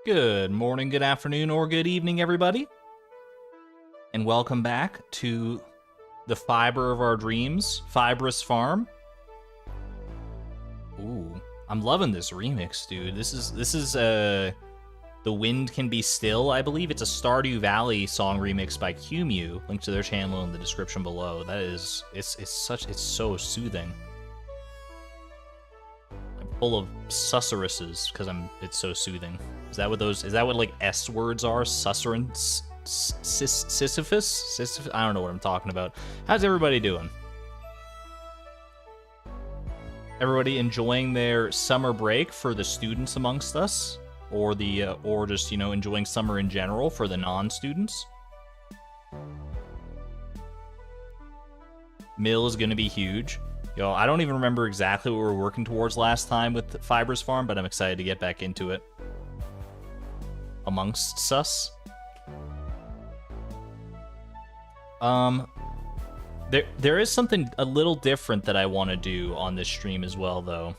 Good morning, good afternoon, or good evening, everybody. And welcome back to the fiber of our dreams, Fibrous Farm. Ooh, I'm loving this remix, dude. This is The Wind Can Be Still, I believe. It's a Stardew Valley song remix by QMU. Link to their channel in the description below. That is, it's so soothing. I'm full of susurruses because it's so soothing. Is that what like S words are? Susurrance? Sisyphus? I don't know what I'm talking about. How's everybody doing? Everybody enjoying their summer break for the students amongst us? Or just, enjoying summer in general for the non-students? Mill is gonna be huge. Yo, I don't even remember exactly what we were working towards last time with Fibrous Farm, but I'm excited to get back into it. Amongst sus. There is something a little different that I want to do on this stream as well, though.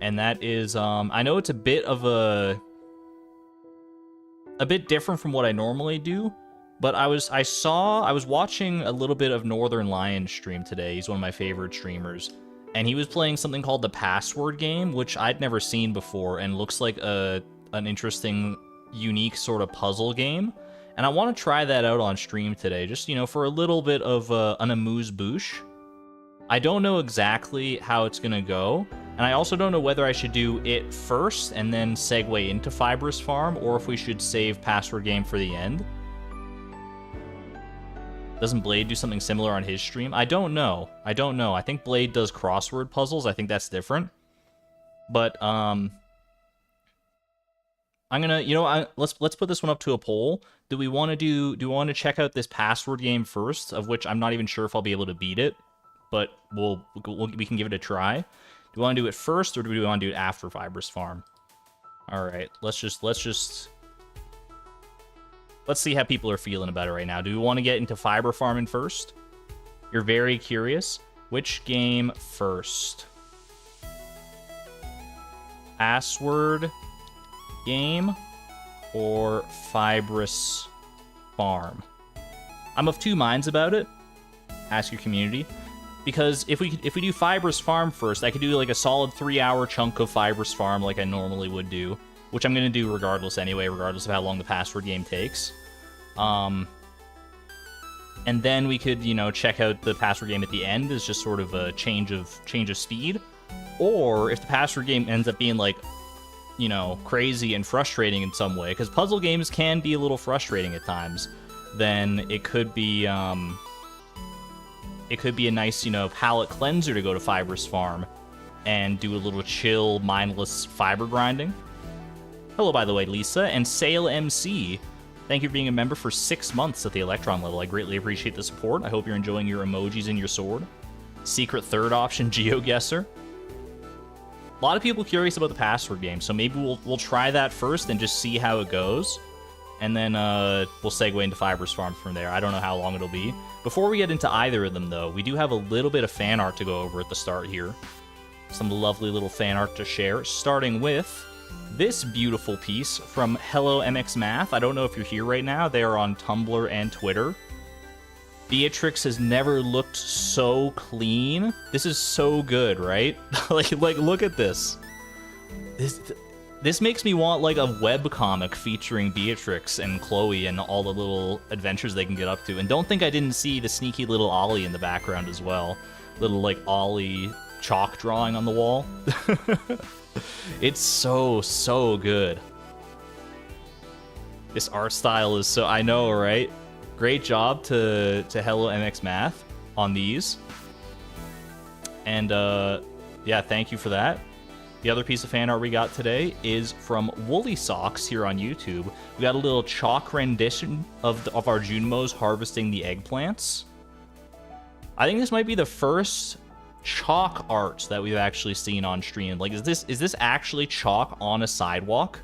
And that is, I know it's a bit of a bit different from what I normally do, but I was watching a little bit of Northern Lion stream today. He's one of my favorite streamers, and he was playing something called the Password game, which I'd never seen before, and looks like an interesting, unique sort of puzzle game. And I want to try that out on stream today, just, for a little bit of an amuse-bouche. I don't know exactly how it's gonna go, and I also don't know whether I should do it first and then segue into Fibrous Farm, or if we should save Password Game for the end. Doesn't Blade do something similar on his stream? I don't know. I think Blade does crossword puzzles. I think that's different. But, I'm gonna, let's put this one up to a poll. Do we want to check out this Password Game first, of which I'm not even sure if I'll be able to beat it, but we can give it a try. Do we want to do it first, or do we want to do it after Fibrous Farm? All right, let's see how people are feeling about it right now. Do we want to get into Fiber Farming first? You're very curious. Which game first? Password Game or Fibrous Farm? I'm of two minds about it. Ask your community. Because if we do Fibrous Farm first, I could do like a solid 3-hour chunk of Fibrous Farm like I normally would do, which I'm going to do regardless anyway, regardless of how long the Password Game takes. And then we could, check out the Password Game at the end as just sort of a change of speed. Or if the Password Game ends up being like, crazy and frustrating in some way, because puzzle games can be a little frustrating at times, then it could be a nice, palate cleanser to go to Fibrous Farm and do a little chill, mindless fiber grinding. Hello, by the way, Lisa, and Sail MC. Thank you for being a member for 6 months at the Electron level. I greatly appreciate the support. I hope you're enjoying your emojis and your sword. Secret third option, GeoGuessr. A lot of people curious about the Password Game, so maybe we'll try that first and just see how it goes, and then we'll segue into Fibrous Farm from there. I don't know how long it'll be. Before we get into either of them, though, we do have a little bit of fan art to go over at the start here. Some lovely little fan art to share, starting with this beautiful piece from Hello MX Math. I don't know if you're here right now. They are on Tumblr and Twitter. Beatrix has never looked so clean. This is so good, right? like look at this. This makes me want like a webcomic featuring Beatrix and Chloe and all the little adventures they can get up to. And don't think I didn't see the sneaky little Ollie in the background as well. Little like Ollie chalk drawing on the wall. It's so good. This art style is so, I know, right? Great job to Hello MX Math on these. And yeah, thank you for that. The other piece of fan art we got today is from Woolly Socks here on YouTube. We got a little chalk rendition of our Junimos harvesting the eggplants. I think this might be the first chalk art that we've actually seen on stream. Like, is this actually chalk on a sidewalk?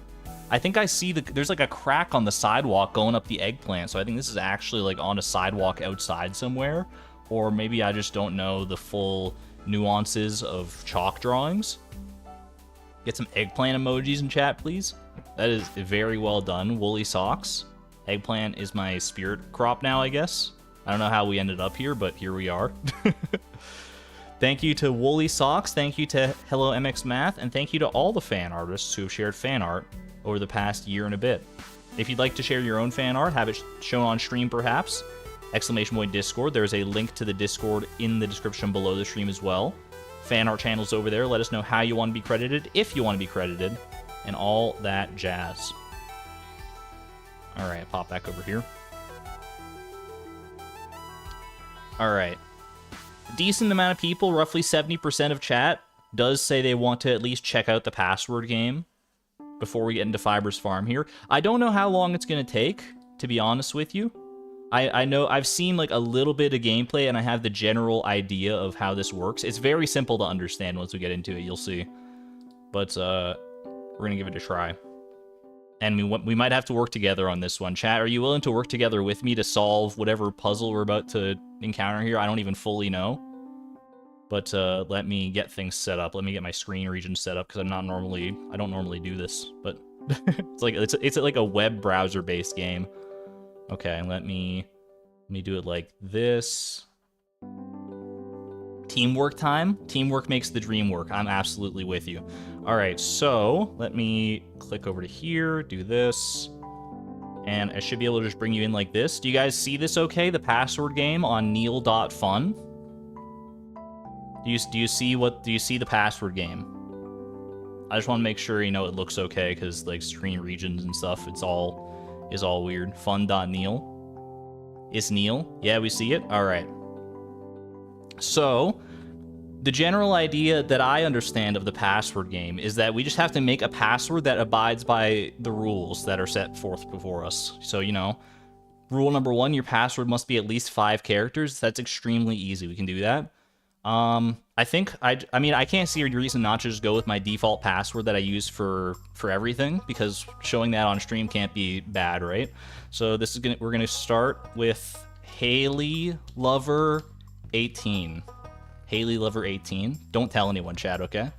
I think I see there's like a crack on the sidewalk going up the eggplant, so I think this is actually like on a sidewalk outside somewhere, or maybe I just don't know the full nuances of chalk drawings. Get some eggplant emojis in chat, please. That is very well done. Woolly socks. Eggplant is my spirit crop now, I guess. I don't know how we ended up here, but here we are. Thank you to Woolly Socks, thank you to Hello MX Math, and thank you to all the fan artists who have shared fan art over the past year and a bit. If you'd like to share your own fan art, have it shown on stream perhaps, exclamation point Discord. There's a link to the Discord in the description below the stream as well. Fan art channels over there. Let us know how you want to be credited, if you want to be credited, and all that jazz. Alright, pop back over here. Alright. Decent amount of people, roughly 70% of chat, does say they want to at least check out the password game before we get into Fibrous Farm here. I don't know how long it's going to take, to be honest with you. I know I've seen like a little bit of gameplay and I have the general idea of how this works. It's very simple to understand once we get into it, you'll see. But we're going to give it a try. And we might have to work together on this one. Chat, are you willing to work together with me to solve whatever puzzle we're about to encounter here? I don't even fully know. But let me get things set up. Let me get my screen region set up because I don't normally do this. But it's like a web browser based game. Okay, let me do it like this. Teamwork time. Teamwork makes the dream work. I'm absolutely with you. All right, so let me click over to here, do this, and I should be able to just bring you in like this. Do you guys see this okay? The password game on neil.fun. Do you see the password game? I just want to make sure you know it looks okay because like screen regions and stuff, is all weird. Fun.neil. Is Neil? Yeah, we see it. All right. So, the general idea that I understand of the password game is that we just have to make a password that abides by the rules that are set forth before us. So, you know, rule number 1, your password must be at least 5 characters. That's extremely easy. We can do that. I mean, I can't see a reason not to just go with my default password that I use for everything, because showing that on stream can't be bad, right? So we're gonna start with Haley Lover 18. Haley Lover 18. Don't tell anyone, chat, okay?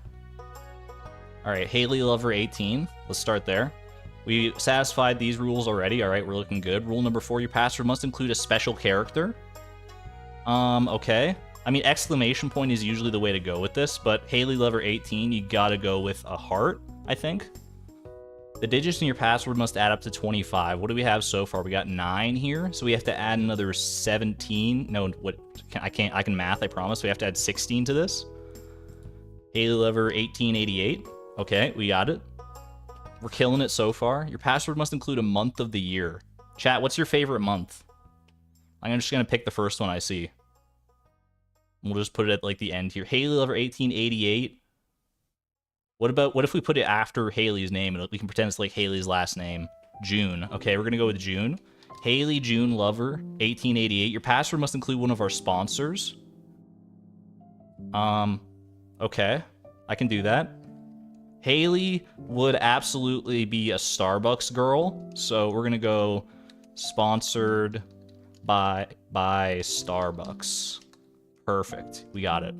Alright, Haley Lover 18. Let's start there. We satisfied these rules already. Alright, we're looking good. Rule number 4, your password must include a special character. Okay. I mean, exclamation point is usually the way to go with this, but Haley Lover 18, you gotta go with a heart, I think. The digits in your password must add up to 25. What do we have so far? We got 9 here, so we have to add another 17. No, what? I can math, I promise. We have to add 16 to this. Haley Lover 1888. Okay, we got it. We're killing it so far. Your password must include a month of the year. Chat, what's your favorite month? I'm just gonna pick the first one I see. We'll just put it at like the end here. Haley Lover 1888. What if we put it after Haley's name and we can pretend it's like Haley's last name? June. Okay, we're gonna go with June. Haley June Lover 1888. Your password must include one of our sponsors. Okay, I can do that. Haley would absolutely be a Starbucks girl, so we're gonna go sponsored by Starbucks. Perfect. We got it.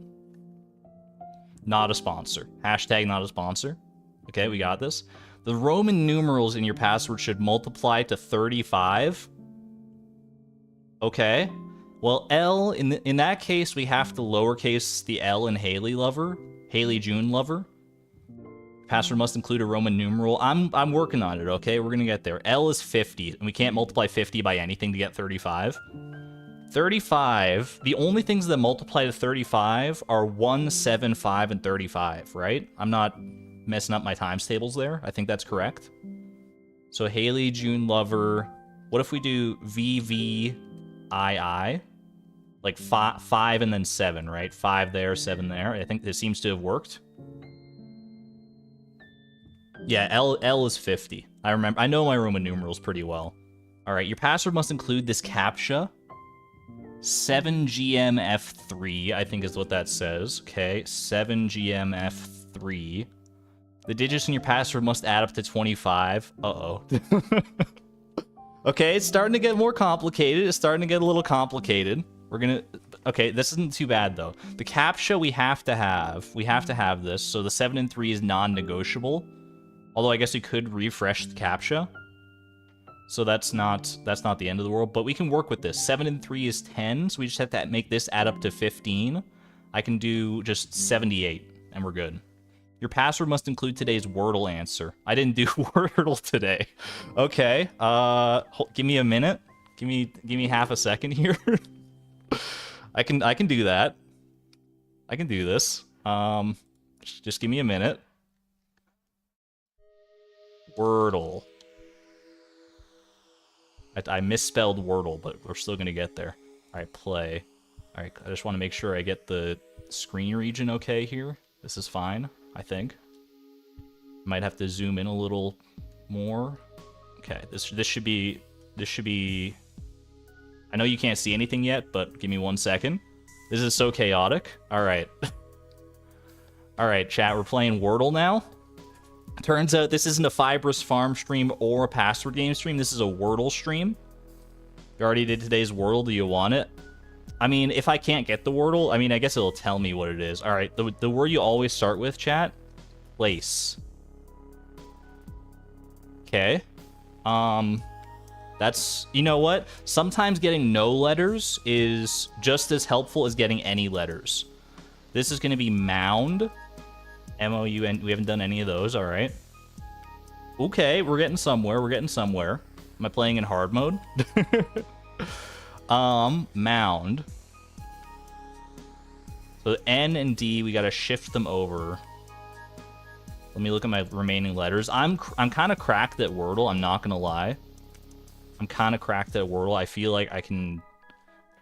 Not a sponsor. Hashtag not a sponsor. Okay, we got this. The Roman numerals in your password should multiply to 35. Okay. Well, L, in that case, we have to lowercase the L in Haley Lover. Haley June Lover. Password must include a Roman numeral. I'm working on it, okay? We're gonna get there. L is 50, and we can't multiply 50 by anything to get 35. 35, the only things that multiply to 35 are 1, 7, 5, and 35, right? I'm not messing up my times tables there. I think that's correct. So Haley, June, Lover. What if we do VVII? Like 5 and then 7, right? 5 there, 7 there. I think this seems to have worked. Yeah, L is 50. I know my Roman numerals pretty well. All right, your password must include this CAPTCHA. 7GMF3, I think is what that says. Okay, 7GMF3. The digits in your password must add up to 25. Uh-oh. Okay, it's starting to get more complicated. It's starting to get a little complicated. We're gonna... Okay, this isn't too bad, though. The CAPTCHA we have to have. We have to have this, so the 7 and 3 is non-negotiable. Although I guess we could refresh the CAPTCHA. So that's not the end of the world, but we can work with this. 7 and 3 is 10, so we just have to make this add up to 15. I can do just 78, and we're good. Your password must include today's Wordle answer. I didn't do Wordle today. Okay, give me a minute. Give me half a second here. I can do that. I can do this. Just give me a minute. Wordle. I misspelled Wordle, but we're still gonna get there. Alright, play. Alright, I just want to make sure I get the screen region okay here. This is fine, I think. Might have to zoom in a little more. Okay, this should be... I know you can't see anything yet, but give me 1 second. This is so chaotic. Alright. Alright, chat, we're playing Wordle now. Turns out this isn't a Fibrous farm stream or a password game stream. This is a Wordle stream. You already did today's Wordle. Do you want it? I mean, if I can't get the Wordle, I mean, I guess it'll tell me what it is. All right, the word you always start with, chat. Place. Okay. That's, you know what? Sometimes getting no letters is just as helpful as getting any letters. This is going to be mound. M-O-U-N. We haven't done any of those. All right. Okay, we're getting somewhere. We're getting somewhere. Am I playing in hard mode? Mound. So N and D, we got to shift them over. Let me look at my remaining letters. I'm kind of cracked at Wordle. I'm not going to lie. I'm kind of cracked at Wordle. I feel like I can...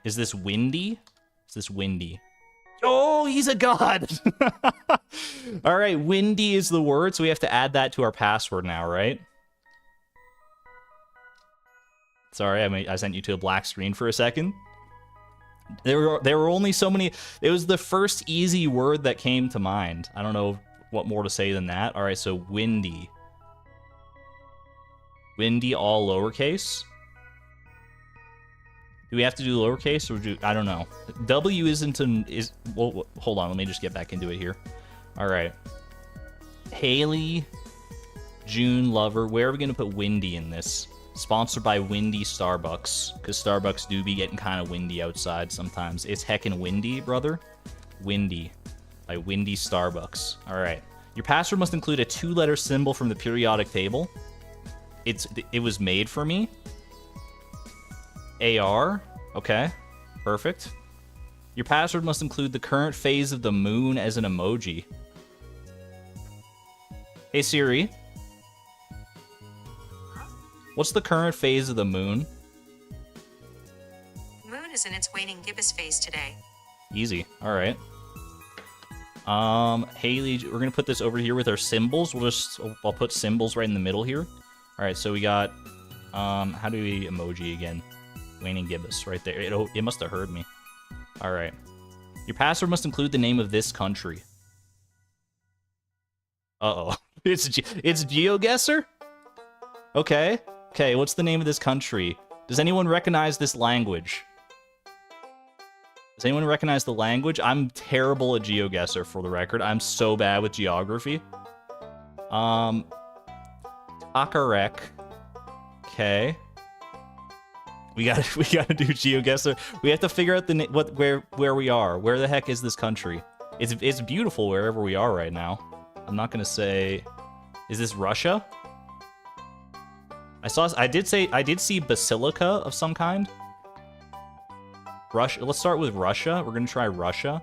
Is this windy? Is this windy? Oh, he's a god! All right, windy is the word, so we have to add that to our password now, right? Sorry, I sent you to a black screen for a second. There were only so many... It was the first easy word that came to mind. I don't know what more to say than that. All right, so windy. Windy, all lowercase. Do we have to do lowercase or do... I don't know. W isn't an... Well, hold on, let me just get back into it here. All right. Haley, June, Lover. Where are we going to put windy in this? Sponsored by Windy Starbucks. Because Starbucks do be getting kind of windy outside sometimes. It's heckin' windy, brother. Windy. By Windy Starbucks. All right. Your password must include a 2-letter symbol from the periodic table. It was made for me. AR. Okay. Perfect. Your password must include the current phase of the moon as an emoji. Hey Siri. What's the current phase of the moon? Moon is in its waning gibbous phase today. Easy. All right. Haley, we're gonna put this over here with our symbols. I'll put symbols right in the middle here. All right. So we got, how do we emoji again? Waning gibbous right there. It must have heard me. All right. Your password must include the name of this country. Uh-oh. It's GeoGuessr? Okay. Okay, what's the name of this country? Does anyone recognize this language? Does anyone recognize the language? I'm terrible at GeoGuessr, for the record. I'm so bad with geography. Takarek. Okay. We gotta do GeoGuessr. We have to figure out where we are. Where the heck is this country? It's beautiful wherever we are right now. I'm not gonna say. Is this Russia? I did see basilica of some kind. Russia. Let's start with Russia. We're gonna try Russia.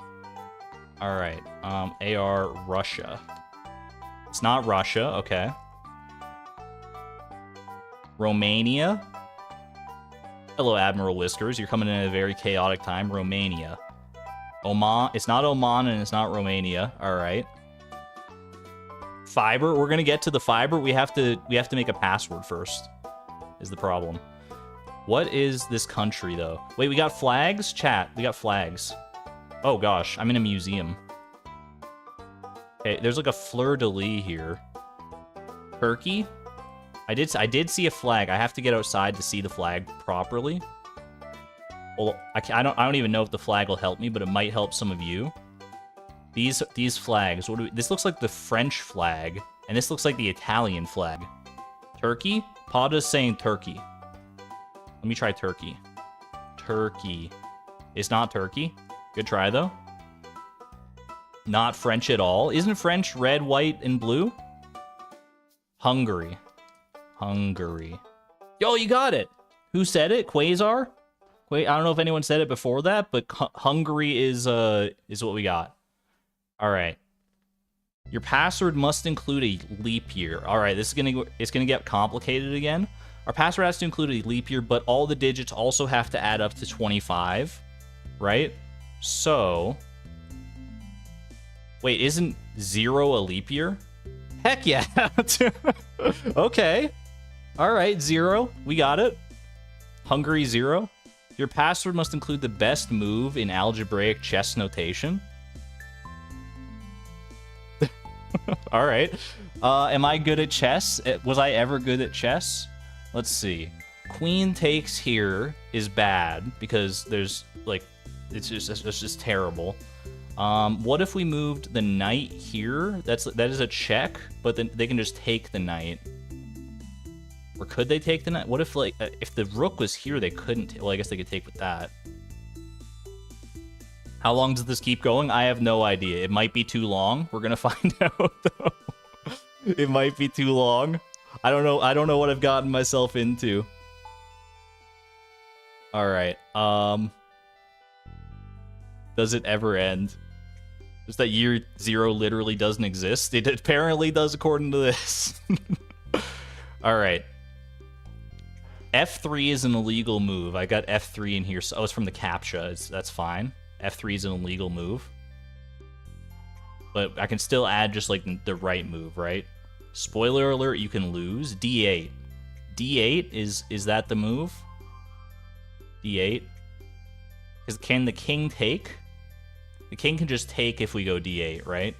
All right. AR Russia. It's not Russia. Okay. Romania. Hello, Admiral Whiskers. You're coming in at a very chaotic time. Romania. Oman. It's not Oman and it's not Romania. All right. Fiber. We're gonna get to the fiber. We have to make a password first. Is the problem. What is this country though? Wait, we got flags? Chat. We got flags. Oh gosh, I'm in a museum. Okay, there's like a fleur-de-lis here. Turkey. I did see a flag. I have to get outside to see the flag properly. Well, I don't even know if the flag will help me, but it might help some of you. These flags. This looks like the French flag. And this looks like the Italian flag. Turkey? Pada's saying Turkey. Let me try Turkey. Turkey. It's not Turkey. Good try, though. Not French at all. Isn't French red, white, and blue? Hungary. Hungary. Yo, you got it! Who said it? Quasar? Wait, I don't know if anyone said it before that, but Hungary is what we got. All right. Your password must include a leap year. All right, it's gonna get complicated again. Our password has to include a leap year, but all the digits also have to add up to 25, right? So, wait, isn't 0 a leap year? Heck yeah. Okay. All right, 0. We got it. Hungary 0. Your password must include the best move in algebraic chess notation. All right. Am I good at chess? Was I ever good at chess? Let's see. Queen takes here is bad because there's like it's just terrible. What if we moved the knight here? That is a check, but then they can just take the knight. Or could they take the knight? What if like if the rook was here, they couldn't? Well, I guess they could take with that. How long does this keep going? I have no idea. It might be too long. We're gonna find out though. It might be too long. I don't know. I don't know what I've gotten myself into. All right. Does it ever end? Just that year 0 literally doesn't exist. It apparently does according to this. All right. F3 is an illegal move. I got F3 in here. So, it's from the CAPTCHA. That's fine. F3 is an illegal move. But I can still add just like the right move, right? Spoiler alert, you can lose. D8. D8, is that the move? D8. Because can the king take? The king can just take if we go D8, right?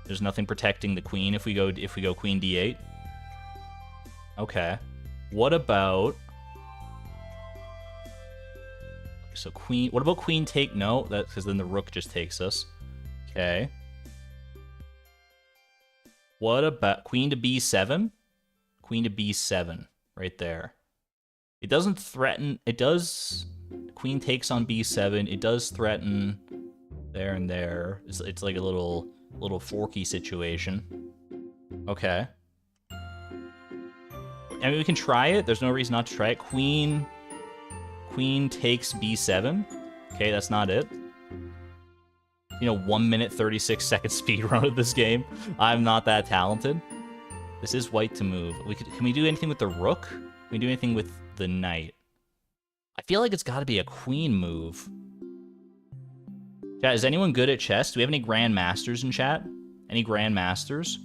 There's nothing protecting the queen if we go queen D8. Okay. What about... So queen... What about queen take? No, that's because then the rook just takes us. Okay. What about queen to b7? Queen to b7, right there. It doesn't threaten... It does... Queen takes on b7. It does threaten there and there. It's like a little forky situation. Okay. I mean, we can try it. There's no reason not to try it. Queen takes b7. Okay, that's not it. 1 minute 36 second speed run of this game. I'm not that talented. This is white to move. Can we do anything with the rook? Can we do anything with the knight? I feel like it's got to be a queen move. Chat, is anyone good at chess? Do we have any grandmasters in chat? Any grandmasters?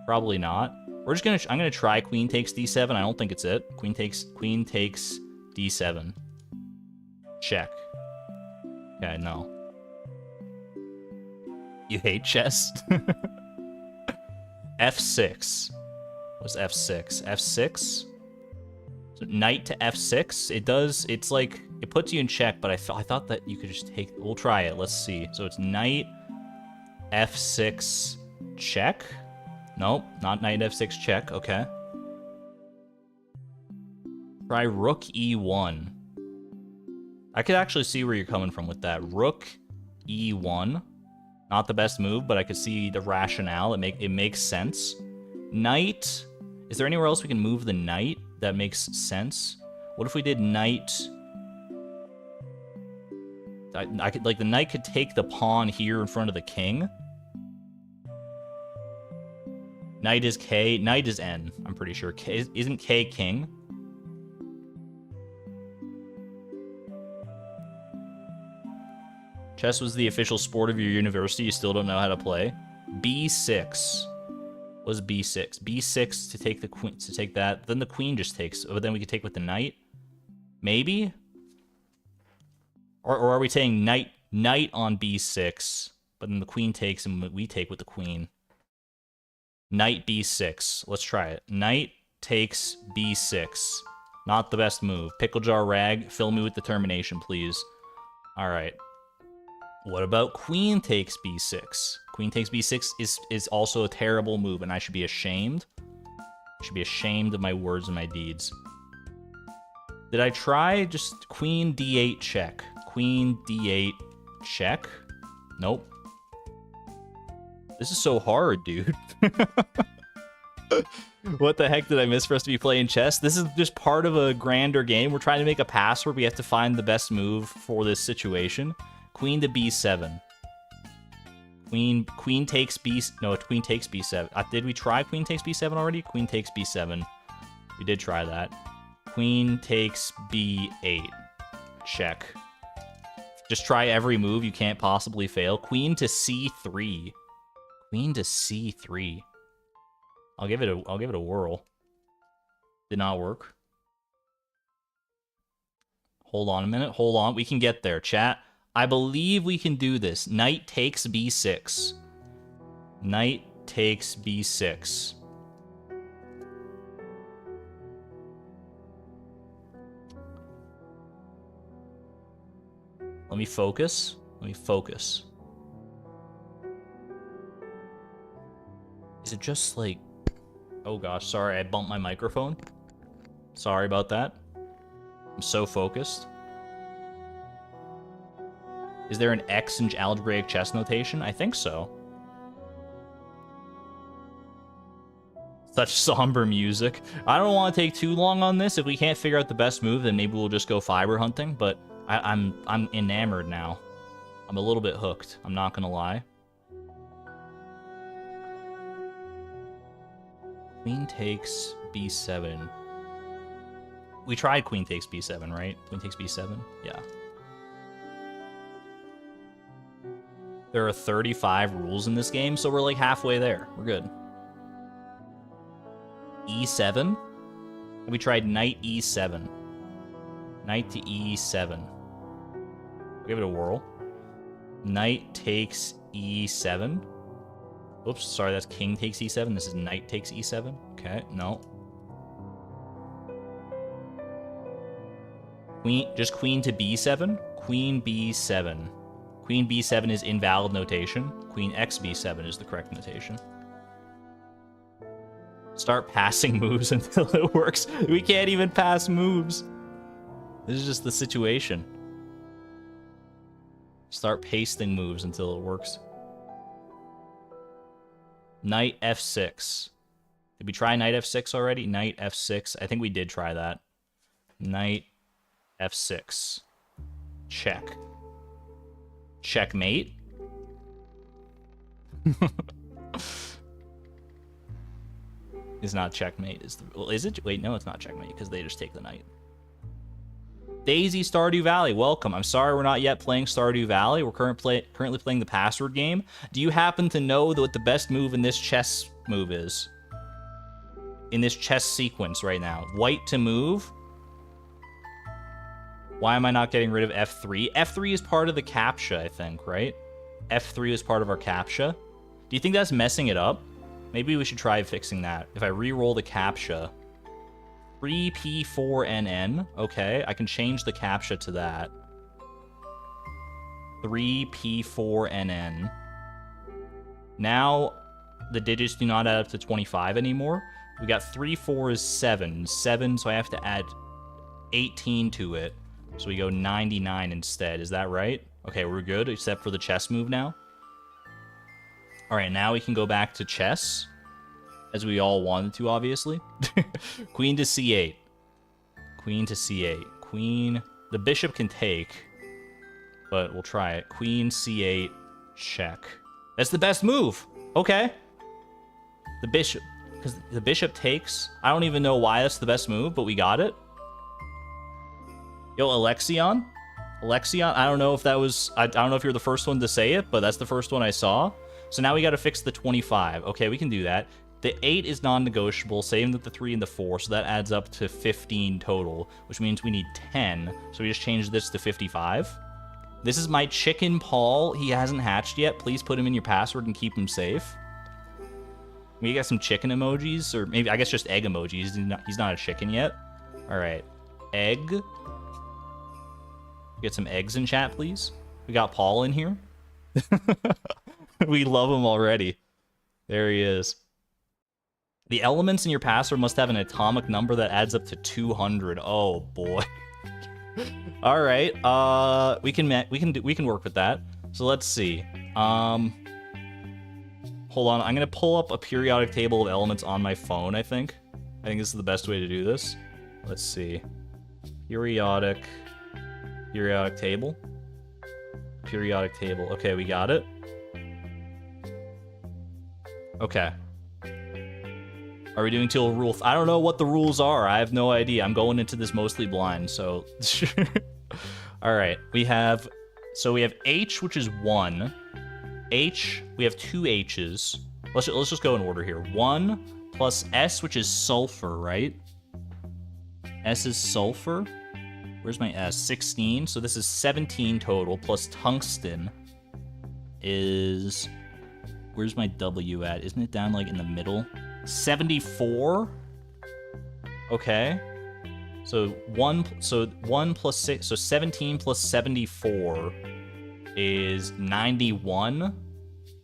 Probably not. I'm gonna try queen takes d7. I don't think it's it. Queen takes d7. Check. Okay, no. You hate chess? F6. What's F6? F6? So knight to F6. It's like, it puts you in check, but I thought that you could just take, we'll try it. Let's see. So it's knight F6 check. Nope, not knight F6 check. Okay. Try rook E1. I could actually see where you're coming from with that. Rook E1. Not the best move, but I could see the rationale. It makes sense. Knight. Is there anywhere else we can move the knight that makes sense? What if we did knight? I could, like, the knight could take the pawn here in front of the king. Knight is K. Knight is N. I'm pretty sure. Isn't K king? Chess was the official sport of your university. You still don't know how to play. B6. Was B6? B6 to take the queen. To take that. Then the queen just takes. But then we could take with the knight. Maybe. Or are we saying knight on B6? But then the queen takes and we take with the queen. Knight B6. Let's try it. Knight takes B6. Not the best move. Pickle jar rag. Fill me with determination, please. All right. What about queen takes b6? Queen takes b6 is also a terrible move, and I should be ashamed. I should be ashamed of my words and my deeds. Did I try just queen d8 check? Queen d8 check? Nope. This is so hard, dude. What the heck did I miss for us to be playing chess? This is just part of a grander game. We're trying to make a password. We have to find the best move for this situation. Queen to b7. Queen takes b... No, queen takes b7. Did we try queen takes b7 already? Queen takes b7. We did try that. Queen takes b8. Check. Just try every move. You can't possibly fail. Queen to c3. Queen to c3. I'll give it a whirl. Did not work. Hold on a minute. Hold on. We can get there, chat. I believe we can do this. Knight takes b6. Knight takes b6. Let me focus. Let me focus. Is it just like... Oh gosh, sorry, I bumped my microphone. Sorry about that. I'm so focused. Is there an X in algebraic chess notation? I think so. Such somber music. I don't want to take too long on this. If we can't figure out the best move, then maybe we'll just go fiber hunting. But I'm enamored now. I'm a little bit hooked. I'm not gonna lie. Queen takes b7. We tried queen takes b7, right? Queen takes b7? Yeah. There are 35 rules in this game, so we're like halfway there. We're good. e7? We tried knight e7. Knight to e7. I'll give it a whirl. Knight takes e7. Oops, sorry, that's king takes e7. This is knight takes e7. Okay, no. Just queen to b7. Queen b7. Queen b7 is invalid notation. Queen x b7 is the correct notation. Start passing moves until it works. We can't even pass moves. This is just the situation. Start pasting moves until it works. Knight f6. Did we try knight f6 already? Knight f6. I think we did try that. Knight f6. Check. Checkmate. Is not checkmate. Well, is it? Wait, no, it's not checkmate because they just take the knight. Daisy Stardew Valley, welcome. I'm sorry we're not yet playing Stardew Valley. We're currently playing the password game. Do you happen to know what the best move in this chess move is? In this chess sequence right now. White to move. Why am I not getting rid of f3? F3 is part of the captcha, I think, right? F3 is part of our captcha. Do you think that's messing it up? Maybe we should try fixing that. If I re-roll the captcha... 3p4nn. Okay, I can change the captcha to that. 3p4nn. Now, the digits do not add up to 25 anymore. We got 3, 4 is 7. 7, so I have to add 18 to it. So we go 99 instead. Is that right? Okay, we're good, except for the chess move now. Alright, now we can go back to chess. As we all wanted to, obviously. Queen to c8. Queen to c8. Queen... The bishop can take. But we'll try it. Queen c8. Check. That's the best move! Okay. The bishop... Because the bishop takes. I don't even know why that's the best move, but we got it. Yo, Alexion? Alexion? I don't know if that was... I don't know if you're the first one to say it, but that's the first one I saw. So now we gotta fix the 25. Okay, we can do that. The 8 is non-negotiable, same with the 3 and the 4, so that adds up to 15 total, which means we need 10. So we just change this to 55. This is my chicken Paul. He hasn't hatched yet. Please put him in your password and keep him safe. We got some chicken emojis, or maybe, I guess just egg emojis. He's not a chicken yet. All right. Egg. Get some eggs in chat, please. We got Paul in here. We love him already. There he is. The elements in your password must have an atomic number that adds up to 200. Oh boy. All right. We can work with that. So let's see. Hold on. I'm gonna pull up a periodic table of elements on my phone. I think this is the best way to do this. Let's see. Periodic table. Periodic table. Okay, we got it. Okay. Are we doing till rule? I don't know what the rules are. I have no idea. I'm going into this mostly blind, so. All right. We have H, which is 1. H, we have 2 H's. Let's just go in order here. 1 plus S, which is sulfur, right? S is sulfur. Where's my S? 16. So this is 17 total, plus tungsten is... Where's my W at? Isn't it down, like, in the middle? 74? Okay. So 1 plus 6... So 17 plus 74 is 91.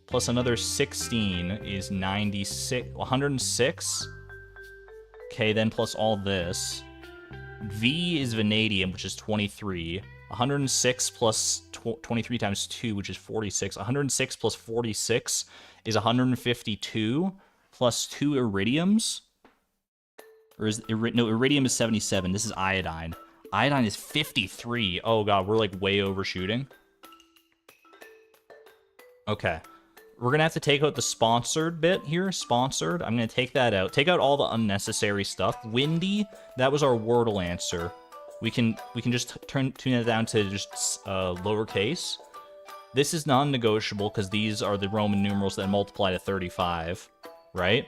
Plus another 16 is 96... 106? Okay, then plus all this... V is vanadium, which is 23. 106 plus 23 times 2, which is 46. 106 plus 46 is 152, plus 2 iridiums. Or is no, iridium is 77. This is iodine. Iodine is 53. Oh god, we're like way overshooting. Okay. We're gonna have to take out the sponsored bit here. Sponsored. I'm gonna take that out. Take out all the unnecessary stuff. Windy. That was our Wordle answer. We can just tune it down to just lowercase. This is non-negotiable because these are the Roman numerals that multiply to 35, right?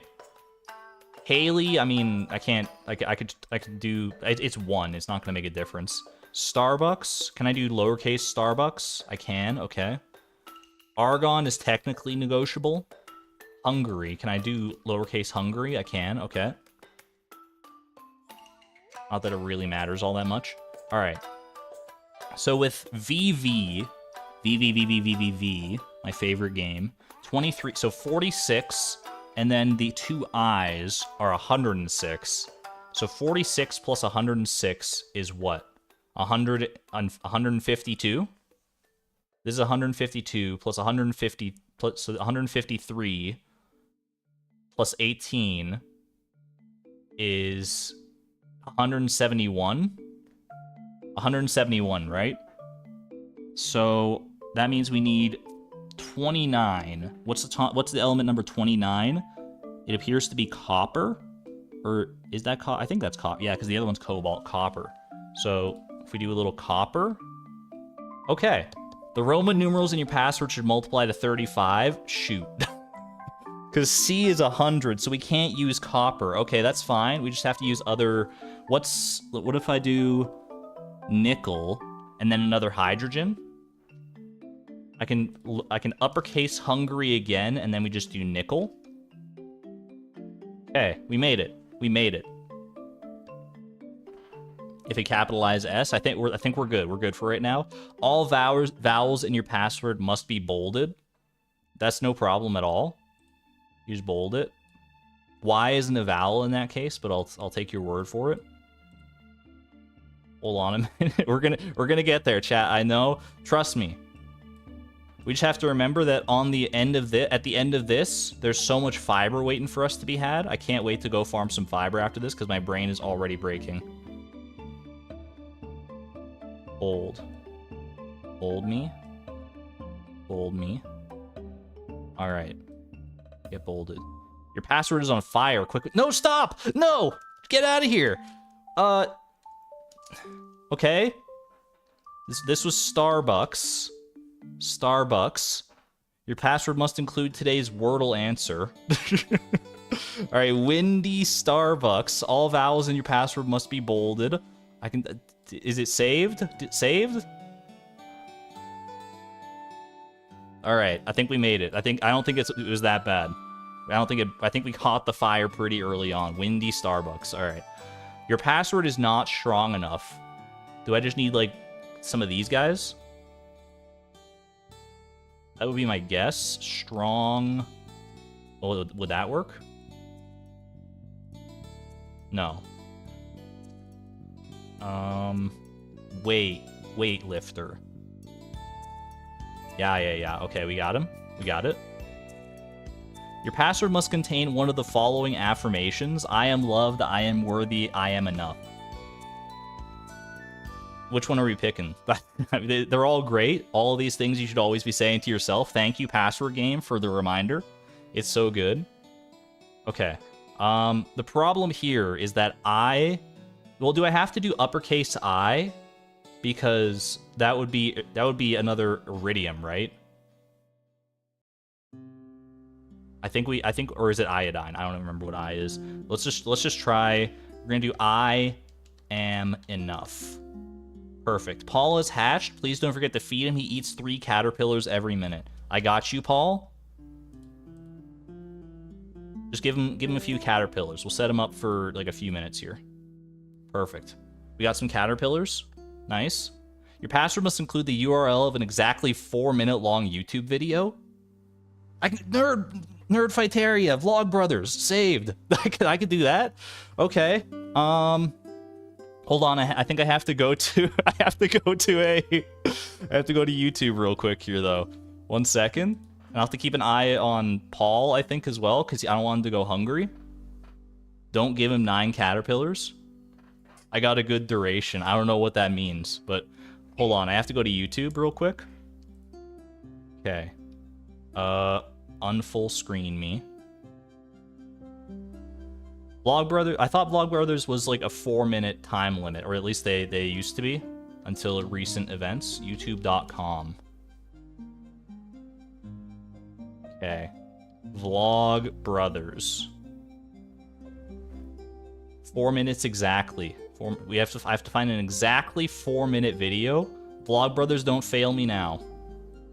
Haley. I mean, I can't. I could do. It's 1. It's not gonna make a difference. Starbucks. Can I do lowercase Starbucks? I can. Okay. Argon is technically negotiable. Hungary. Can I do lowercase Hungary? I can. Okay. Not that it really matters all that much. All right. So with VV, my favorite game, 23. So 46, and then the 2 I's are 106. So 46 plus 106 is what? 152? This is 152 plus 150 plus, so 153 plus 18 is 171. 171, right? So that means we need 29. What's the element number 29? It appears to be copper. Or is that copper? I think that's copper. Yeah, because the other one's cobalt. Copper. So if we do a little copper. Okay. The Roman numerals in your password should multiply to 35. Shoot. Because C is 100, so we can't use copper. Okay, that's fine. We just have to use other... What if I do nickel and then another hydrogen? I can uppercase Hungary again, and then we just do nickel. Okay, we made it. We made it. If we capitalize S, I think we're good. We're good for right now. All vowels in your password must be bolded. That's no problem at all. You just bold it. Y isn't a vowel in that case, but I'll take your word for it. Hold on a minute. We're gonna get there, chat. I know. Trust me. We just have to remember that at the end of this, there's so much fiber waiting for us to be had. I can't wait to go farm some fiber after this because my brain is already breaking. Bold. Bold me. Bold me. All right. Get bolded. Your password is on fire. Quickly. No, stop! No! Get out of here! Okay. This was Starbucks. Starbucks. Your password must include today's Wordle answer. Alright, Windy Starbucks. All vowels in your password must be bolded. Is it saved? Saved? Alright, I think we made it. I don't think it was that bad. I think we caught the fire pretty early on. Windy Starbucks. Alright. Your password is not strong enough. Do I just need, like, some of these guys? That would be my guess. Strong. Oh, would that work? No. Weightlifter. Yeah. Okay, we got him. We got it. Your password must contain one of the following affirmations. I am loved, I am worthy, I am enough. Which one are we picking? They're all great. All of these things you should always be saying to yourself. Thank you, password game, for the reminder. It's so good. Okay. The problem here is that well, do I have to do uppercase I? Because that would be another iridium, right? I think, or is it iodine? I don't even remember what I is. Let's just try. We're gonna do I am enough. Perfect. Paul is hatched. Please don't forget to feed him. He eats 3 caterpillars every minute. I got you, Paul. Just give him a few caterpillars. We'll set him up for like a few minutes here. Perfect. We got some caterpillars. Nice. Your password must include the URL of an exactly 4-minute long YouTube video. Nerd Fighteria, Vlog Brothers, saved. I could do that. Okay. Hold on. I think I have to go to I have to go to YouTube real quick here though. 1 second. And I'll have to keep an eye on Paul, I think, as well, because I don't want him to go hungry. Don't give him 9 caterpillars. I got a good duration. I don't know what that means, but hold on. I have to go to YouTube real quick. Okay. Unfull screen me. Vlogbrothers. I thought Vlogbrothers was like a 4-minute time limit, or at least they used to be until recent events. YouTube.com. Okay. Vlogbrothers. 4 minutes exactly. I have to find an exactly 4-minute video. Vlogbrothers, don't fail me now.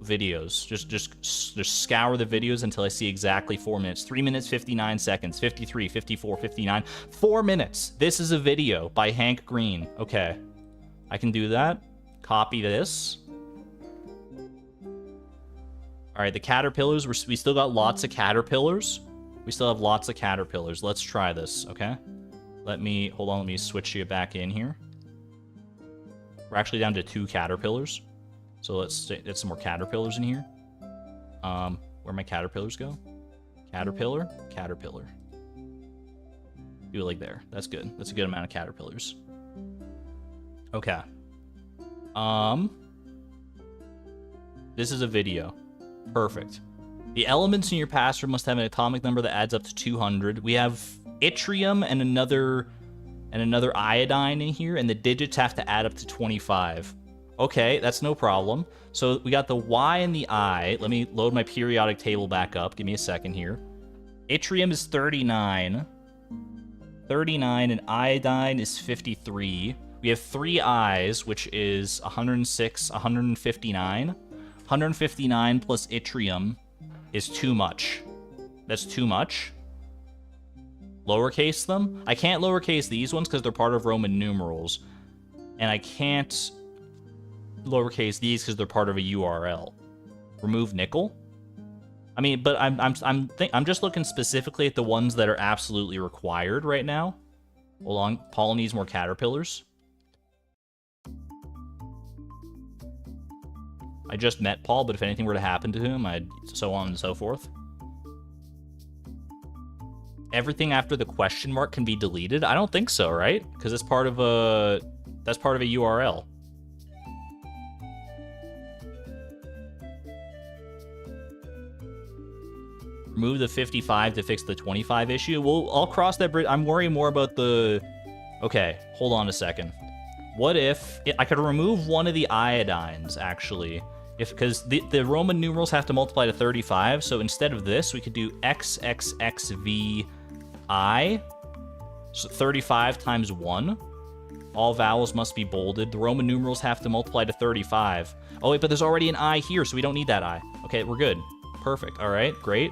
Videos. Just scour the videos until I see exactly 4 minutes. 3 minutes, 59 seconds, 53, 54, 59. 4 minutes. This is a video by Hank Green. Okay. I can do that. Copy this. All right, the caterpillars. We still got lots of caterpillars. We still have lots of caterpillars. Let's try this, okay? Hold on, let me switch you back in here. We're actually down to 2 caterpillars. So let's get some more caterpillars in here. Where my caterpillars go? Caterpillar, caterpillar. Do it like there. That's good. That's a good amount of caterpillars. Okay. This is a video. Perfect. The elements in your password must have an atomic number that adds up to 200. We have yttrium and another iodine in here, and the digits have to add up to 25. Okay, that's no problem. So we got the Y and the I. Let me load my periodic table back up. Give me a second here. Yttrium is 39. 39, and iodine is 53. We have 3 I's, which is 106, 159. 159 plus yttrium is too much. That's too much. Lowercase them? I can't lowercase these ones because they're part of Roman numerals. And I can't lowercase these because they're part of a URL. Remove nickel? I mean, but I'm just looking specifically at the ones that are absolutely required right now. Hold on, Paul needs more caterpillars. I just met Paul, but if anything were to happen to him, I'd so on and so forth. Everything after the question mark can be deleted? I don't think so, right? Because that's part of a URL. Remove the 55 to fix the 25 issue. Well, I'll cross that bridge. I'm worrying more about the... Okay, hold on a second. What if... I could remove one of the iodines, actually. Because the Roman numerals have to multiply to 35, so instead of this, we could do XXXVI. So 35 times 1. All vowels must be bolded. The Roman numerals have to multiply to 35. Oh, wait, but there's already an I here, so we don't need that I. Okay, we're good. Perfect. All right, great.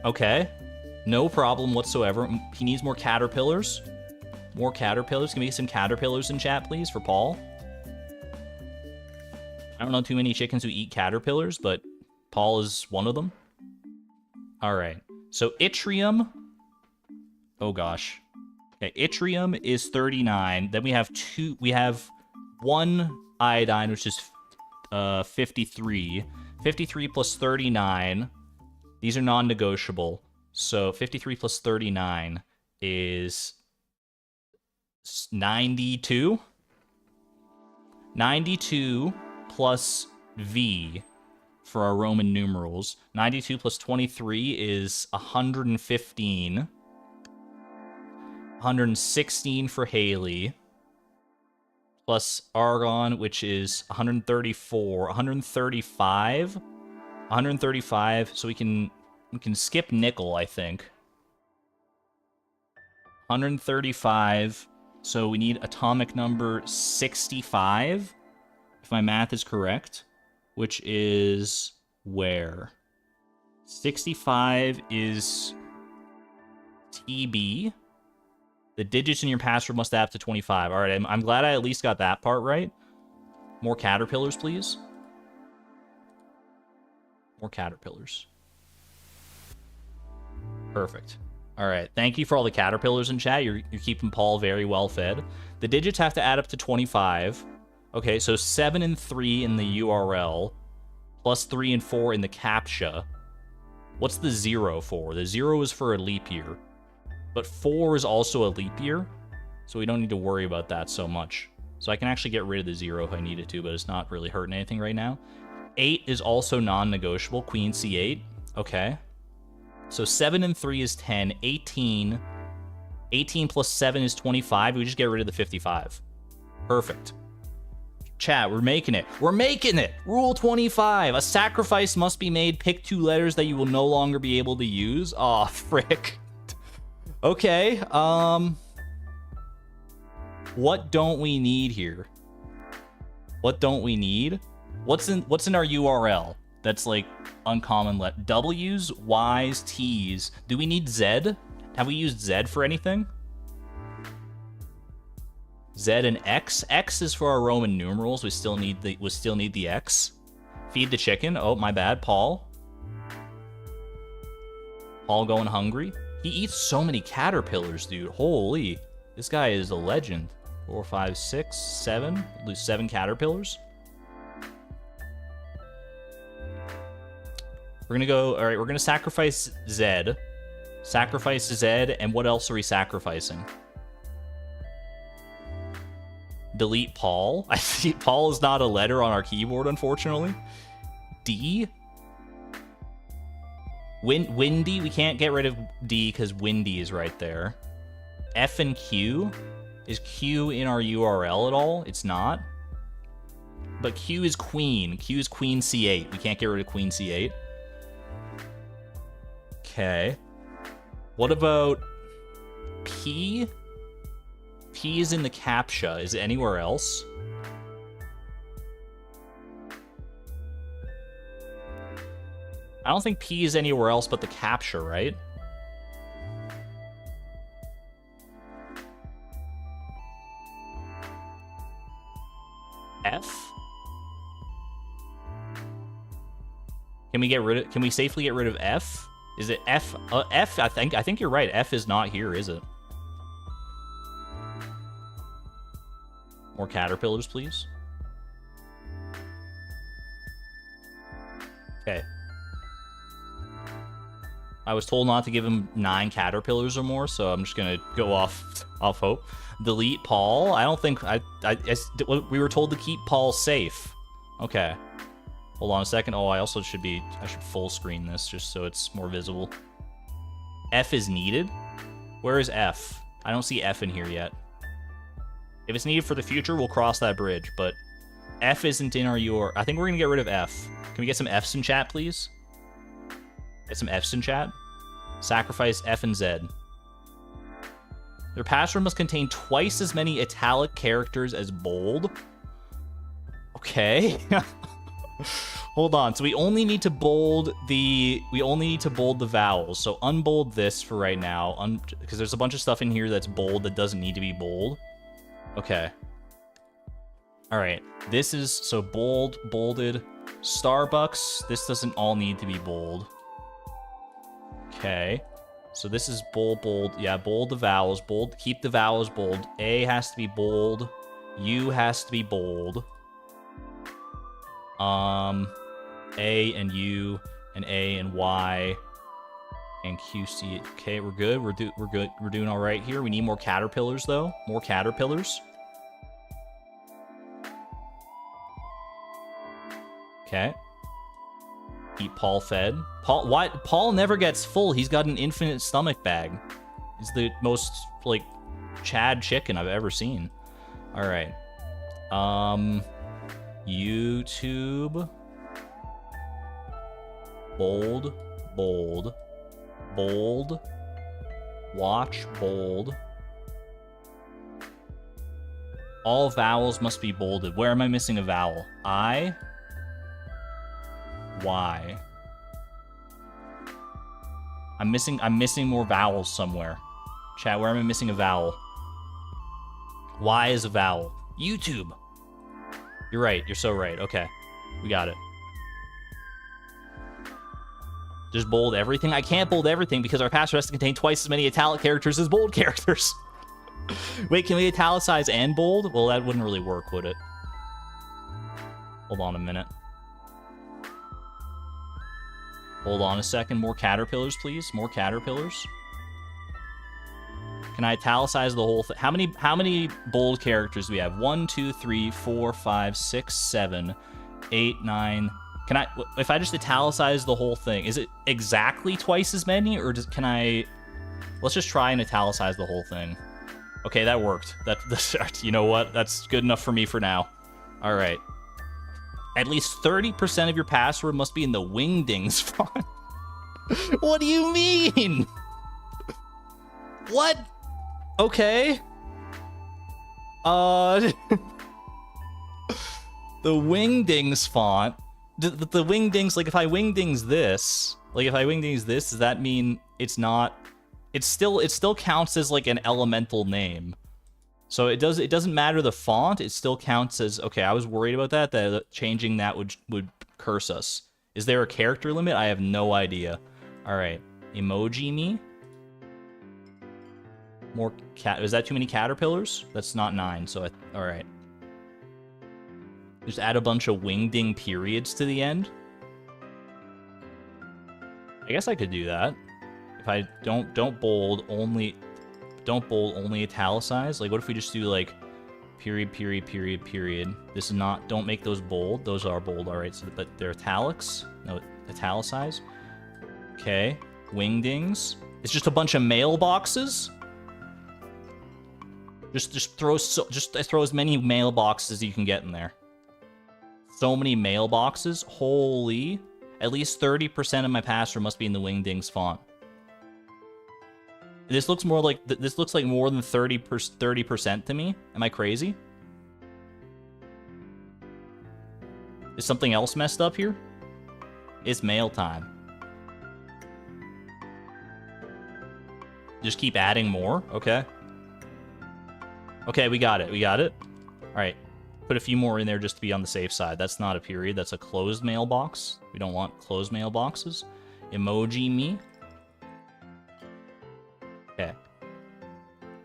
Okay. No problem whatsoever. He needs more caterpillars. More caterpillars. Can we get some caterpillars in chat, please, for Paul? I don't know too many chickens who eat caterpillars, but Paul is one of them. All right. So yttrium. Oh gosh. Okay, yttrium is 39. Then we have one iodine, which is 53. 53 plus 39. These are non-negotiable. So 53 plus 39 is 92. 92 plus V for our Roman numerals. 92 plus 23 is 115. 116 for Haley. Plus argon, which is 134. 135. 135, so we can skip nickel, I think. 135, so we need atomic number 65, if my math is correct, which is where? 65 is TB. The digits in your password must add up to 25. All right, I'm glad I at least got that part right. More caterpillars, please. More caterpillars. Perfect. All right. Thank you for all the caterpillars in chat. You're keeping Paul very well fed. The digits have to add up to 25. Okay, so 7 and 3 in the URL, plus 3 and 4 in the CAPTCHA. What's the 0 for? The 0 is for a leap year. But 4 is also a leap year, so we don't need to worry about that so much. So I can actually get rid of the 0 if I needed to, but it's not really hurting anything right now. 8 is also non-negotiable. Queen C8. Okay. So 7 and 3 is 10. 18. 18 plus 7 is 25. We just get rid of the 55. Perfect. Chat, we're making it. We're making it! Rule 25. A sacrifice must be made. Pick 2 letters that you will no longer be able to use. Aw, frick. Okay, what don't we need here? What don't we need? What's in our URL that's like uncommon? W's, Y's, T's. Do we need Z? Have we used Z for anything? Z and X. X is for our Roman numerals. We still need the X. Feed the chicken. Oh, my bad, Paul. Paul going hungry. He eats so many caterpillars, dude. Holy. This guy is a legend. 4, 5, 6, 7. Lose 7 caterpillars. We're gonna go, alright, we're gonna sacrifice Z. Sacrifice Z, and what else are we sacrificing? Delete Paul. I see Paul is not a letter on our keyboard, unfortunately. D. Windy, we can't get rid of D because Windy is right there. F and Q. Is Q in our URL at all? It's not. But Q is queen. Q is queen C8. We can't get rid of queen C8. Okay. What about P? P is in the CAPTCHA. Is it anywhere else? I don't think P is anywhere else but the CAPTCHA, right? F? Can we safely get rid of F? Is it F? F, I think you're right. F is not here, is it? More caterpillars, please. Okay. I was told not to give him 9 caterpillars or more, so I'm just gonna go off hope. Delete Paul. I don't think we were told to keep Paul safe. Okay. Hold on a second. Oh, I should full screen this just so it's more visible. F is needed. Where is F? I don't see F in here yet. If it's needed for the future, we'll cross that bridge, but F isn't in our URL. I think we're gonna get rid of F. Can we get some Fs in chat, please? Get some Fs in chat. Sacrifice F and Z. Their password must contain twice as many italic characters as bold. Okay. Hold on. So we only need to bold the vowels. So unbold this for right now, because there's a bunch of stuff in here that's bold that doesn't need to be bold. Okay. All right, this is so bold, bolded. Starbucks, this doesn't all need to be bold. Okay, so this is bold, bold. Yeah, bold the vowels, bold, keep the vowels bold. A has to be bold. U has to be bold. A and U and A and Y and QC. Okay, we're good. We're good. We're doing all right here. We need more caterpillars though. More caterpillars. Okay. Keep Paul fed. Paul, why? Paul never gets full. He's got an infinite stomach bag. He's the most like Chad chicken I've ever seen. All right. YouTube. Bold, bold, bold. Watch bold. All vowels must be bolded. Where am I missing a vowel? I. Y. I'm missing more vowels somewhere. Chat, where am I missing a vowel? Y is a vowel. YouTube. You're right. You're so right. Okay. We got it. Just bold everything? I can't bold everything because our password has to contain twice as many italic characters as bold characters. Wait, can we italicize and bold? Well, that wouldn't really work, would it? Hold on a minute. Hold on a second. More caterpillars, please. More caterpillars. Can I italicize the whole thing? How many bold characters do we have? 1, 2, 3, 4, 5, 6, 7, 8, 9. Can I, if I just italicize the whole thing, is it exactly twice as many, or can I? Let's just try and italicize the whole thing. Okay, that worked. You know what? That's good enough for me for now. All right. At least 30% of your password must be in the Wingdings font. What do you mean? What? Okay. The Wingdings font. The Wingdings, like if I Wingdings this, does that mean it's not? It still counts as like an elemental name. So it doesn't matter the font, it still counts as, okay, I was worried about that changing that would curse us. Is there a character limit? I have no idea. All right, emoji me. More cat, is that too many caterpillars? That's not 9, so all right. Just add a bunch of wingding periods to the end. I guess I could do that. If I don't bold, only italicize. Like, what if we just do like period, period, period, period? This is not, don't make those bold. Those are bold, all right. So, but they're italics. No, italicize. Okay, wingdings. It's just a bunch of mailboxes. Just throw as many mailboxes as you can get in there. So many mailboxes. Holy, at least 30% of my password must be in the Wingdings font. This looks more like this looks like more than 30% to me. Am I crazy? Is something else messed up here? It's mail time. Just keep adding more. Okay. Okay, we got it. We got it. All right. Put a few more in there just to be on the safe side. That's not a period. That's a closed mailbox. We don't want closed mailboxes. Emoji me. Okay.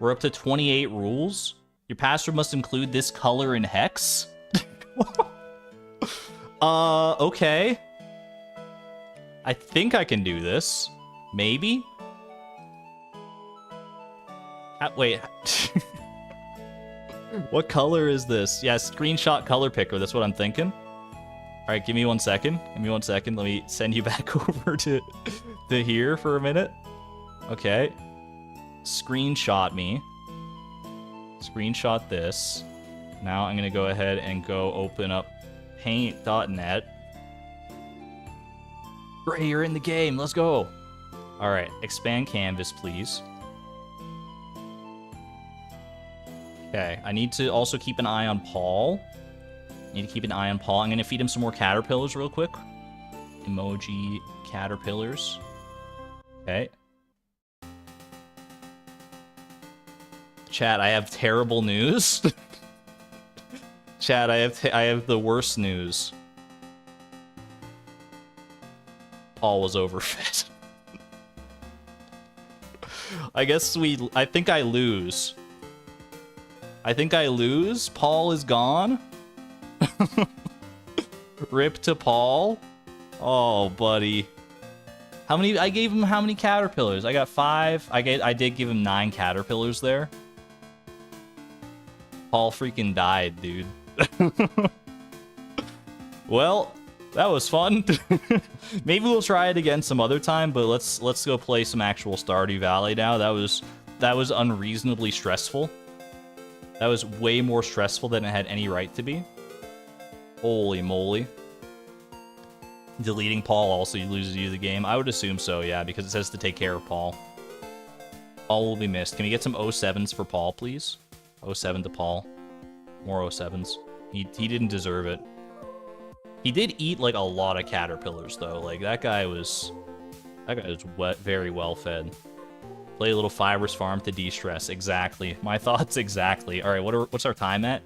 We're up to 28 rules. Your password must include this color in hex. Okay. I think I can do this. Maybe. Wait. What color is this? Yeah, screenshot color picker. That's what I'm thinking. All right, give me 1 second. Give me 1 second. Let me send you back over to here for a minute. Okay. Screenshot me. Screenshot this. Now I'm going to go ahead and go open up paint.net. Great, you're in the game. Let's go. All right, expand canvas, please. Okay, I need to also keep an eye on Paul. Need to keep an eye on Paul. I'm going to feed him some more caterpillars real quick. Emoji caterpillars. Okay. Chat, I have terrible news. Chad, I have the worst news. Paul was overfed. I think I lose. I think I lose. Paul is gone. Rip to Paul. Oh, buddy. How many? I gave him how many caterpillars? I got 5. I did give him 9 caterpillars there. Paul freaking died, dude. Well, that was fun. Maybe we'll try it again some other time, but let's go play some actual Stardew Valley now. That was unreasonably stressful. That was way more stressful than it had any right to be. Holy moly. Deleting Paul also loses you the game. I would assume so, yeah, because it says to take care of Paul. Paul will be missed. Can we get some 07s for Paul, please? 07 to Paul. More 07s. He didn't deserve it. He did eat, like, a lot of caterpillars, though. Like, that guy was very well fed. Play a little Fibrous farm to de-stress. Exactly. My thoughts exactly. All right, what's our time at?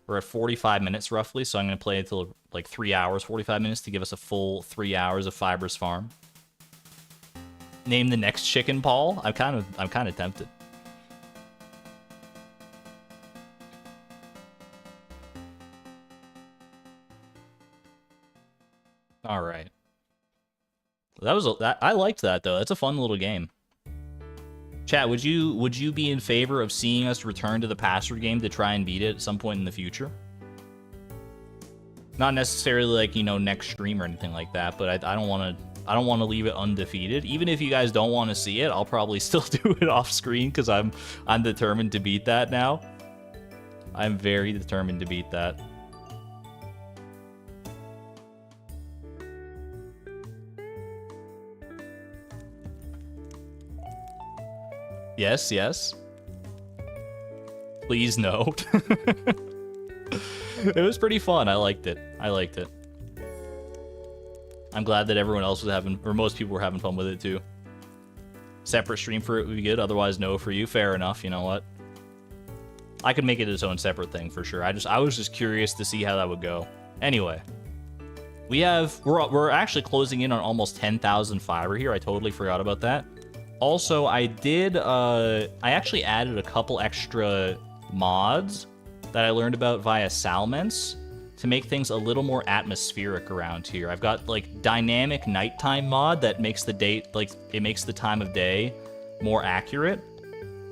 We're at 45 minutes, roughly, so I'm going to play until, like, 3 hours, 45 minutes to give us a full 3 hours of Fibrous farm. Name the next chicken, Paul? I'm kind of tempted. All right. I liked that though. That's a fun little game. Chat, would you be in favor of seeing us return to the password game to try and beat it at some point in the future? Not necessarily like, you know, next stream or anything like that, but I don't want to leave it undefeated. Even if you guys don't want to see it, I'll probably still do it off screen because I'm determined to beat that now. I'm very determined to beat that. Yes, yes. Please no. It was pretty fun. I liked it. I'm glad that everyone else was having, or most people were having fun with it too. Separate stream for it would be good. Otherwise, no for you. Fair enough. You know what? I could make it its own separate thing for sure. I was just curious to see how that would go. Anyway, we're actually closing in on almost 10,000 fiber here. I totally forgot about that. Also, I actually added a couple extra mods that I learned about via Salments to make things a little more atmospheric around here. I've got, like, dynamic nighttime mod that makes it makes the time of day more accurate.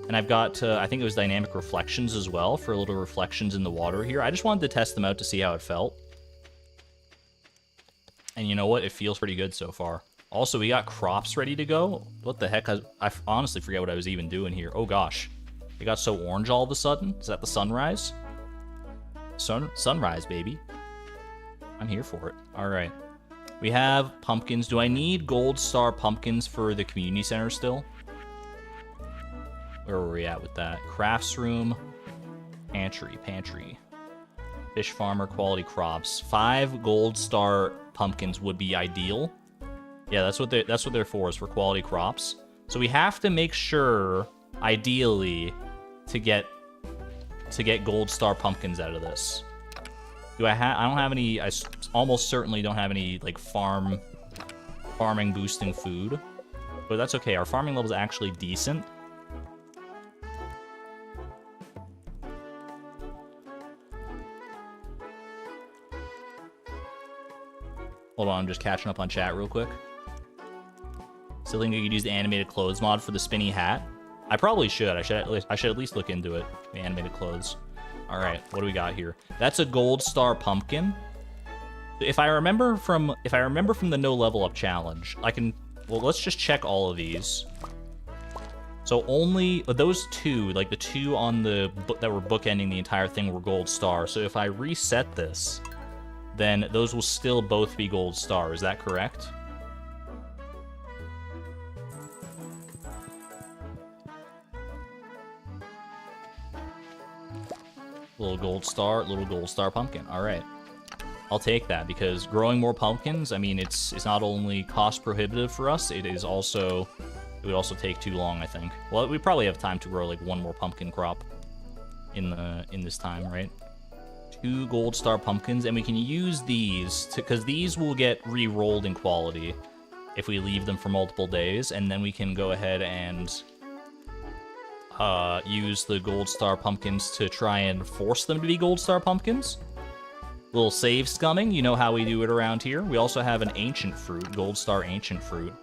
And I've got, I think it was dynamic reflections as well for little reflections in the water here. I just wanted to test them out to see how it felt. And you know what? It feels pretty good so far. Also, we got crops ready to go. What the heck? I honestly forget what I was even doing here. Oh gosh. It got so orange all of a sudden. Is that the sunrise? Sunrise, baby. I'm here for it. All right. We have pumpkins. Do I need gold star pumpkins for the community center still? Where were we at with that? Crafts room. Pantry. Fish farmer, quality crops. 5 gold star pumpkins would be ideal. Yeah, that's what they're for, is for quality crops. So we have to make sure, ideally, to get gold star pumpkins out of this. I don't have any. I almost certainly don't have any like farming boosting food, but that's okay. Our farming level is actually decent. Hold on, I'm just catching up on chat real quick. Still think I could use the animated clothes mod for the spinny hat? I probably should. I should at least look into it. The animated clothes. All right, what do we got here? That's a gold star pumpkin. If I remember from the no level up challenge, well, let's just check all of these. So only those 2, like the 2 on that were bookending the entire thing, were gold star. So if I reset this, then those will still both be gold star. Is that correct? Little gold star pumpkin. All right, I'll take that, because growing more pumpkins, I mean, it's not only cost prohibitive for us, it would also take too long, I think. Well, we probably have time to grow like 1 more pumpkin crop in this time, right? 2 gold star pumpkins, and we can use these because these will get re-rolled in quality if we leave them for multiple days, and then we can go ahead and use the gold star pumpkins to try and force them to be gold star pumpkins. Little save scumming, you know how we do it around here. We also have an ancient fruit, gold star ancient fruit.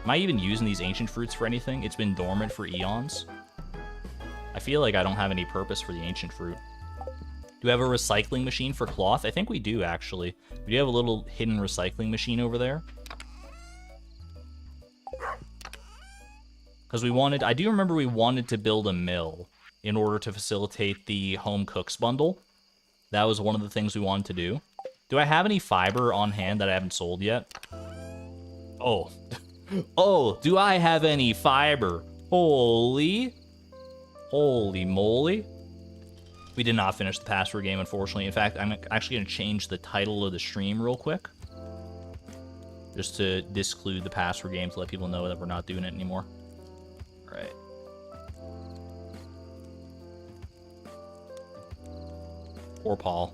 Am I even using these ancient fruits for anything? It's been dormant for eons. I feel like I don't have any purpose for the ancient fruit. Do we have a recycling machine for cloth? I think we do, actually. We do have a little hidden recycling machine over there. Because we wanted... I do remember we wanted to build a mill in order to facilitate the home cooks bundle. That was one of the things we wanted to do. Do I have any fiber on hand that I haven't sold yet? Oh. Oh, do I have any fiber? Holy moly. We did not finish the password game, unfortunately. In fact, I'm actually going to change the title of the stream real quick. Just to disclude the password game to let people know that we're not doing it anymore. All right. Poor Paul.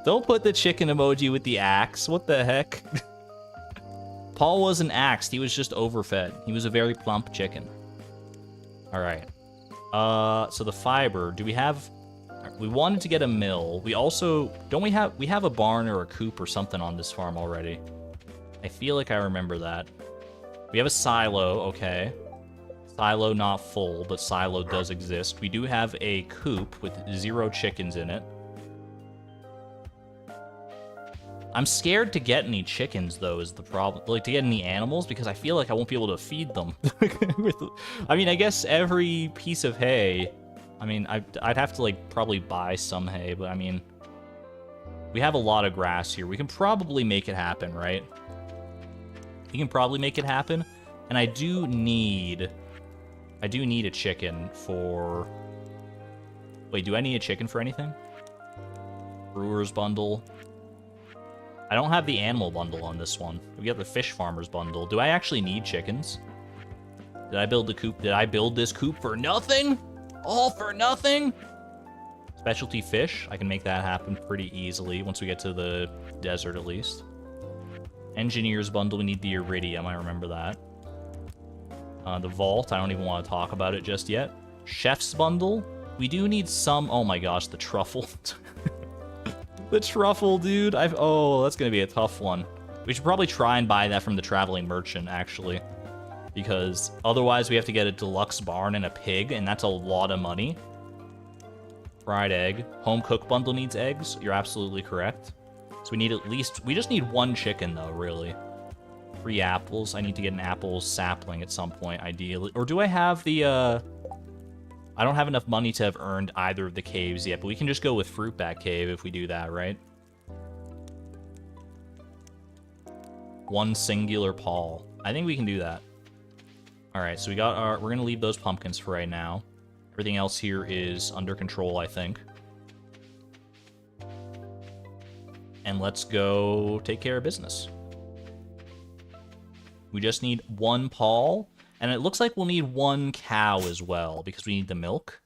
Don't put the chicken emoji with the axe. What the heck? Paul wasn't axed. He was just overfed. He was a very plump chicken. All right. So the fiber. Do we have... We wanted to get a mill. We also... Don't we have a barn or a coop or something on this farm already? I feel like I remember that. We have a silo. Okay. Silo not full, but silo does exist. We do have a coop with 0 chickens in it. I'm scared to get any chickens, though, is the problem. Like, to get any animals, because I feel like I won't be able to feed them. I mean, I guess every piece of hay... I mean, I'd have to, like, probably buy some hay, but, I mean... We have a lot of grass here. We can probably make it happen, right? We can probably make it happen. And I do need a chicken for... Wait, do I need a chicken for anything? Brewer's bundle... I don't have the animal bundle on this one. We got the fish farmer's bundle. Do I actually need chickens? Did I build the coop? Did I build this coop for nothing? All for nothing? Specialty fish. I can make that happen pretty easily once we get to the desert at least. Engineer's bundle. We need the iridium. I remember that. The vault. I don't even want to talk about it just yet. Chef's bundle. We do need some... Oh my gosh, the truffle. The truffle, dude. Oh, that's gonna be a tough one. We should probably try and buy that from the traveling merchant, actually. Because otherwise we have to get a deluxe barn and a pig, and that's a lot of money. Fried egg. Home cook bundle needs eggs. You're absolutely correct. So we need at least... We just need 1 chicken, though, really. 3 apples. I need to get an apple sapling at some point, ideally. Or do I have the, I don't have enough money to have earned either of the caves yet, but we can just go with Fruitbat Cave if we do that, right? 1 singular Paul. I think we can do that. Alright, so we got our... We're gonna leave those pumpkins for right now. Everything else here is under control, I think. And let's go take care of business. We just need 1 Paul. And it looks like we'll need 1 cow as well, because we need the milk.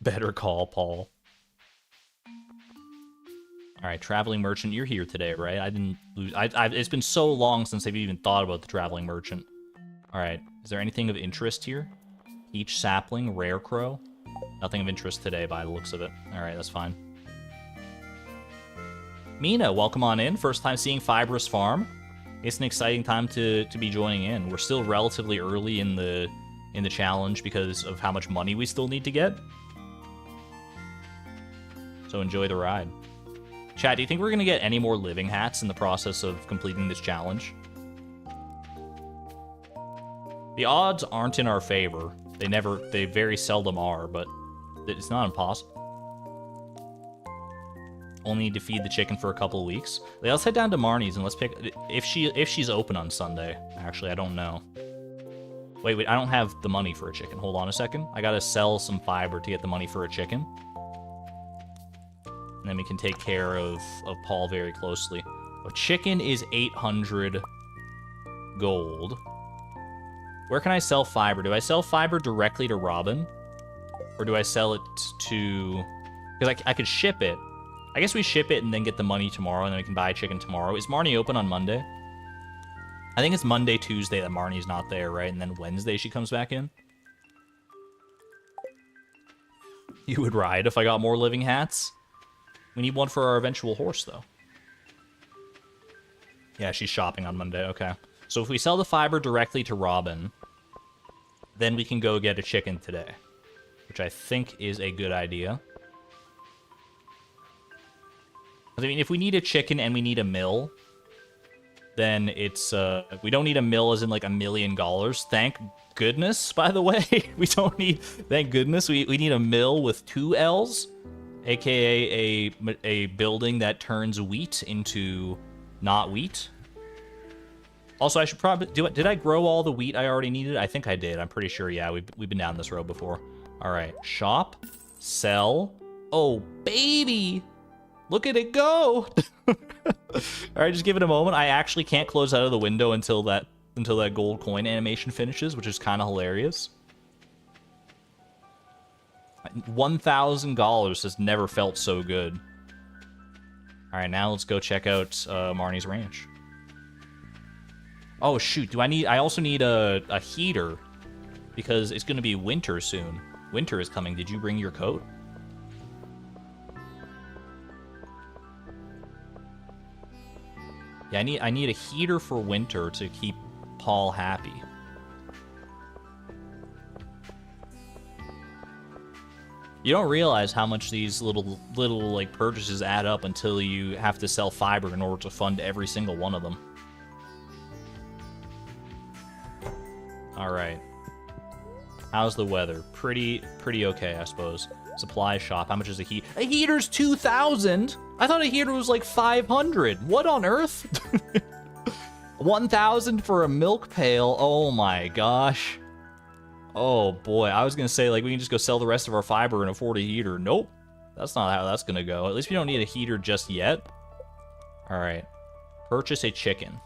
Better call, Paul. Alright, traveling merchant, you're here today, right? I didn't lose... it's been so long since I've even thought about the traveling merchant. Alright, is there anything of interest here? Each sapling, rare crow? Nothing of interest today by the looks of it. Alright, that's fine. Mina, welcome on in. First time seeing Fibrous Farm. It's an exciting time to be joining in. We're still relatively early in the challenge because of how much money we still need to get. So enjoy the ride. Chat, do you think we're going to get any more living hats in the process of completing this challenge? The odds aren't in our favor. They very seldom are, but it's not impossible. Only need to feed the chicken for a couple of weeks. Let's head down to Marnie's and let's pick... If she's open on Sunday. Actually, I don't know. Wait, I don't have the money for a chicken. Hold on a second. I gotta sell some fiber to get the money for a chicken. And then we can take care of Paul very closely. A chicken is 800 gold. Where can I sell fiber? Do I sell fiber directly to Robin? Or do I sell it to... Because I could ship it. I guess we ship it and then get the money tomorrow, and then we can buy chicken tomorrow. Is Marnie open on Monday? I think it's Monday, Tuesday that Marnie's not there, right? And then Wednesday she comes back in. You would ride if I got more living hats. We need one for our eventual horse, though. Yeah, she's shopping on Monday. Okay. So if we sell the fiber directly to Robin, then we can go get a chicken today, which I think is a good idea. I mean, if we need a chicken and we need a mill, then it's, we don't need a mill as in, like, $1 million. Thank goodness, by the way. We don't need, thank goodness, we need a mill with 2 L's, aka a building that turns wheat into not wheat. Also, I should probably do it. Did I grow all the wheat I already needed? I think I did. I'm pretty sure, yeah, we've been down this road before. All right, shop, sell. Oh, baby! Look at it go! All right, just give it a moment. I actually can't close out of the window until that gold coin animation finishes, which is kind of hilarious. $1,000 has never felt so good. All right, now let's go check out Marnie's ranch. Oh shoot! I also need a heater because it's gonna be winter soon. Winter is coming. Did you bring your coat? Yeah, I need a heater for winter to keep Paul happy. You don't realize how much these little like purchases add up until you have to sell fiber in order to fund every single one of them. All right. How's the weather? Pretty okay, I suppose. Supply shop. How much is a heat? A heater's 2,000. I thought a heater was like 500. What on earth? 1,000 for a milk pail. Oh my gosh. Oh boy, I was gonna say like we can just go sell the rest of our fiber and afford a heater. Nope, that's not how that's gonna go. At least we don't need a heater just yet. All right, purchase a chicken.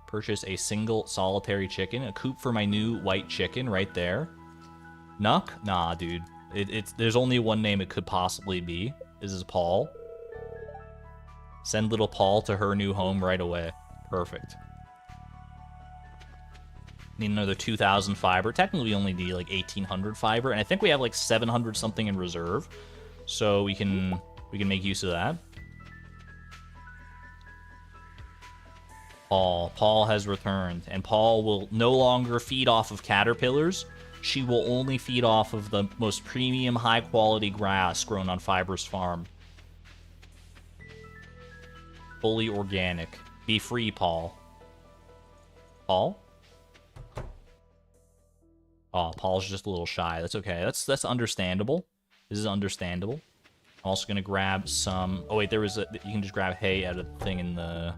Purchase a single solitary chicken. A coop for my new white chicken right there. Nuck? Nah, dude. There's only one name it could possibly be. This is Paul. Send little Paul to her new home right away. Perfect. Need another 2,000 fiber. Technically, we only need like 1,800 fiber, and I think we have like 700 something in reserve, so we can make use of that. Paul has returned, and Paul will no longer feed off of caterpillars. She will only feed off of the most premium, high-quality grass grown on Fibrous farm. Fully organic. Be free, Paul. Paul? Oh, Paul's just a little shy. That's okay. That's understandable. This is understandable. I'm also gonna grab some... Oh, wait, there was a... You can just grab hay out of the thing in the...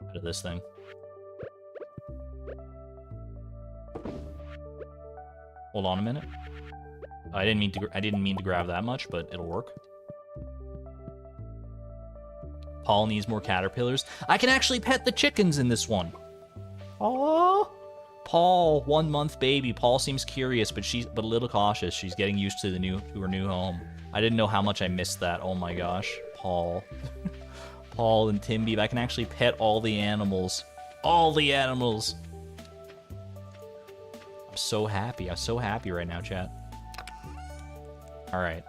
Out of this thing. Hold on a minute. I didn't mean to grab that much, but it'll work. Paul needs more caterpillars. I can actually pet the chickens in this one. Oh, Paul, 1 month baby. Paul seems curious, but a little cautious. She's getting used to her new home. I didn't know how much I missed that. Oh my gosh, Paul, Paul and Timby. I can actually pet all the animals. All the animals. I'm so happy. I'm so happy right now, chat. All right.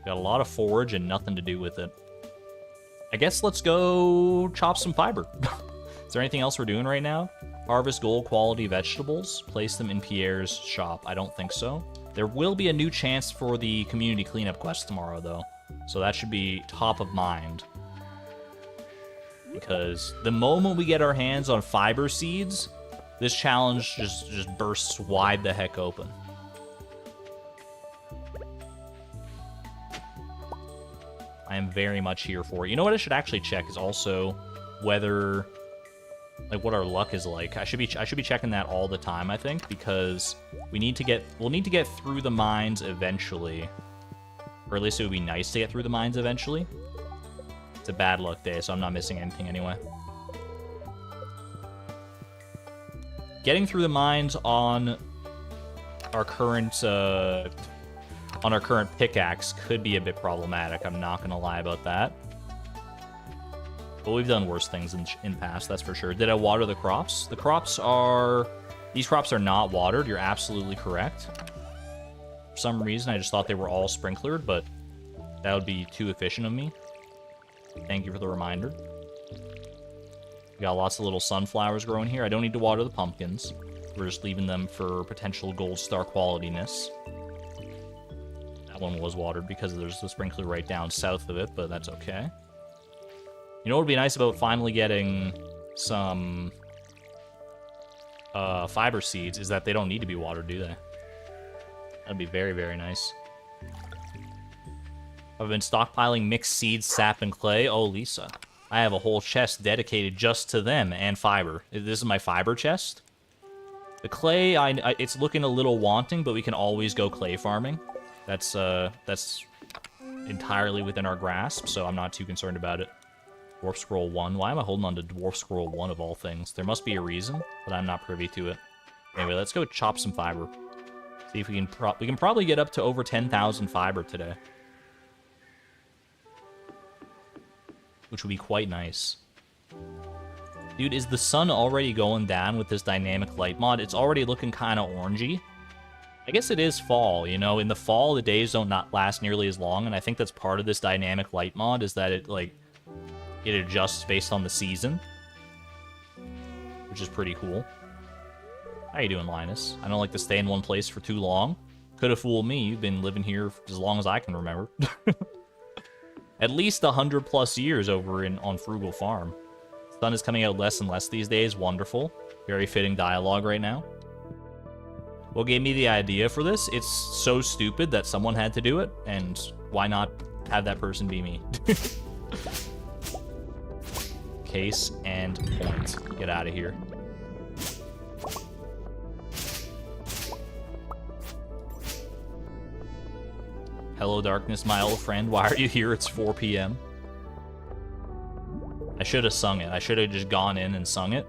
Got a lot of forage and nothing to do with it. I guess let's go chop some fiber. Is there anything else we're doing right now? Harvest gold quality vegetables. Place them in Pierre's shop. I don't think so. There will be a new chance for the community cleanup quest tomorrow, though. So that should be top of mind. Because the moment we get our hands on fiber seeds, this challenge just bursts wide the heck open. I am very much here for it. You know what I should actually check is also whether, like, what our luck is like. I should be checking that all the time, I think, because we'll need to get through the mines eventually, or at least it would be nice to get through the mines eventually. It's a bad luck day, so I'm not missing anything anyway. Getting through the mines on our current on our current pickaxe could be a bit problematic. I'm not going to lie about that. But we've done worse things in the past, that's for sure. Did I water the crops? The crops are... These crops are not watered. You're absolutely correct. For some reason, I just thought they were all sprinklered, but that would be too efficient of me. Thank you for the reminder. We got lots of little sunflowers growing here. I don't need to water the pumpkins. We're just leaving them for potential gold star qualityness. That one was watered because there's the sprinkler right down south of it, but that's okay. You know what would be nice about finally getting some fiber seeds is that they don't need to be watered, do they? That'd be very, very nice. I've been stockpiling mixed seeds, sap, and clay. Oh, Lisa. I have a whole chest dedicated just to them and fiber. This is my fiber chest. The clay, it's looking a little wanting, but we can always go clay farming. That's entirely within our grasp, so I'm not too concerned about it. Dwarf Scroll 1. Why am I holding on to Dwarf Scroll 1 of all things? There must be a reason, but I'm not privy to it. Anyway, let's go chop some fiber. See if we can we can probably get up to over 10,000 fiber today. Which would be quite nice. Dude, is the sun already going down with this dynamic light mod? It's already looking kind of orangey. I guess it is fall, you know? In the fall, the days don't not last nearly as long, and I think that's part of this dynamic light mod, is that it, like, it adjusts based on the season. Which is pretty cool. How you doing, Linus? I don't like to stay in one place for too long. Could have fooled me. You've been living here as long as I can remember. At least 100+ years over on Frugal Farm. Sun is coming out less and less these days. Wonderful. Very fitting dialogue right now. What gave me the idea for this? It's so stupid that someone had to do it, and why not have that person be me? Case and point. Get out of here. Hello, darkness, my old friend. Why are you here? It's 4 p.m. I should have sung it. I should have just gone in and sung it.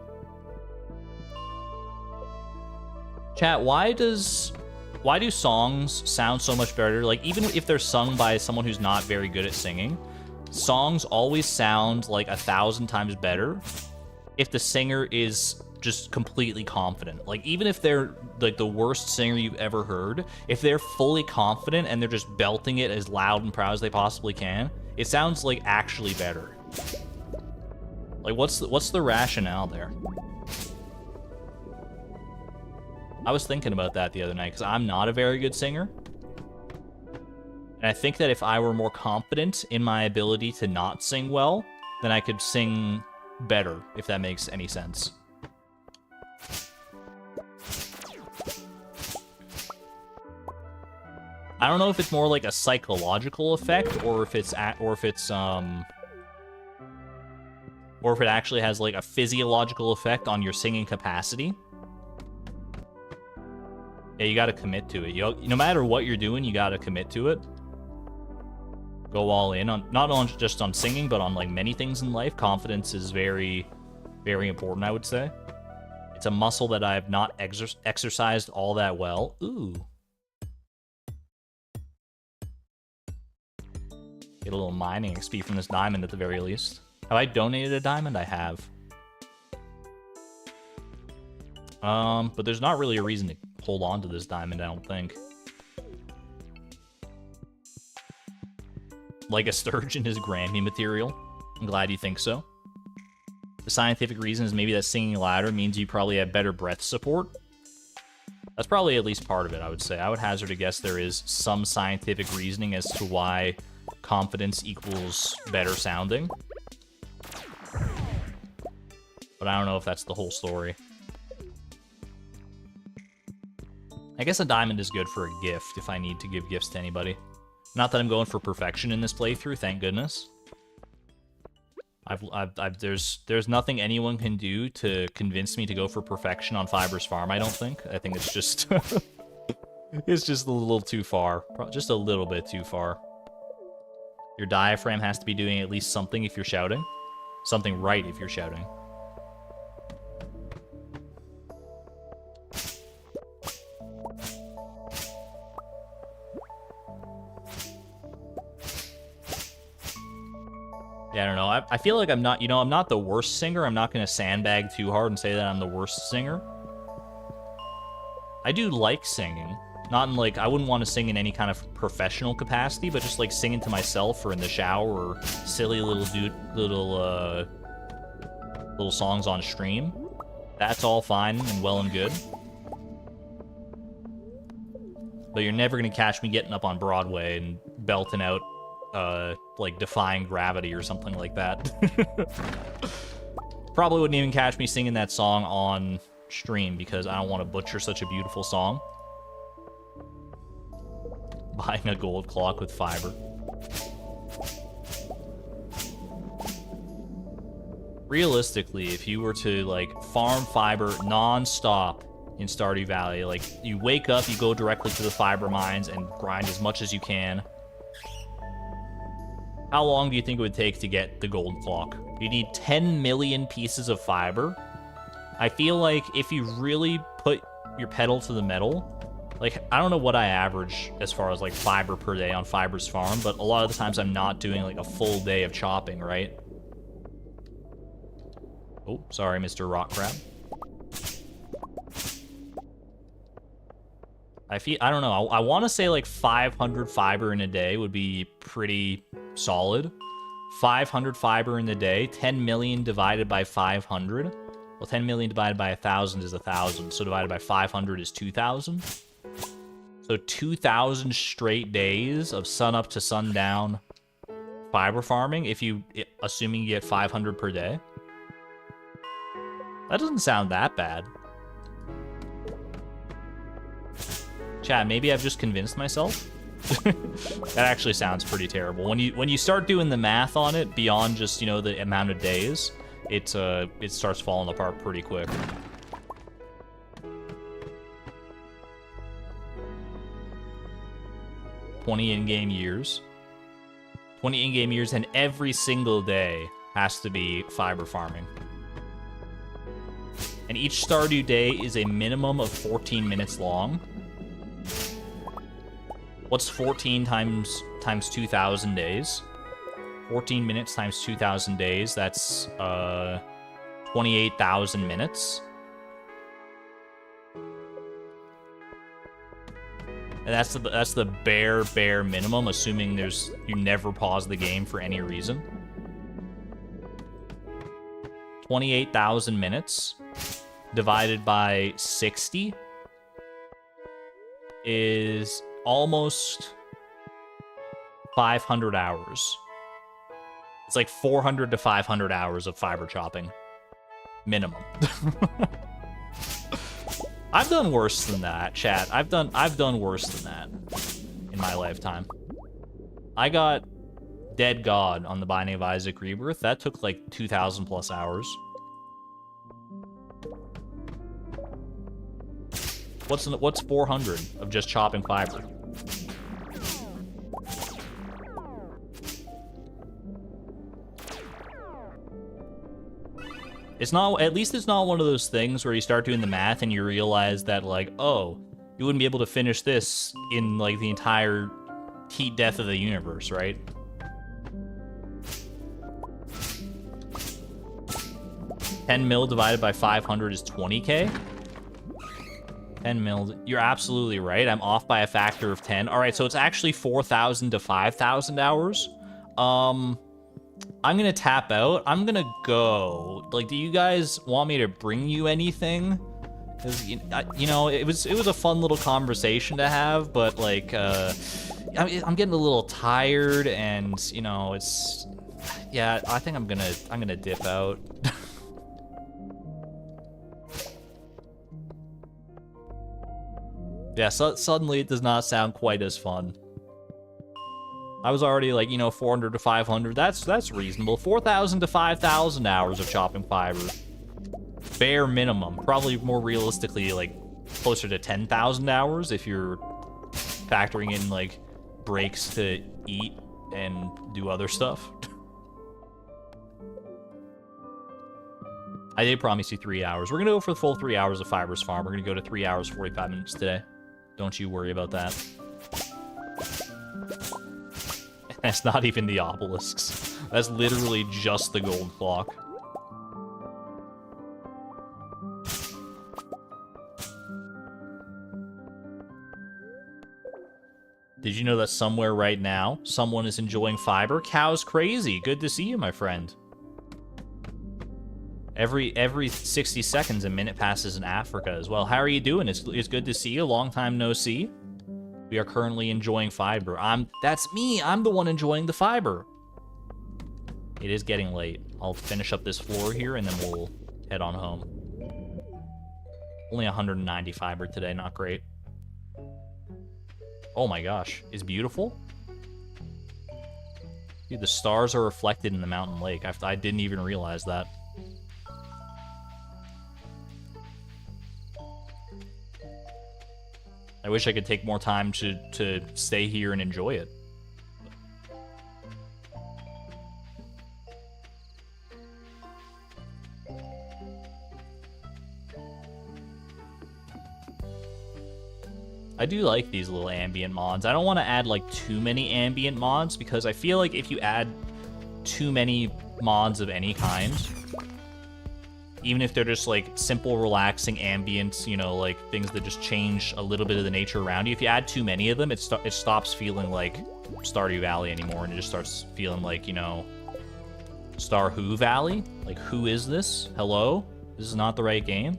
Chat, why do songs sound so much better? Like, even if they're sung by someone who's not very good at singing, songs always sound like 1,000 times better if the singer is just completely confident. Like, even if they're like the worst singer you've ever heard, if they're fully confident and they're just belting it as loud and proud as they possibly can, it sounds like actually better. Like, what's the rationale there? I was thinking about that the other night because I'm not a very good singer. And I think that if I were more confident in my ability to not sing well, then I could sing better, if that makes any sense. I don't know if it's more like a psychological effect, or if it actually has like a physiological effect on your singing capacity. Yeah, you gotta commit to it. No matter what you're doing, you gotta commit to it. Go all in on, not on just on singing, but on like many things in life. Confidence is very, very important, I would say. It's a muscle that I have not exercised all that well. Ooh. Get a little mining XP from this diamond at the very least. Have I donated a diamond? I have. But there's not really a reason to hold on to this diamond, I don't think. Like a sturgeon is Grammy material. I'm glad you think so. The scientific reason is maybe that singing louder means you probably have better breath support. That's probably at least part of it, I would say. I would hazard a guess there is some scientific reasoning as to why confidence equals better sounding. But I don't know if that's the whole story. I guess a diamond is good for a gift if I need to give gifts to anybody. Not that I'm going for perfection in this playthrough, thank goodness. There's nothing anyone can do to convince me to go for perfection on Fibrous Farm, I don't think. I think it's just... it's just a little too far. Just a little bit too far. Your diaphragm has to be doing at least something if you're shouting. Something right if you're shouting. Yeah, I don't know. I feel like I'm not, I'm not the worst singer. I'm not going to sandbag too hard and say that I'm the worst singer. I do like singing. Not in, like, I wouldn't want to sing in any kind of professional capacity, but just, like, singing to myself or in the shower or silly little songs on stream. That's all fine and well and good. But you're never going to catch me getting up on Broadway and belting out, like, Defying Gravity or something like that. Probably wouldn't even catch me singing that song on stream because I don't want to butcher such a beautiful song. Buying a gold clock with fiber. Realistically, if you were to, like, farm fiber non-stop in Stardew Valley, like, you wake up, you go directly to the fiber mines and grind as much as you can. How long do you think it would take to get the gold clock? You need 10 million pieces of fiber. I feel like if you really put your pedal to the metal, like, I don't know what I average as far as, like, fiber per day on Fibrous farm, but a lot of the times I'm not doing, like, a full day of chopping, right? Oh, sorry, Mr. Rock Crab. I don't know, I want to say, like, 500 fiber in a day would be pretty solid. 500 fiber in a day, 10 million divided by 500. Well, 10 million divided by 1,000 is 1,000, so divided by 500 is 2,000. So 2,000 straight days of sunup to sundown fiber farming, assuming you get 500 per day. That doesn't sound that bad. Chat, maybe I've just convinced myself. That actually sounds pretty terrible. When you start doing the math on it beyond just, the amount of days, it starts falling apart pretty quick. 20 in-game years. 20 in-game years, and every single day has to be fiber farming. And each Stardew day is a minimum of 14 minutes long. What's 14 times 2,000 days? 14 minutes times 2,000 days, that's 28,000 minutes. And that's the bare minimum, assuming you never pause the game for any reason. 28,000 minutes divided by 60 is almost 500 hours. It's like 400 to 500 hours of fiber chopping. Minimum. I've done worse than that, chat. I've done worse than that in my lifetime. I got Dead God on the Binding of Isaac Rebirth. That took like 2,000 plus hours. What's 400 of just chopping fiber? It's not, at least it's not one of those things where you start doing the math and you realize that, like, oh, you wouldn't be able to finish this in, like, the entire heat death of the universe, right? $10 mil divided by 500 is 20k? 10 mil, you're absolutely right. I'm off by a factor of 10. All right, so it's actually 4,000 to 5,000 hours. I'm gonna tap out. I'm gonna go. Like, do you guys want me to bring you anything? Because it was a fun little conversation to have, but like, I'm getting a little tired, and it's, yeah. I think I'm gonna dip out. Yeah. So suddenly it does not sound quite as fun. I was already like, 400 to 500. That's reasonable. 4,000 to 5,000 hours of chopping fiber. Bare minimum. Probably more realistically, like, closer to 10,000 hours if you're factoring in, like, breaks to eat and do other stuff. I did promise you 3 hours. We're going to go for the full 3 hours of Fibrous Farm. We're going to go to 3 hours, 45 minutes today. Don't you worry about that. It's not even the obelisks. That's literally just the gold clock. Did you know that somewhere right now, someone is enjoying fiber? Cow's crazy. Good to see you, my friend. Every 60 seconds, a minute passes in Africa as well. How are you doing? It's good to see you. Long time no see. We are currently enjoying fiber. That's me. I'm the one enjoying the fiber. It is getting late. I'll finish up this floor here, and then we'll head on home. Only 190 fiber today. Not great. Oh my gosh. Is beautiful? Dude, the stars are reflected in the mountain lake. I didn't even realize that. I wish I could take more time to stay here and enjoy it. I do like these little ambient mods. I don't want to add like too many ambient mods because I feel like if you add too many mods of any kind, even if they're just like simple, relaxing ambience, you know, like things that just change a little bit of the nature around you, if you add too many of them, it stops feeling like Stardew Valley anymore, and it just starts feeling like, you know, Stardew Valley? Like, who is this? Hello? This is not the right game?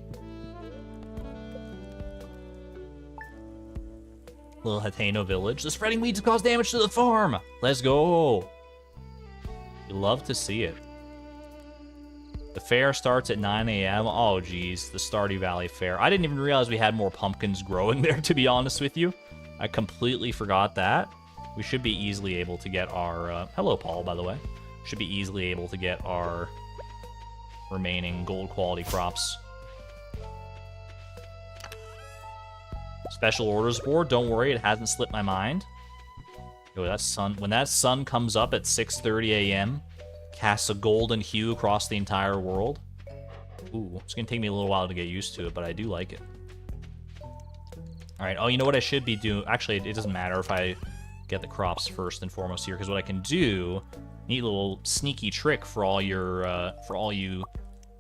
Little Hateno village. The spreading weeds cause damage to the farm! Let's go! You love to see it. The fair starts at 9 a.m. Oh, geez. The Stardew Valley Fair. I didn't even realize we had more pumpkins growing there, to be honest with you. I completely forgot that. We should be easily able to get our... hello, Paul, by the way. Should be easily able to get our remaining gold quality crops. Special orders board. Don't worry, it hasn't slipped my mind. Yo, that sun... When that sun comes up at 6:30 a.m., casts a golden hue across the entire world. Ooh, it's gonna take me a little while to get used to it, but I do like it. Alright, oh, you know what I should be doing? Actually, it doesn't matter if I get the crops first and foremost here, because what I can do, neat little sneaky trick for all you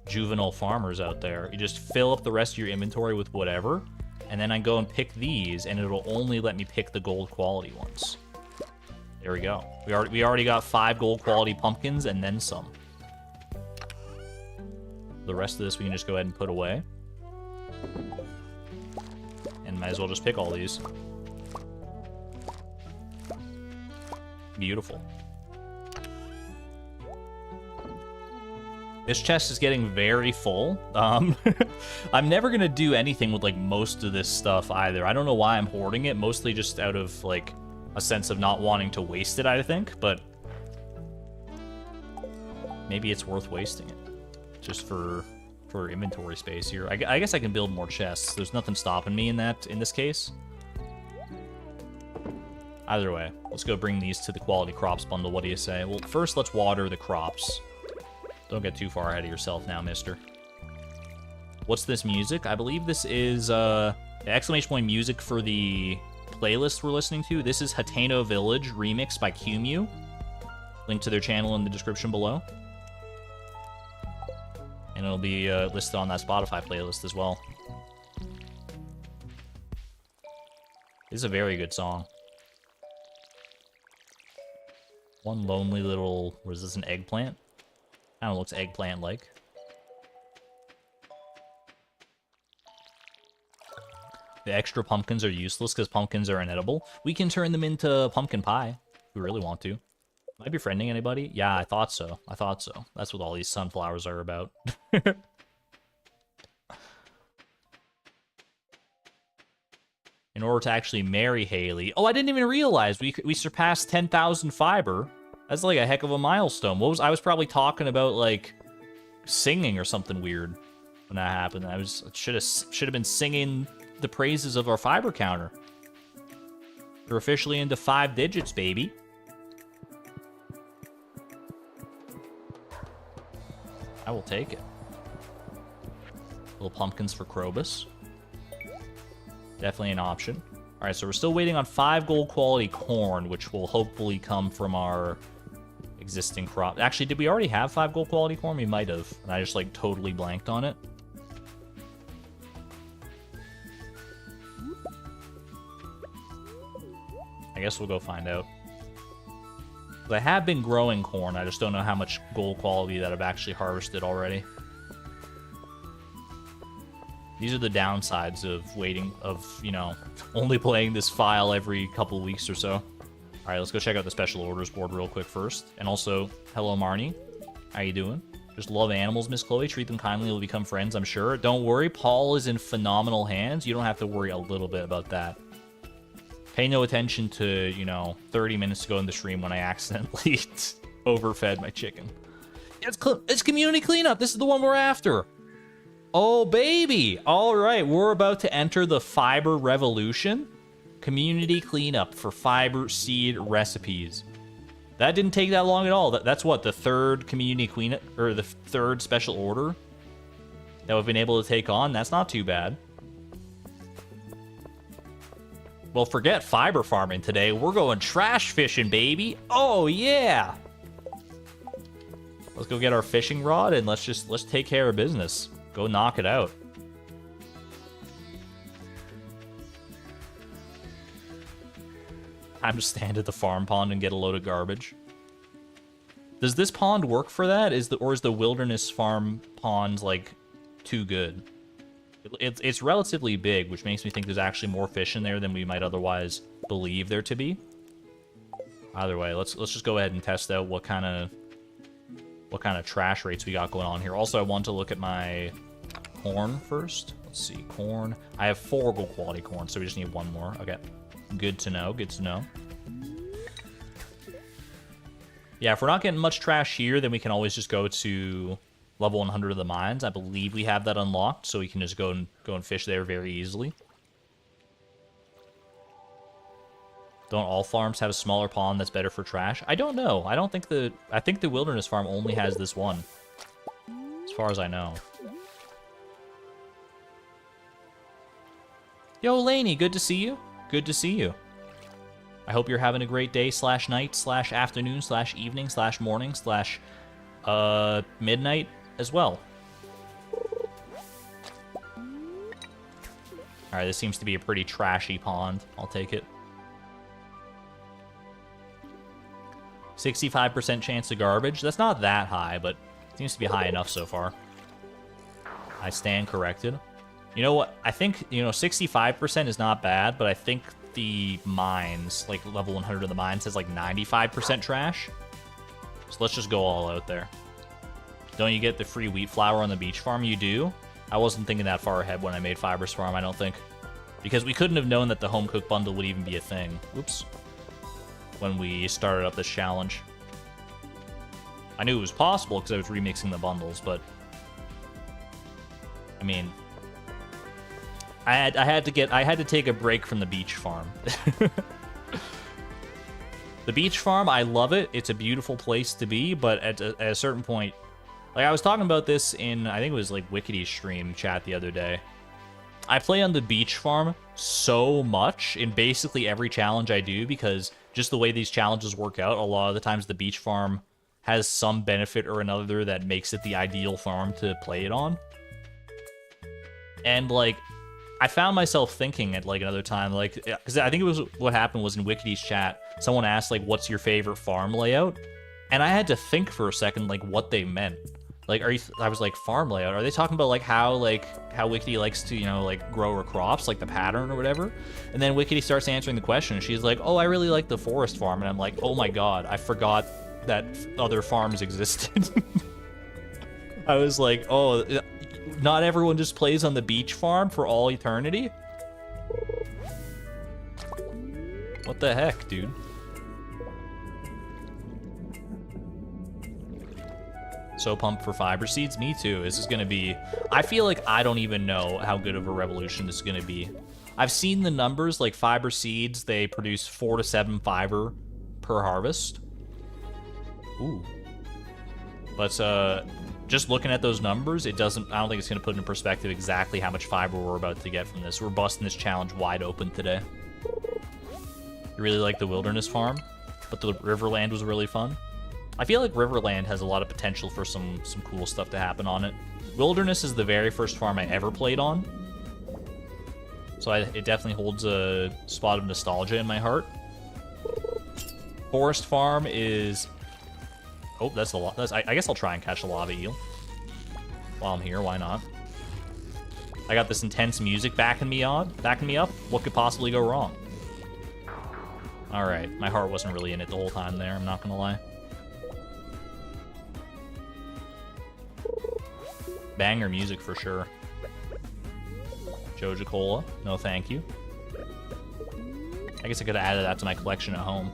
juvenile farmers out there. You just fill up the rest of your inventory with whatever, and then I go and pick these, and it'll only let me pick the gold quality ones. There we go. We already got 5 gold quality pumpkins and then some. The rest of this we can just go ahead and put away. And might as well just pick all these. Beautiful. This chest is getting very full. I'm never gonna do anything with like most of this stuff either. I don't know why I'm hoarding it, mostly just out of like a sense of not wanting to waste it, I think, but maybe it's worth wasting it just for inventory space here. I guess I can build more chests. There's nothing stopping me in this case. Either way, let's go bring these to the quality crops bundle. What do you say? Well, first let's water the crops. Don't get too far ahead of yourself now, mister. What's this music? I believe this is the exclamation point music for the playlist we're listening to. This is Hateno Village remixed by QMU. Link to their channel in the description below. And it'll be listed on that Spotify playlist as well. This is a very good song. One lonely little... What is this, an eggplant? Kind of looks eggplant-like. The extra pumpkins are useless because pumpkins are inedible. We can turn them into pumpkin pie if we really want to. Am I befriending anybody? Yeah, I thought so. I thought so. That's what all these sunflowers are about. In order to actually marry Haley... Oh, I didn't even realize we surpassed 10,000 fiber. That's like a heck of a milestone. I was probably talking about, like, singing or something weird when that happened. I should have been singing the praises of our fiber counter. We're officially into 5 digits, baby. I will take it. Little pumpkins for Krobus. Definitely an option. Alright, so we're still waiting on 5 gold quality corn, which will hopefully come from our existing crop. Actually, did we already have 5 gold quality corn? We might have, and I just like totally blanked on it. I guess we'll go find out. I have been growing corn, I just don't know how much gold quality that I've actually harvested already. These are the downsides of waiting, you know, only playing this file every couple weeks or so. Alright, let's go check out the special orders board real quick first. And also, hello Marnie. How you doing? Just love animals, Miss Chloe. Treat them kindly, we'll become friends, I'm sure. Don't worry, Paul is in phenomenal hands. You don't have to worry a little bit about that. Pay no attention to, you know, 30 minutes ago in the stream when I accidentally overfed my chicken. It's community cleanup. This is the one we're after. Oh, baby. All right, we're about to enter the fiber revolution. Community cleanup for fiber seed recipes. That didn't take that long at all. That's what, the third community cleanup, or the third special order that we've been able to take on? That's not too bad. Well, forget fiber farming today. We're going trash fishing, baby. Oh, yeah. Let's go get our fishing rod and let's take care of business. Go knock it out. I'm just stand at the farm pond and get a load of garbage. Does this pond work for that? Or is the wilderness farm pond like too good? It's relatively big, which makes me think there's actually more fish in there than we might otherwise believe there to be. Either way, let's just go ahead and test out what kind of trash rates we got going on here. Also, I want to look at my corn first. Let's see, corn. I have 4 gold quality corn, so we just need 1 more. Okay, good to know. Good to know. Yeah, if we're not getting much trash here, then we can always just go to level 100 of the mines. I believe we have that unlocked, so we can just go and fish there very easily. Don't all farms have a smaller pond that's better for trash? I don't know. I think the wilderness farm only has this one, as far as I know. Yo, Laney, good to see you. Good to see you. I hope you're having a great day / night / afternoon / evening / morning / midnight as well. Alright, this seems to be a pretty trashy pond. I'll take it. 65% chance of garbage. That's not that high, but it seems to be high enough so far. I stand corrected. You know what? I think, you know, 65% is not bad, but I think the mines, like level 100 of the mines, has like 95% trash. So let's just go all out there. Don't you get the free wheat flour on the beach farm? You do? I wasn't thinking that far ahead when I made Fibrous Farm, I don't think. Because we couldn't have known that the home cook bundle would even be a thing. Oops. When we started up this challenge. I knew it was possible because I was remixing the bundles, but I mean, I had to take a break from the beach farm. The beach farm, I love it. It's a beautiful place to be, but at a certain point, like I was talking about this in, I think it was like Wickety's stream chat the other day. I play on the beach farm so much in basically every challenge I do because just the way these challenges work out, a lot of the times the beach farm has some benefit or another that makes it the ideal farm to play it on. And like, I found myself thinking at like another time, like, because I think it was what happened was in Wickety's chat, someone asked like, what's your favorite farm layout? And I had to think for a second, like, what they meant. Like, I was like, farm layout? Are they talking about like how Wickety likes to, you know, like grow her crops, like the pattern or whatever? And then Wickety starts answering the question and she's like, oh, I really like the forest farm. And I'm like, oh my God, I forgot that other farms existed. I was like, oh, not everyone just plays on the beach farm for all eternity? What the heck, dude? So pumped for fiber seeds. Me too. This is going to be... I feel like I don't even know how good of a revolution this is going to be. I've seen the numbers, like fiber seeds, they produce 4 to 7 fiber per harvest. Ooh. But just looking at those numbers, it doesn't... I don't think it's going to put into perspective exactly how much fiber we're about to get from this. We're busting this challenge wide open today. You really like the wilderness farm? But the Riverland was really fun? I feel like Riverland has a lot of potential for some cool stuff to happen on it. Wilderness is the very first farm I ever played on, so it definitely holds a spot of nostalgia in my heart. Forest Farm is... Oh, that's a lot. I guess I'll try and catch a lava eel while I'm here. Why not? I got this intense music backing me up. What could possibly go wrong? All right, my heart wasn't really in it the whole time there. I'm not gonna lie. Banger music for sure. Joja Cola, no thank you. I guess I could have added that to my collection at home.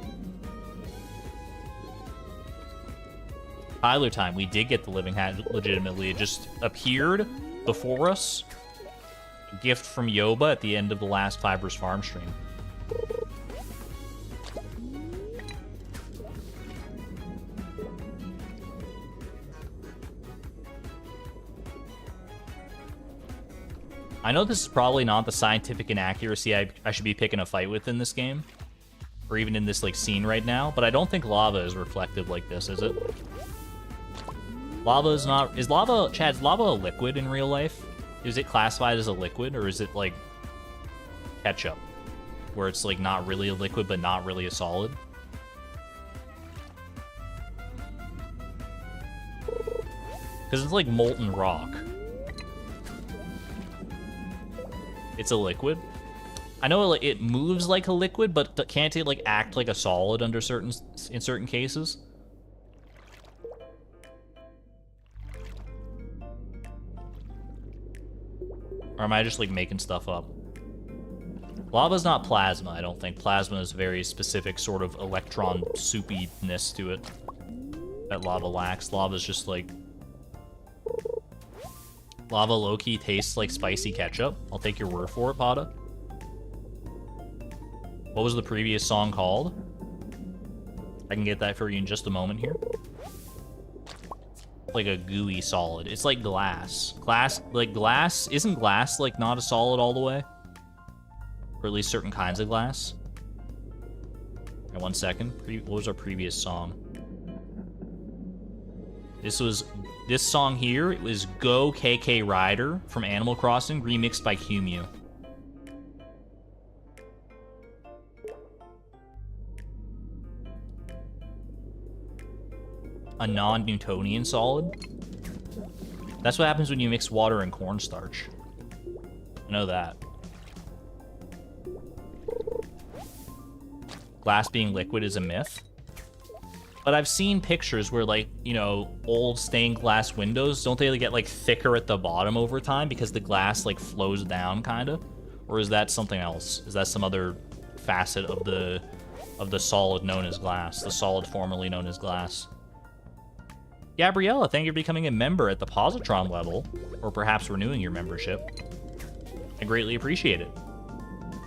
Tyler time, we did get the living hat legitimately. It just appeared before us. A gift from Yoba at the end of the last Fibrous farm stream. I know this is probably not the scientific inaccuracy I should be picking a fight with in this game, or even in this like scene right now, but I don't think lava is reflective like this, is it? Lava is not... Is lava... Chad, is lava a liquid in real life? Is it classified as a liquid, or is it like ketchup, where it's like not really a liquid but not really a solid? Because it's like molten rock. It's a liquid. I know it moves like a liquid, but can't it like act like a solid in certain cases? Or am I just like making stuff up? Lava's not plasma, I don't think. Plasma is a very specific sort of electron soupiness to it that lava lacks. Lava's just like... Lava low-key tastes like spicy ketchup. I'll take your word for it, Pada. What was the previous song called? I can get that for you in just a moment here. Like a gooey solid. It's like glass. Glass, isn't glass like not a solid all the way? Or at least certain kinds of glass? Right, 1 second. What was our previous song? This song here, it was Go KK Rider from Animal Crossing, remixed by QMU. A non-Newtonian solid? That's what happens when you mix water and cornstarch. I know that. Glass being liquid is a myth. But I've seen pictures where, like, you know, old stained glass windows, don't they get, like, thicker at the bottom over time because the glass, like, flows down, kind of? Or is that something else? Is that some other facet of the solid known as glass? The solid formerly known as glass? Gabriella, thank you for becoming a member at the Positron level, or perhaps renewing your membership. I greatly appreciate it.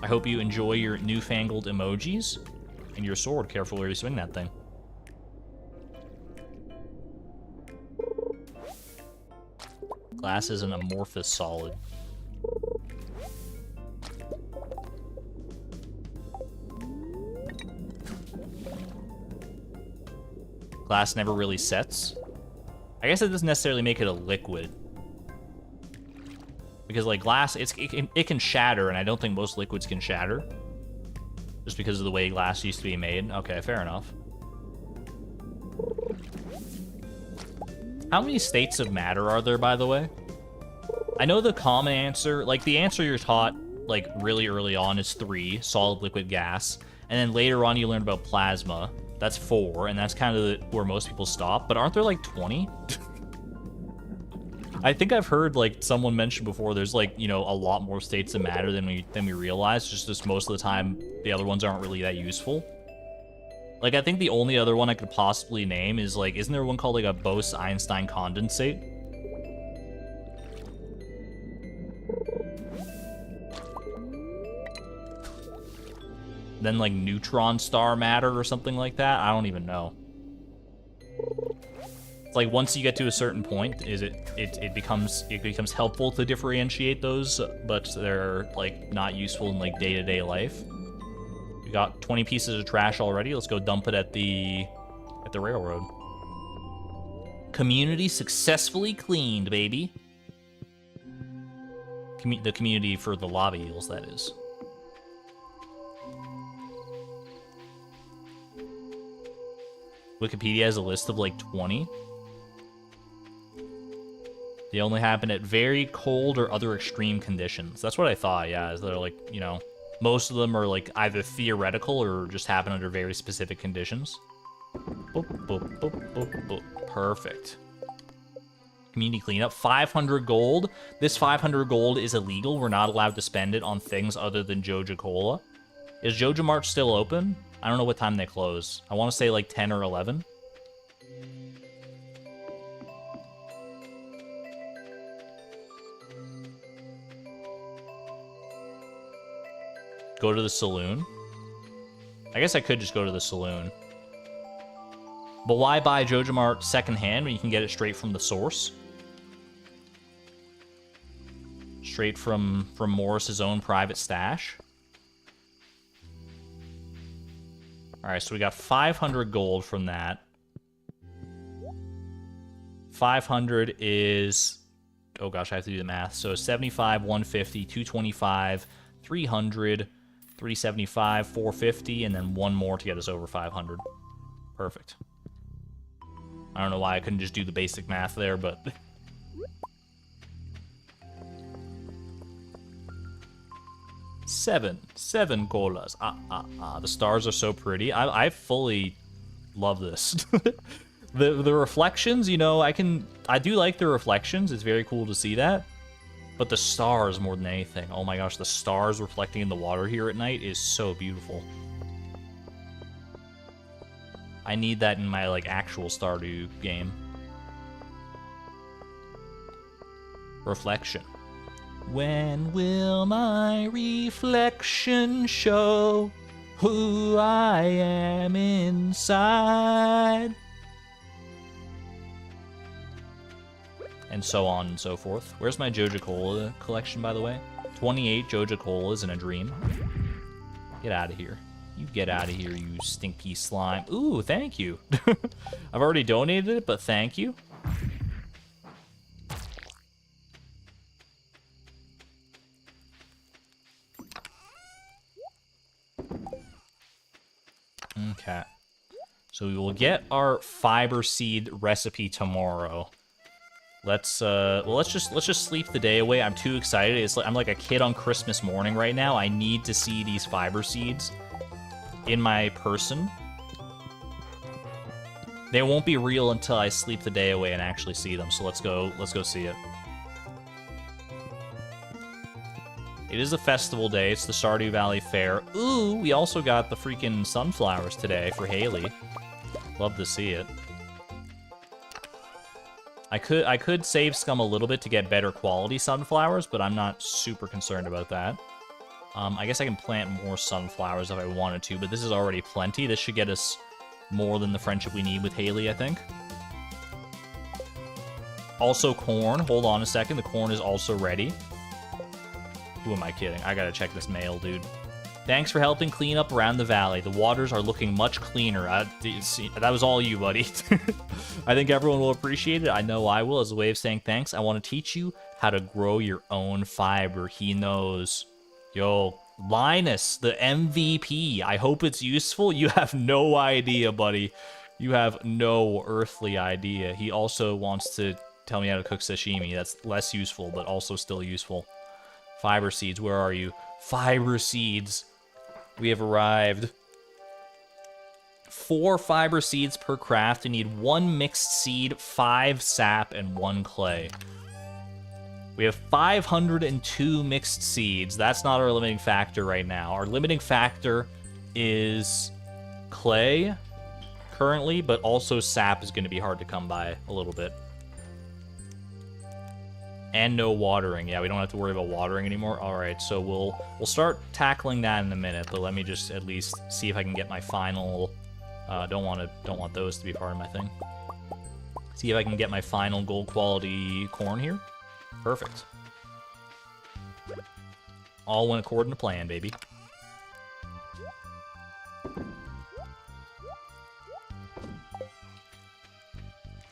I hope you enjoy your newfangled emojis and your sword. Careful where you swing that thing. Glass is an amorphous solid. Glass never really sets. I guess it doesn't necessarily make it a liquid. Because, like, glass, it can shatter, and I don't think most liquids can shatter. Just because of the way glass used to be made. Okay, fair enough. How many states of matter are there, by the way? I know the common answer, like, the answer you're taught, like, really early on is 3, solid, liquid, gas. And then later on you learn about plasma. That's 4, and that's kind of where most people stop. But aren't there, like, 20? I think I've heard, like, someone mention before there's, like, you know, a lot more states of matter than we realize. Just most of the time, the other ones aren't really that useful. Like, I think the only other one I could possibly name is, like, isn't there one called, like, a Bose-Einstein condensate? Then, like, neutron star matter or something like that? I don't even know. It's like, once you get to a certain point, it becomes helpful to differentiate those, but they're, like, not useful in, like, day-to-day life. We got 20 pieces of trash already. Let's go dump it at the railroad. Community successfully cleaned, baby. The community for the lava eels, that is. Wikipedia has a list of like 20. They only happen at very cold or other extreme conditions. That's what I thought, yeah, is they're like, you know, most of them are like either theoretical or just happen under very specific conditions. Boop, boop, boop, boop, boop. Perfect. Community cleanup, 500 gold. This 500 gold is illegal. We're not allowed to spend it on things other than Joja Cola. Is Joja Mart still open? I don't know what time they close. I want to say like 10 or 11. Go to the saloon? I guess I could just go to the saloon. But why buy Joja Mart secondhand when you can get it straight from the source? Straight from Morris's own private stash. Alright, so we got 500 gold from that. 500 is... Oh gosh, I have to do the math. So 75, 150, 225, 300, 375, 450, and then one more to get us over 500. Perfect. I don't know why I couldn't just do the basic math there, but... Seven colas. The stars are so pretty. I fully love this. the reflections, you know, I do like the reflections. It's very cool to see that. But the stars more than anything. Oh my gosh, the stars reflecting in the water here at night is so beautiful. I need that in my like actual Stardew game. Reflection. When will my reflection show who I am inside? And so on and so forth. Where's my Joja Cola collection, by the way? 28 Joja Colas in a dream. Get out of here. You get out of here, you stinky slime. Ooh, thank you. I've already donated it, but thank you. Okay. So we will get our fiber seed recipe tomorrow. Let's just sleep the day away. I'm too excited. It's like I'm like a kid on Christmas morning right now. I need to see these fiber seeds in my person. They won't be real until I sleep the day away and actually see them. So let's go see it. It is a festival day. It's the Stardew Valley Fair. Ooh, we also got the freaking sunflowers today for Haley. Love to see it. I could save scum a little bit to get better quality sunflowers, but I'm not super concerned about that. I guess I can plant more sunflowers if I wanted to, but this is already plenty. This should get us more than the friendship we need with Haley, I think. Also corn. Hold on a second. The corn is also ready. Who am I kidding? I gotta check this mail, dude. Thanks for helping clean up around the valley. The waters are looking much cleaner. That was all you, buddy. I think everyone will appreciate it. I know I will. As a way of saying thanks, I want to teach you how to grow your own fiber. He knows. Yo, Linus, the MVP. I hope it's useful. You have no idea, buddy. You have no earthly idea. He also wants to tell me how to cook sashimi. That's less useful, but also still useful. Fiber seeds, where are you? Fiber seeds. We have arrived. 4 fiber seeds per craft. You need 1 mixed seed, 5 sap, and 1 clay. We have 502 mixed seeds. That's not our limiting factor right now. Our limiting factor is clay currently, but also sap is going to be hard to come by a little bit. And no watering. Yeah, we don't have to worry about watering anymore. All right, so we'll start tackling that in a minute, but let me just at least see if I can get my final don't want those to be part of my thing. See if I can get my final gold quality corn here. Perfect. All went according to plan, baby.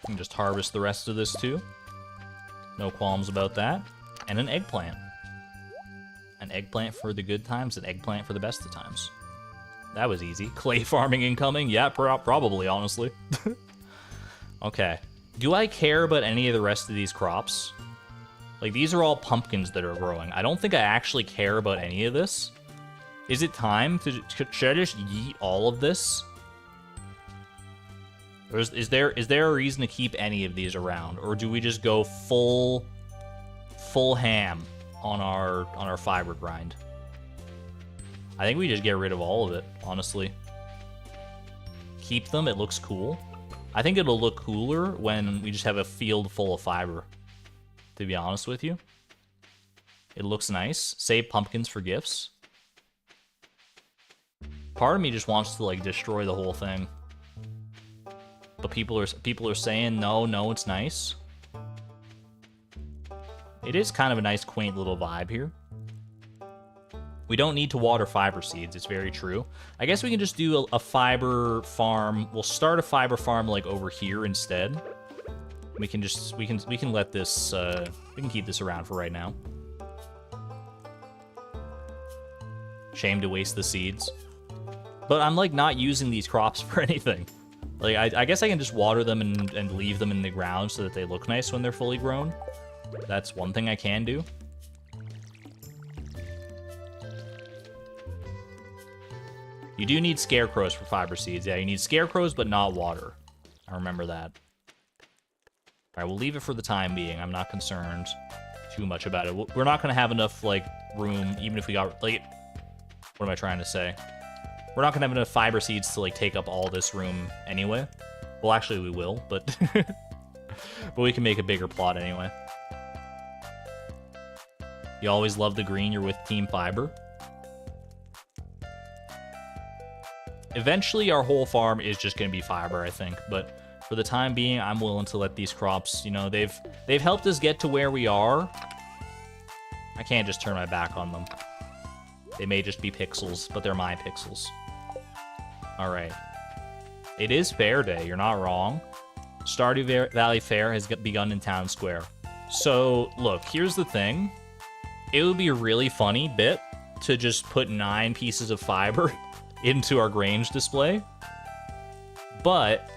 I can just harvest the rest of this too. No qualms about that. And an eggplant. An eggplant for the good times, an eggplant for the best of times. That was easy. Clay farming incoming? Yeah, probably, honestly. Okay. Do I care about any of the rest of these crops? Like, these are all pumpkins that are growing. I don't think I actually care about any of this. Is it time to... Should I just yeet all of this? Or is there a reason to keep any of these around? Or do we just go full ham on our fiber grind? I think we just get rid of all of it, honestly. Keep them, it looks cool. I think it'll look cooler when we just have a field full of fiber, to be honest with you. It looks nice. Save pumpkins for gifts. Part of me just wants to, like, destroy the whole thing. But people are saying, no, it's nice. It is kind of a nice, quaint little vibe here. We don't need to water fiber seeds, it's very true. I guess we can just do a fiber farm. We'll start a fiber farm, like, over here instead. We can let this, we can keep this around for right now. Shame to waste the seeds. But I'm, like, not using these crops for anything. Like, I guess I can just water them and leave them in the ground so that they look nice when they're fully grown. That's one thing I can do. You do need scarecrows for fiber seeds. Yeah, you need scarecrows, but not water. I remember that. Alright, we'll leave it for the time being. I'm not concerned too much about it. We're not going to have enough, like, room, even if we got, like... What am I trying to say? We're not going to have enough fiber seeds to, like, take up all this room anyway. Well, actually, we will, but... but we can make a bigger plot anyway. You always love the green. You're with Team Fiber. Eventually, our whole farm is just going to be fiber, I think. But for the time being, I'm willing to let these crops, you know, they've helped us get to where we are. I can't just turn my back on them. They may just be pixels, but they're my pixels. All right. It is Fair Day. You're not wrong. Stardew Valley Fair has begun in Town Square. So, look, here's the thing. It would be a really funny bit to just put 9 pieces of fiber into our Grange display, but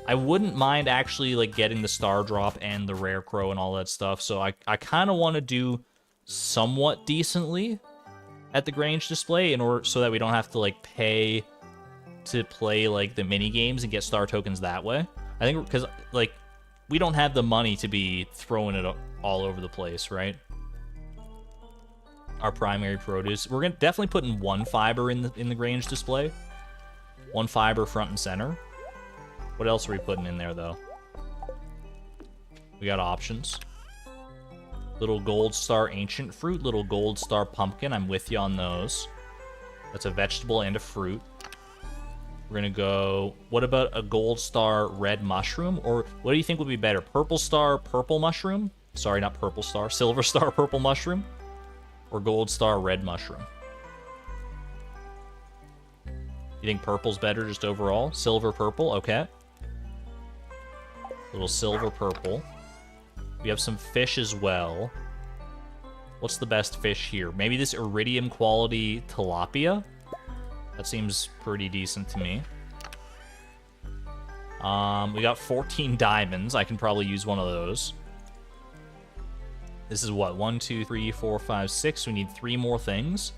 I wouldn't mind actually, like, getting the star drop and the rare crow and all that stuff, so I kind of want to do somewhat decently at the Grange display in order so that we don't have to, like, pay to play, like, the mini games and get star tokens that way. I think because, like, we don't have the money to be throwing it all over the place, right? Our primary produce. We're gonna definitely put in 1 fiber in the Grange display. 1 fiber front and center. What else are we putting in there, though? We got options. Little gold star ancient fruit, little gold star pumpkin. I'm with you on those. That's a vegetable and a fruit. We're gonna go... What about a gold star red mushroom? Or what do you think would be better? Purple star purple mushroom? Sorry, not purple star. Silver star purple mushroom? Or gold star red mushroom? You think purple's better just overall? Silver purple, okay. Little silver purple. We have some fish as well. What's the best fish here? Maybe this iridium quality tilapia? That seems pretty decent to me. We got 14 diamonds. I can probably use one of those. This is what? 1, 2, 3, 4, 5, 6. We need 3 more things.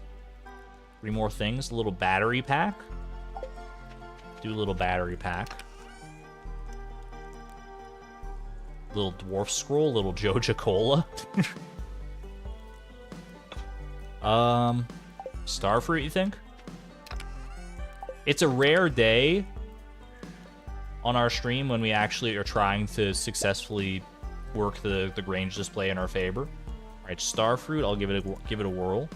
3 more things. A little battery pack. Do a little battery pack. Little dwarf scroll. Little Joja Cola. Starfruit, you think? It's a rare day on our stream when we actually are trying to successfully work the Grange display in our favor. All right, starfruit. I'll give it a whirl.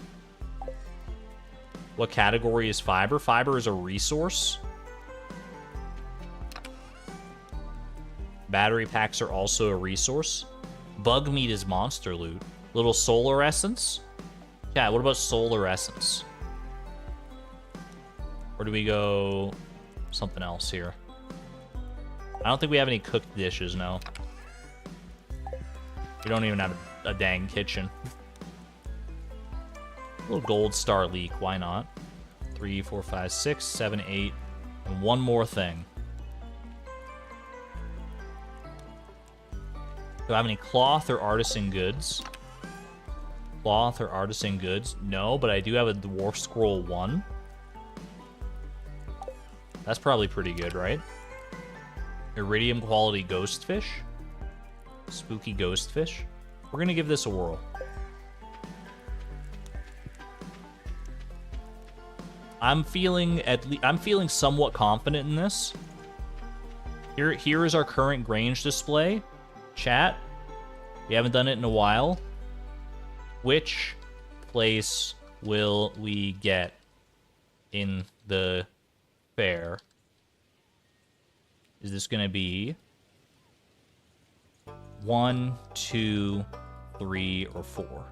What category is fiber? Fiber is a resource. Battery packs are also a resource. Bug meat is monster loot. Little solar essence. Yeah, what about solar essence? Or do we go something else here? I don't think we have any cooked dishes, no. We don't even have a dang kitchen. A little gold star leek, why not? 3, 4, 5, 6, 7, 8, and one more thing. Do I have any cloth or artisan goods? Cloth or artisan goods? No, but I do have a Dwarf Scroll 1. That's probably pretty good, right? Iridium quality ghost fish. Spooky ghost fish. We're gonna give this a whirl. I'm feeling somewhat confident in this. Here is our current Grange display. Chat, we haven't done it in a while. Which place will we get in the fair? Is this gonna be 1, 2, 3, or 4?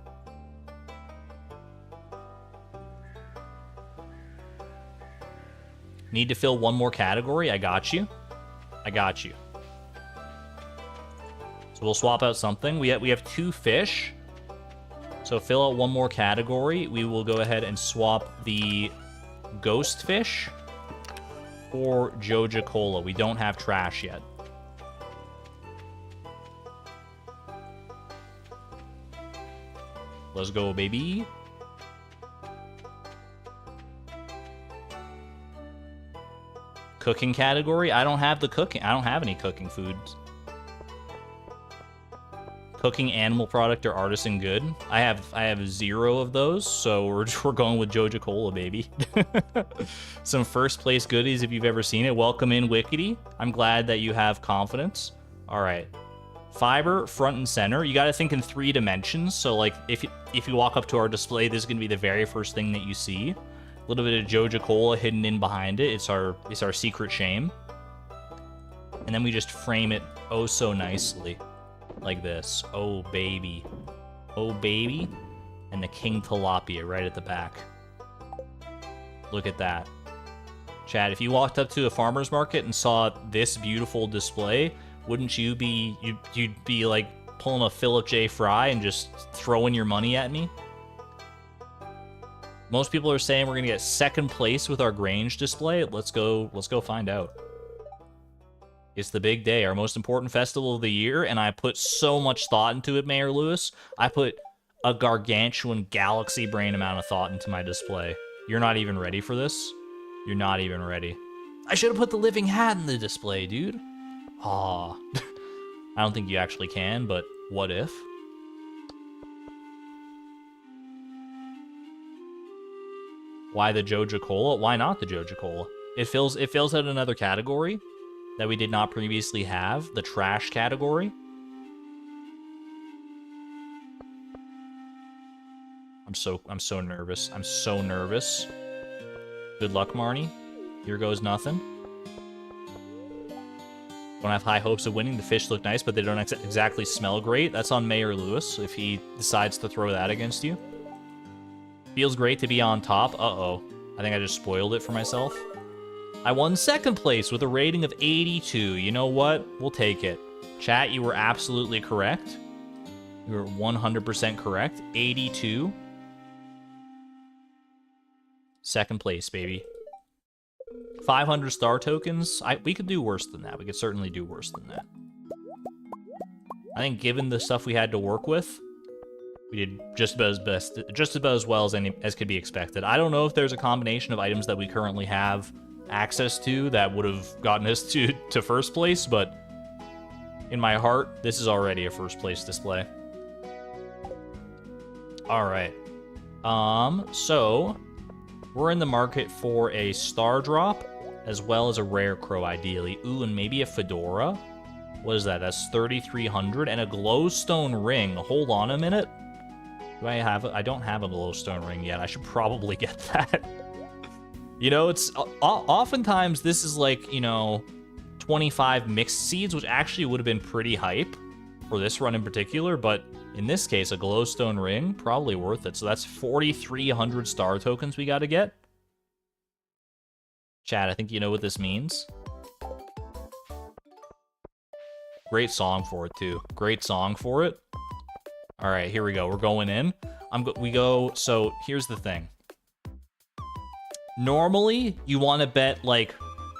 Need to fill one more category? I got you. I got you. So we'll swap out something. We have 2 fish. So fill out one more category. We will go ahead and swap the ghost fish for Joja Cola. We don't have trash yet. Let's go, baby. Cooking category? I don't have the cooking. I don't have any cooking foods. Cooking animal product or artisan good. I have 0 of those, so we're going with Joja Cola, baby. Some first place goodies if you've ever seen it. Welcome in, Wickety. I'm glad that you have confidence. All right. Fiber, front and center. You got to think in 3 dimensions. So like if you walk up to our display, this is going to be the very first thing that you see. A little bit of Joja Cola hidden in behind it. It's our secret shame. And then we just frame it oh so nicely. Like this. Oh, baby. Oh, baby. And the King Tilapia right at the back. Look at that. Chad, if you walked up to a farmer's market and saw this beautiful display, wouldn't you be... You'd be, like, pulling a Philip J. Fry and just throwing your money at me? Most people are saying we're going to get second place with our Grange display. Let's go find out. It's the big day, our most important festival of the year, and I put so much thought into it, Mayor Lewis. I put a gargantuan galaxy brain amount of thought into my display. You're not even ready for this? You're not even ready. I should have put the living hat in the display, dude. Aw. I don't think you actually can, but what if? Why the Joja Cola? Why not the Joja Cola? It fills out another category that we did not previously have, the trash category. I'm so nervous. I'm so nervous. Good luck, Marnie. Here goes nothing. Don't have high hopes of winning. The fish look nice, but they don't exactly smell great. That's on Mayor Lewis if he decides to throw that against you. Feels great to be on top. Uh-oh. I think I just spoiled it for myself. I won second place with a rating of 82. You know what? We'll take it. Chat, you were absolutely correct. You were 100% correct. 82. Second place, baby. 500 star tokens. We could do worse than that. We could certainly do worse than that. I think given the stuff we had to work with, we did just about as well as could be expected. I don't know if there's a combination of items that we currently have access to that would have gotten us to first place, but in my heart, this is already a first place display. All right. So we're in the market for a star drop as well as a rare crow, ideally. Ooh, and maybe a fedora. What is that? That's 3,300 and a glowstone ring. Hold on a minute. Do I have it? I don't have a glowstone ring yet. I should probably get that. You know, it's oftentimes this is like, you know, 25 mixed seeds, which actually would have been pretty hype for this run in particular, but in this case, a glowstone ring, probably worth it. So that's 4,300 star tokens we got to get. Chad, I think you know what this means. Great song for it, too. Great song for it. All right, here we go. We're going in. So here's the thing. Normally, you want to bet, like,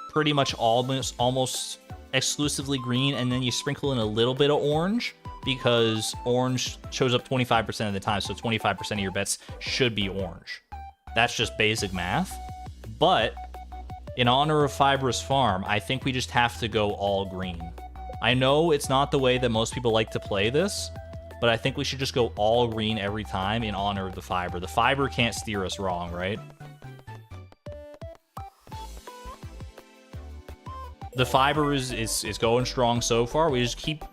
pretty much almost exclusively green, and then you sprinkle in a little bit of orange, because orange shows up 25% of the time, so 25% of your bets should be orange. That's just basic math. But in honor of Fibrous Farm, I think we just have to go all green. I know it's not the way that most people like to play this, but I think we should just go all green every time in honor of the fiber. The fiber can't steer us wrong, right? The fiber is going strong so far. We just keep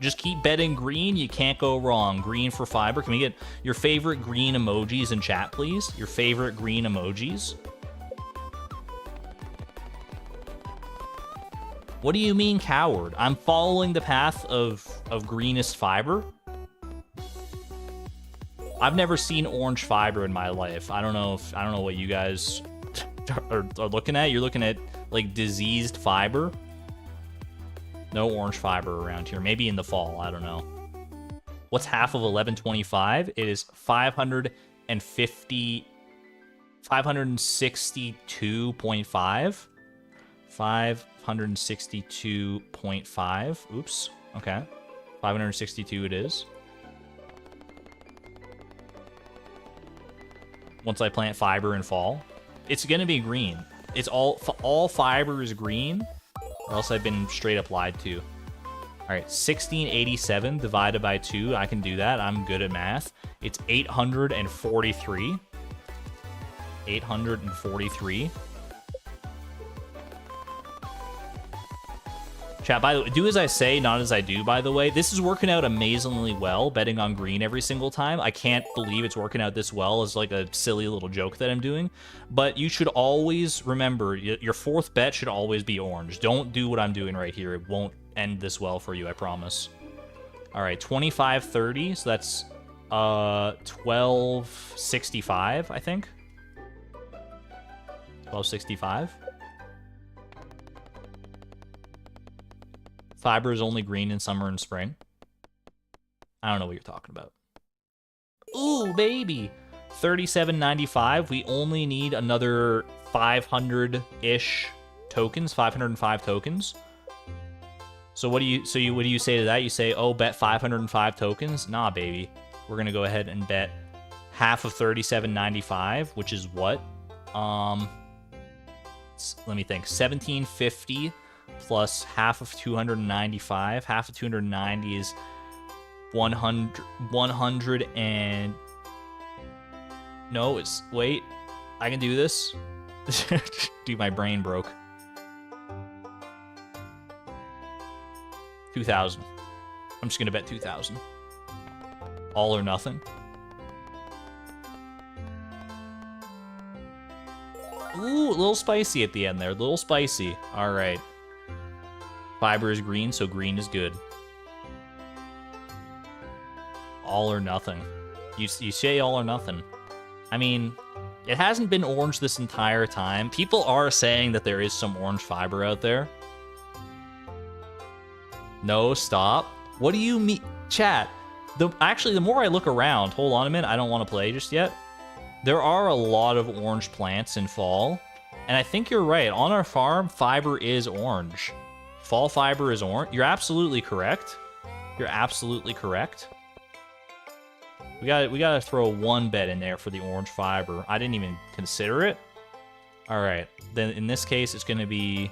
betting green. You can't go wrong. Green for fiber. Can we get your favorite green emojis in chat, please? Your favorite green emojis. What do you mean, coward? I'm following the path of greenest fiber. I've never seen orange fiber in my life. I don't know what you guys are looking at. You're looking at like diseased fiber. No orange fiber around here. Maybe in the fall. I don't know. What's half of 1125? It is 562.5. 562.5. Oops. Okay. 562 it is. Once I plant fiber in fall, it's gonna be green. It's all fiber is green, or else I've been straight up lied to. All right, 1687 divided by 2. I can do that. I'm good at math. It's 843. 843. Chat, by the way, do as I say, not as I do, by the way. This is working out amazingly well, betting on green every single time. I can't believe it's working out this well as like a silly little joke that I'm doing. But you should always remember, your fourth bet should always be orange. Don't do what I'm doing right here. It won't end this well for you, I promise. All right, 2530, so that's 1265, I think. 1265. Fiber is only green in summer and spring. I don't know what you're talking about. Ooh, baby. 37.95. We only need another 500-ish tokens, 505 tokens. So what do you say to that? You say, "Oh, bet 505 tokens." Nah, baby. We're going to go ahead and bet half of 37.95, which is what? Let me think. 1750 plus half of 295. Half of 290 is 100 and... No, it's... Wait. I can do this. Dude, my brain broke. 2,000. I'm just gonna bet 2,000. All or nothing. Ooh, a little spicy at the end there. A little spicy. All right. Fiber is green, so green is good. All or nothing. You say all or nothing. I mean, it hasn't been orange this entire time. People are saying that there is some orange fiber out there. No, stop. What do you mean? Chat. Actually, the more I look around... Hold on a minute. I don't want to play just yet. There are a lot of orange plants in fall. And I think you're right. On our farm, fiber is orange. Fall fiber is orange. You're absolutely correct. You're absolutely correct. We gotta throw one bet in there for the orange fiber. I didn't even consider it. All right. Then in this case, it's gonna be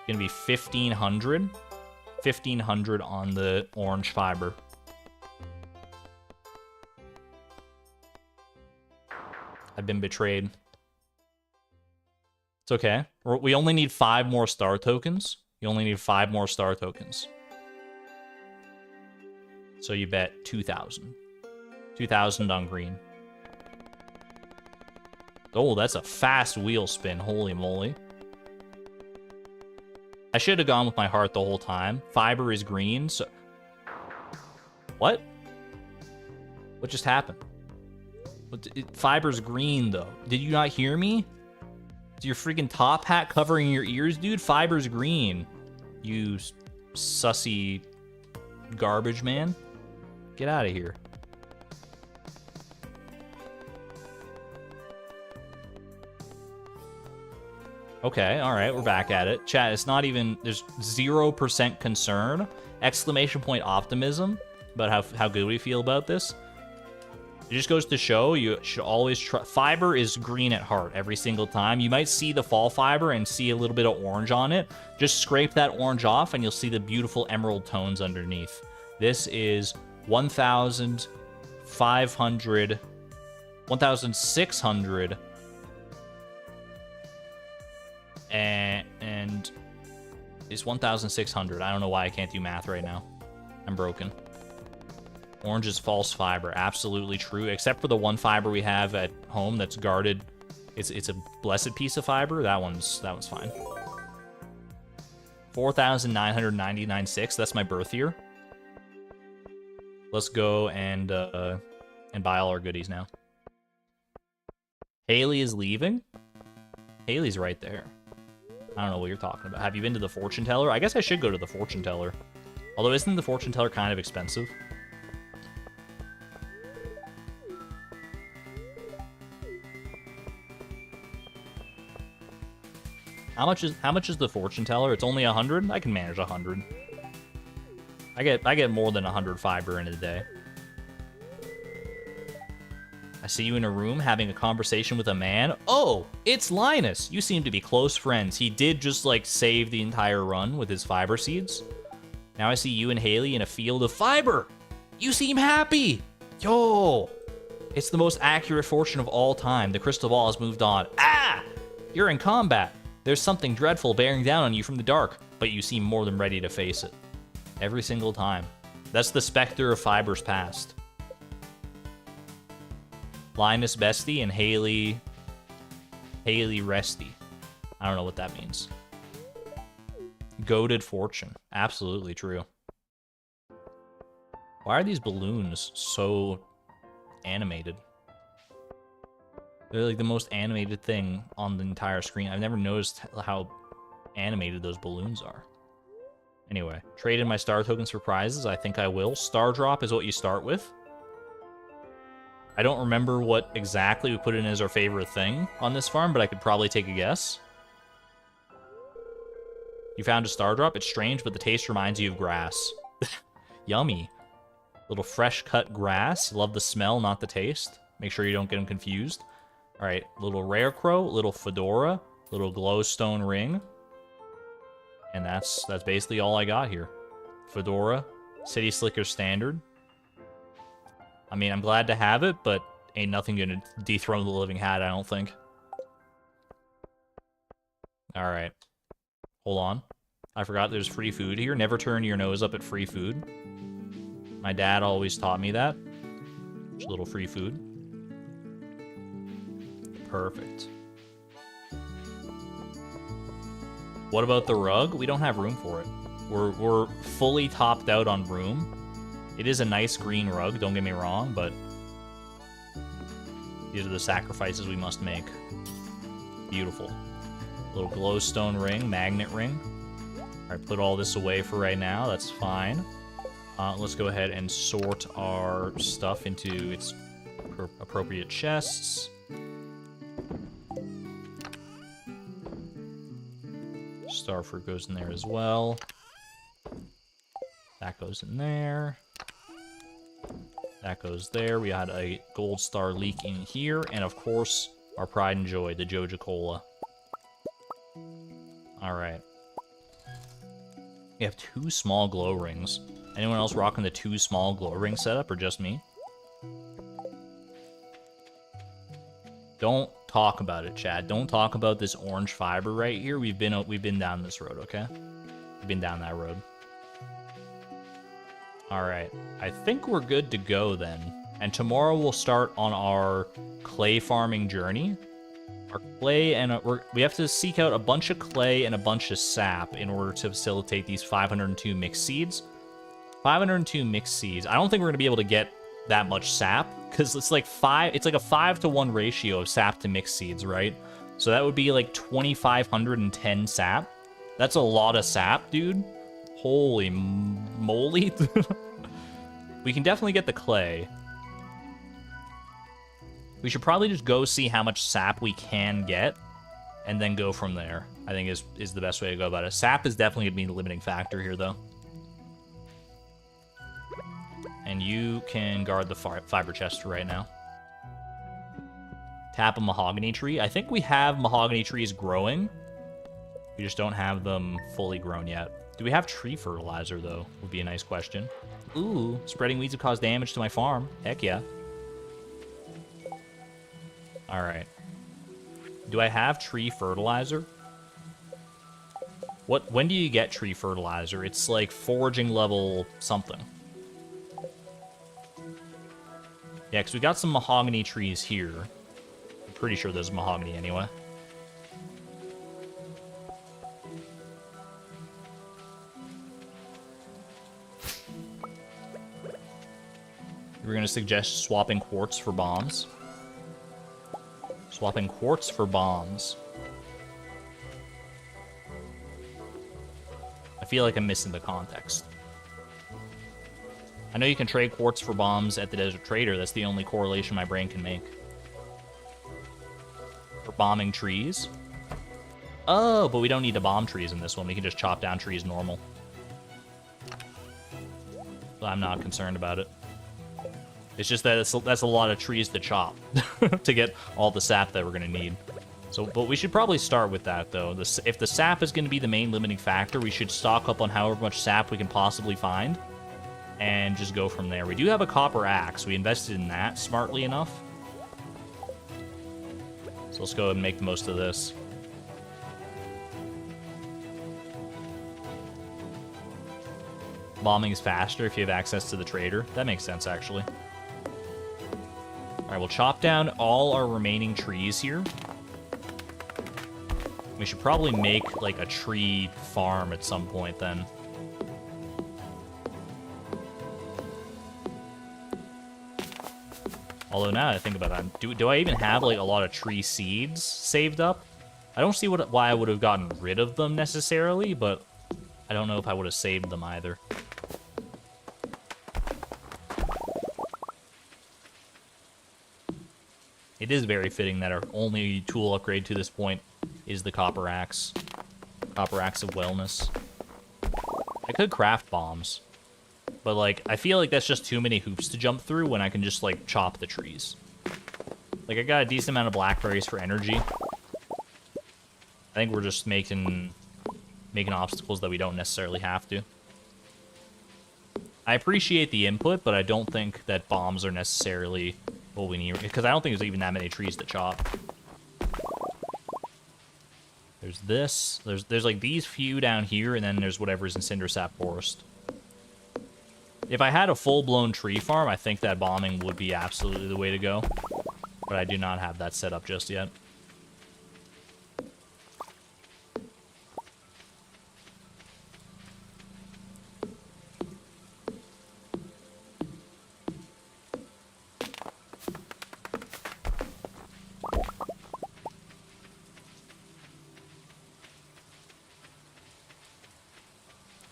1,500. 1,500 on the orange fiber. I've been betrayed. It's okay. We only need 5 more star tokens. You only need 5 more star tokens. So you bet 2,000. 2,000 on green. Oh, that's a fast wheel spin. Holy moly. I should have gone with my heart the whole time. Fiber is green, so... What? What just happened? Fiber's green, though. Did you not hear me? Is your freaking top hat covering your ears, dude? Fiber's green. You sussy garbage man. Get out of here. Okay, alright, we're back at it. Chat, it's not even... There's 0% concern. Exclamation point optimism about how good we feel about this. It just goes to show you should always try... Fiber is green at heart every single time. You might see the fall fiber and see a little bit of orange on it. Just scrape that orange off and you'll see the beautiful emerald tones underneath. This is 1,500... 1,600... And it's 1,600. I don't know why I can't do math right now. I'm broken. Orange is false fiber. Absolutely true. Except for the one fiber we have at home that's guarded. It's a blessed piece of fiber. That one's fine. 4,999.6. That's my birth year. Let's go and buy all our goodies now. Haley is leaving. Haley's right there. I don't know what you're talking about. Have you been to the fortune teller? I guess I should go to the fortune teller. Although, isn't the fortune teller kind of expensive? How much is the fortune teller? It's only 100? I can manage 100. I get more than 100 fiber in a day. I see you in a room having a conversation with a man. Oh, it's Linus. You seem to be close friends. He did just, like, save the entire run with his fiber seeds. Now I see you and Haley in a field of fiber. You seem happy. Yo. It's the most accurate fortune of all time. The crystal ball has moved on. Ah! You're in combat. There's something dreadful bearing down on you from the dark, but you seem more than ready to face it. Every single time. That's the specter of Fiber's past. Linus Bestie and Haley Resty. I don't know what that means. Goated fortune. Absolutely true. Why are these balloons so animated? They're like the most animated thing on the entire screen. I've never noticed how animated those balloons are. Anyway, trade in my star tokens for prizes. I think I will. Star drop is what you start with. I don't remember what exactly we put in as our favorite thing on this farm, but I could probably take a guess. You found a star drop? It's strange, but the taste reminds you of grass. Yummy. Little fresh cut grass. Love the smell, not the taste. Make sure you don't get them confused. Alright, little rare crow, little fedora, little glowstone ring. And that's basically all I got here. Fedora, City Slicker Standard. I mean, I'm glad to have it, but ain't nothing gonna dethrone the living hat, I don't think. Alright. Hold on. I forgot there's free food here. Never turn your nose up at free food. My dad always taught me that. Just a little free food. Perfect. What about the rug? We don't have room for it. We're fully topped out on room. It is a nice green rug, don't get me wrong, but these are the sacrifices we must make. Beautiful. Little glowstone ring, magnet ring. Alright, put all this away for right now, that's fine. Let's go ahead and sort our stuff into its appropriate chests. Starfruit goes in there as well. That goes in there. That goes there. We had a gold star leak in here. And of course, our pride and joy, the Joja Cola. Alright. We have 2 small glow rings. Anyone else rocking the 2 small glow ring setup, or just me? Don't talk about it, Chad. Don't talk about this orange fiber right here. We've been down this road, okay? We've been down that road. Alright, I think we're good to go then. And tomorrow we'll start on our clay farming journey. Our clay, and we have to seek out a bunch of clay and a bunch of sap in order to facilitate these 502 mixed seeds. 502 mixed seeds. I don't think we're going to be able to get that much sap, because it's like a 5-to-1 ratio of sap to mixed seeds, right? So that would be like 2,510 sap. That's a lot of sap, dude. Holy moly. We can definitely get the clay. We should probably just go see how much sap we can get, and then go from there, I think is the best way to go about it. Sap is definitely going to be the limiting factor here, though. And you can guard the fiber chest right now. Tap a mahogany tree. I think we have mahogany trees growing. We just don't have them fully grown yet. Do we have tree fertilizer, though? Would be a nice question. Ooh, spreading weeds would cause damage to my farm. Heck yeah. Alright. Do I have tree fertilizer? When do you get tree fertilizer? It's like foraging level something. Yeah, because we got some mahogany trees here. I'm pretty sure there's mahogany anyway. We're going to suggest swapping quartz for bombs. Swapping quartz for bombs. I feel like I'm missing the context. I know you can trade quartz for bombs at the Desert Trader. That's the only correlation my brain can make. For bombing trees. Oh, but we don't need to bomb trees in this one. We can just chop down trees normal. So I'm not concerned about it. It's just that that's a lot of trees to chop to get all the sap that we're going to need. So, but we should probably start with that, though. If the sap is going to be the main limiting factor, we should stock up on however much sap we can possibly find and just go from there. We do have a copper axe. We invested in that smartly enough. So let's go ahead and make the most of this. Bombing is faster if you have access to the trader. That makes sense, actually. Alright, we'll chop down all our remaining trees here. We should probably make, like, a tree farm at some point, then. Although, now that I think about that, do I even have, like, a lot of tree seeds saved up? I don't see why I would have gotten rid of them, necessarily, but I don't know if I would have saved them, either. It is very fitting that our only tool upgrade to this point is the copper axe. Copper axe of wellness. I could craft bombs, but, like, I feel like that's just too many hoops to jump through when I can just, like, chop the trees. Like, I got a decent amount of blackberries for energy. I think we're just making obstacles that we don't necessarily have to. I appreciate the input, but I don't think that bombs are necessarily what we need, because I don't think there's even that many trees to chop. There's this. There's like these few down here, and then there's whatever's in Cindersap Forest. If I had a full-blown tree farm, I think that bombing would be absolutely the way to go. But I do not have that set up just yet.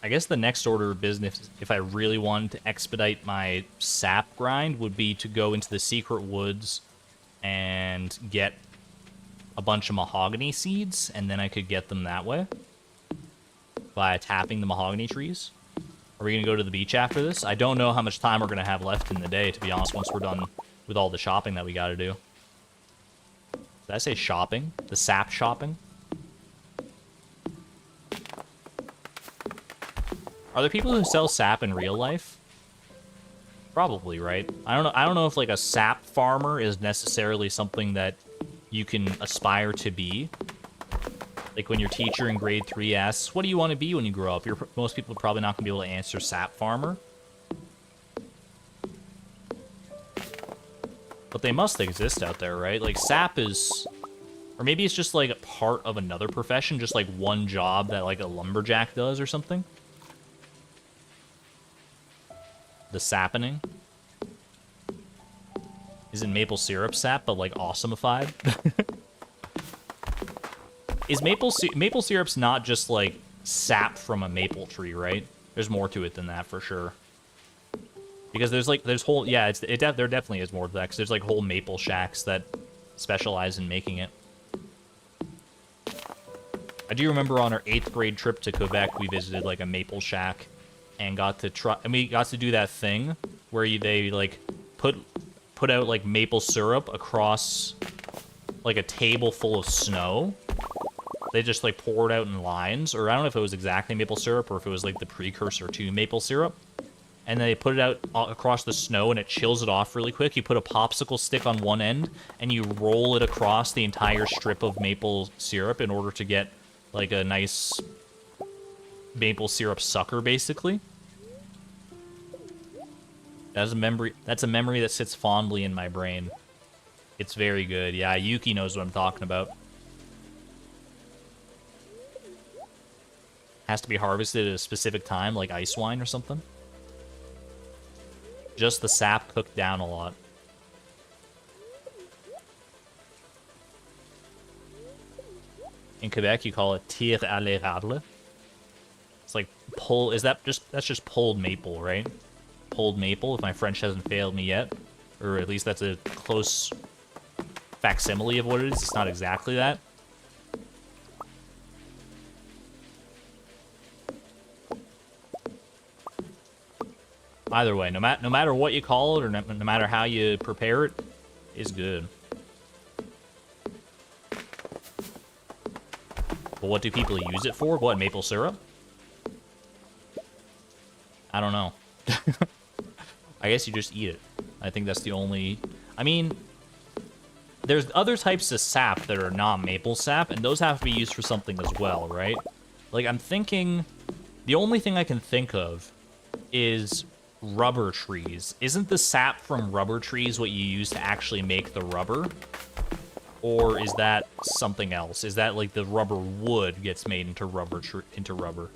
I guess the next order of business, if I really wanted to expedite my sap grind, would be to go into the secret woods and get a bunch of mahogany seeds, and then I could get them that way by tapping the mahogany trees. Are we going to go to the beach after this? I don't know how much time we're going to have left in the day, to be honest, once we're done with all the shopping that we got to do. Did I say shopping? The sap shopping? Are there people who sell sap in real life? Probably, right? I don't know if, like, a sap farmer is necessarily something that you can aspire to be. Like, when your teacher in grade 3 asks, what do you want to be when you grow up? Most people are probably not going to be able to answer sap farmer. But they must exist out there, right? Like, sap is... Or maybe it's just, like, a part of another profession, just, like, one job that, like, a lumberjack does or something. The sappening. Isn't maple syrup sap, but, like, awesomeified? Is maple syrup's not just, like, sap from a maple tree, right? There's more to it than that for sure. Because there's whole, yeah, there definitely is more to that, 'cause there's like whole maple shacks that specialize in making it. I do remember on our 8th grade trip to Quebec, we visited like a maple shack and got to try, and we got to do that thing where they like put out like maple syrup across like a table full of snow. They just like pour it out in lines, or I don't know if it was exactly maple syrup or if it was like the precursor to maple syrup. And then they put it out across the snow and it chills it off really quick. You put a popsicle stick on one end and you roll it across the entire strip of maple syrup in order to get like a nice maple syrup sucker, basically. That's a memory that sits fondly in my brain. It's very good. Yeah, Yuki knows what I'm talking about. Has to be harvested at a specific time, like ice wine or something. Just the sap cooked down a lot. In Quebec, you call it tir à l'érable. It's like that's just pulled maple, right? Pulled maple, if my French hasn't failed me yet. Or at least that's a close facsimile of what it is. It's not exactly that. Either way, no matter what you call it, or no matter how you prepare it, is good. But what do people use it for? What, maple syrup? I don't know. I guess you just eat it. I think that's the only... I mean, there's other types of sap that are not maple sap, and those have to be used for something as well, right? Like, I'm thinking... The only thing I can think of is rubber trees. Isn't the sap from rubber trees what you use to actually make the rubber? Or is that something else? Is that like the rubber wood gets made into rubber?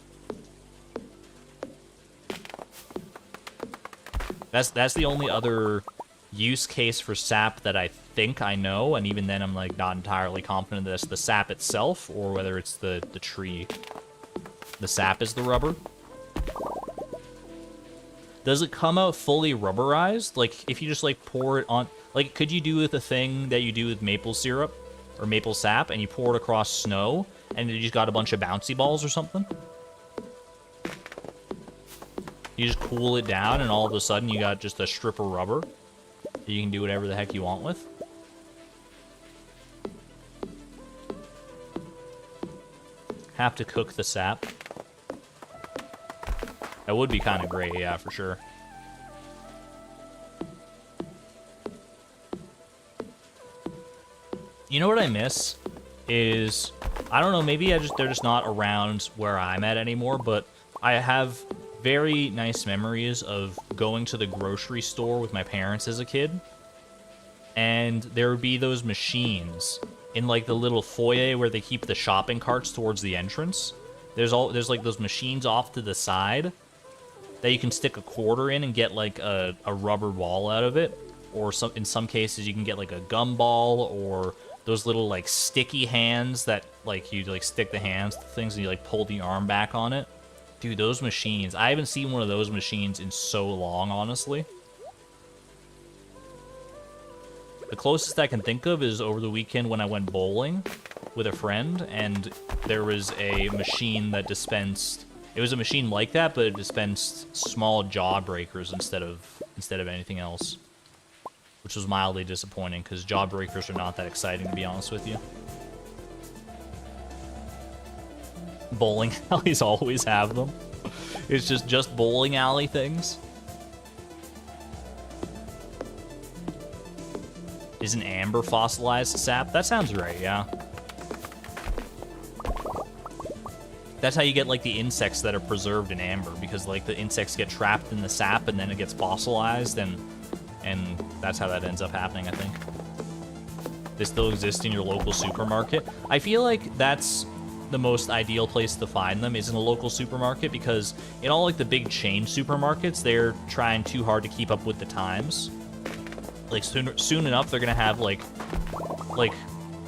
That's the only other use case for sap that I think I know, and even then I'm like not entirely confident that it's the sap itself or whether it's the tree. The sap is the rubber. Does it come out fully rubberized? Like, if you just, like, pour it on... Like, could you do the thing that you do with maple syrup or maple sap, and you pour it across snow, and you just got a bunch of bouncy balls or something? You just cool it down, and all of a sudden you got just a strip of rubber that you can do whatever the heck you want with? Have to cook the sap. That would be kind of great, yeah, for sure. You know what I miss is, I don't know, maybe they're just not around where I'm at anymore, but I have very nice memories of going to the grocery store with my parents as a kid, and there would be those machines in like the little foyer where they keep the shopping carts towards the entrance. There's like those machines off to the side that you can stick a quarter in and get like a rubber ball out of it, or in some cases you can get like a gumball, or those little like sticky hands that like you like stick the hands to things and you like pull the arm back on it. Dude, those machines, I haven't seen one of those machines in so long, honestly. The closest I can think of is over the weekend when I went bowling with a friend, and there was a machine that dispensed... It was a machine like that, but it dispensed small jawbreakers instead of anything else. Which was mildly disappointing, because jawbreakers are not that exciting, to be honest with you. Bowling alleys always have them. It's just bowling alley things. Is an amber fossilized sap? That sounds right, yeah. That's how you get, like, the insects that are preserved in amber, because, like, the insects get trapped in the sap and then it gets fossilized, and that's how that ends up happening, I think. They still exist in your local supermarket. I feel like that's the most ideal place to find them, is in a local supermarket, because in all, like, the big chain supermarkets, they're trying too hard to keep up with the times. Like, soon enough, they're gonna have, like,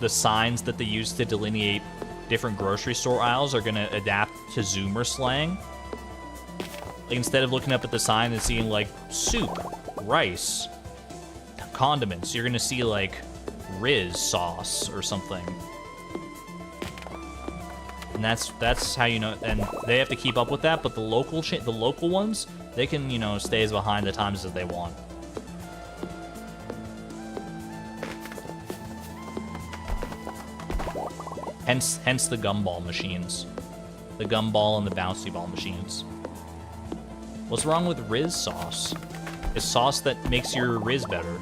the signs that they use to delineate different grocery store aisles are gonna adapt to Zoomer slang. Like, instead of looking up at the sign and seeing, like, soup, rice, condiments, you're gonna see, like, Riz sauce or something. And that's how you know, and they have to keep up with that, but the local ones, they can, you know, stay as behind the times as they want. Hence the gumball machines. The gumball and the bouncy ball machines. What's wrong with Riz sauce? It's sauce that makes your Riz better.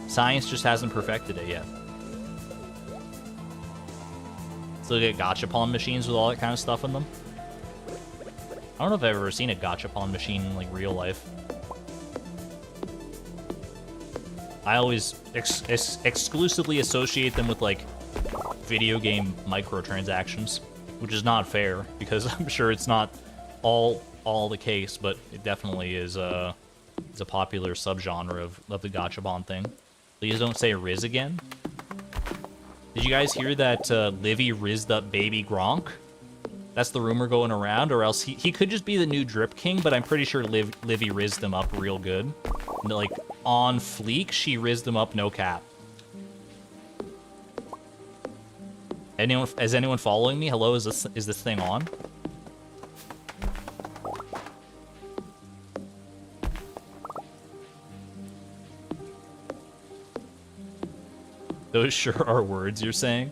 Science just hasn't perfected it yet. So they get gachapon machines with all that kind of stuff in them. I don't know if I've ever seen a gachapon machine in, like, real life. I always exclusively associate them with, like, video game microtransactions, which is not fair, because I'm sure it's not all the case, but it definitely is it's a popular subgenre of the gachapon thing. Please don't say Riz again. Did you guys hear that Livy rizzed up baby Gronk? That's the rumor going around, or else he could just be the new Drip King, but I'm pretty sure Livy rizzed him up real good. Like, on fleek, she rizzed him up, no cap. Is anyone following me? Hello, is this thing on? Those sure are words you're saying.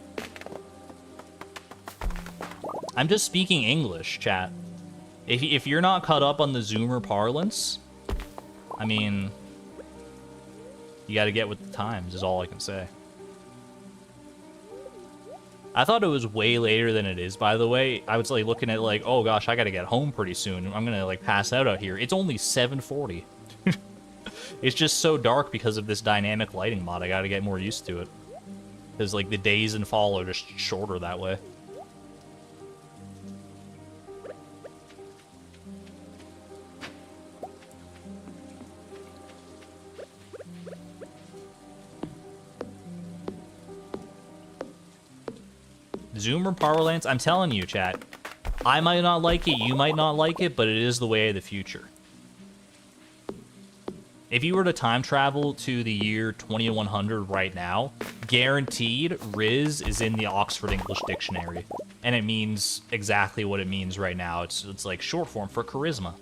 I'm just speaking English, chat. If you're not caught up on the Zoomer parlance, I mean, you gotta get with the times, is all I can say. I thought it was way later than it is, by the way. I was like looking at like, oh gosh, I gotta get home pretty soon. I'm gonna like pass out here. It's only 7:40. It's just so dark because of this dynamic lighting mod. I gotta get more used to it. Because like the days in fall are just shorter that way. Zoomer parlance, I'm telling you, chat. I might not like it, you might not like it, but it is the way of the future. If you were to time travel to the year 2100 right now, guaranteed Riz is in the Oxford English Dictionary. And it means exactly what it means right now. It's like short form for charisma.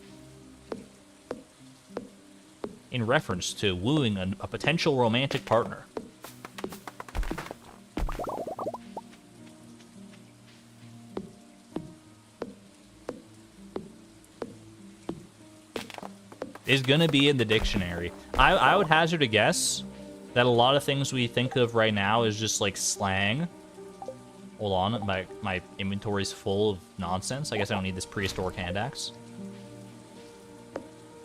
In reference to wooing a potential romantic partner. Is gonna be in the dictionary. I would hazard a guess that a lot of things we think of right now is just like slang. Hold on, my inventory's full of nonsense. I guess I don't need this prehistoric hand axe.